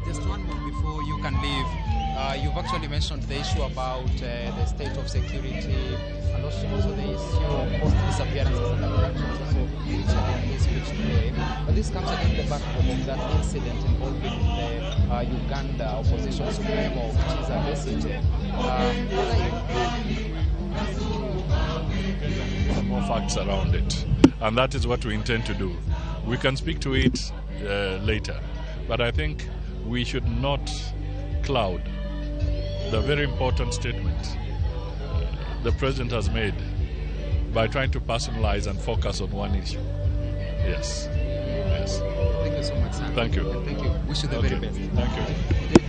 Just one more before you can leave. You've actually mentioned the issue about the state of security and also the issue of post disappearances and abductions also featured in this speech today. But this comes against the backdrop of that incident involving the Uganda opposition supremo, Kiza Besigye. More facts around it, and that is what we intend to do. We can speak to it later, but I think we should not cloud the very important statement the president has made by trying to personalize and focus on one issue. Yes. Yes. Thank you so much, sir. Thank you. And thank you. Wish you the very best. Thank you.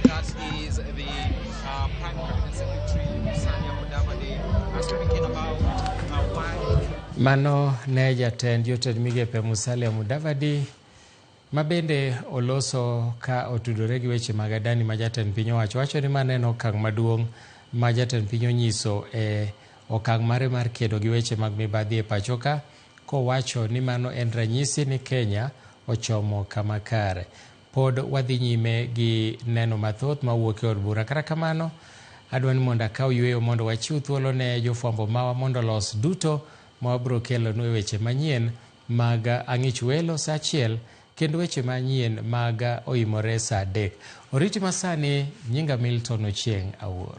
That is the Prime Cabinet Secretary, Musalia Mudavadi, speaking about why. Mano ne jatend jotend migepe Musalia Mudavadi mabende oloso ka otudore gi weche mag adani ma jatend piny owacho. Wacho ni mano en okang' maduong' ma jatend piny onyiso okang' mare mar kedo gi weche mag mibadhi e pacho ka, kowacho ni mano en ranyisi ni Kenya ochomo kama kare. Pod wadhi nyime gi neno mathoth mawuok e od bura. Kata kamano, adwa ni mondo akaw yweyo mondo wachiw thuolo ne jofwambo mawa mondo los duto ma wabiro kelonu e weche manyien mag ang'ich welo sa achiel kendo weche manyien mag oimore sa 3. Oriti masani, nyinga Milton Ochieng' Awuor.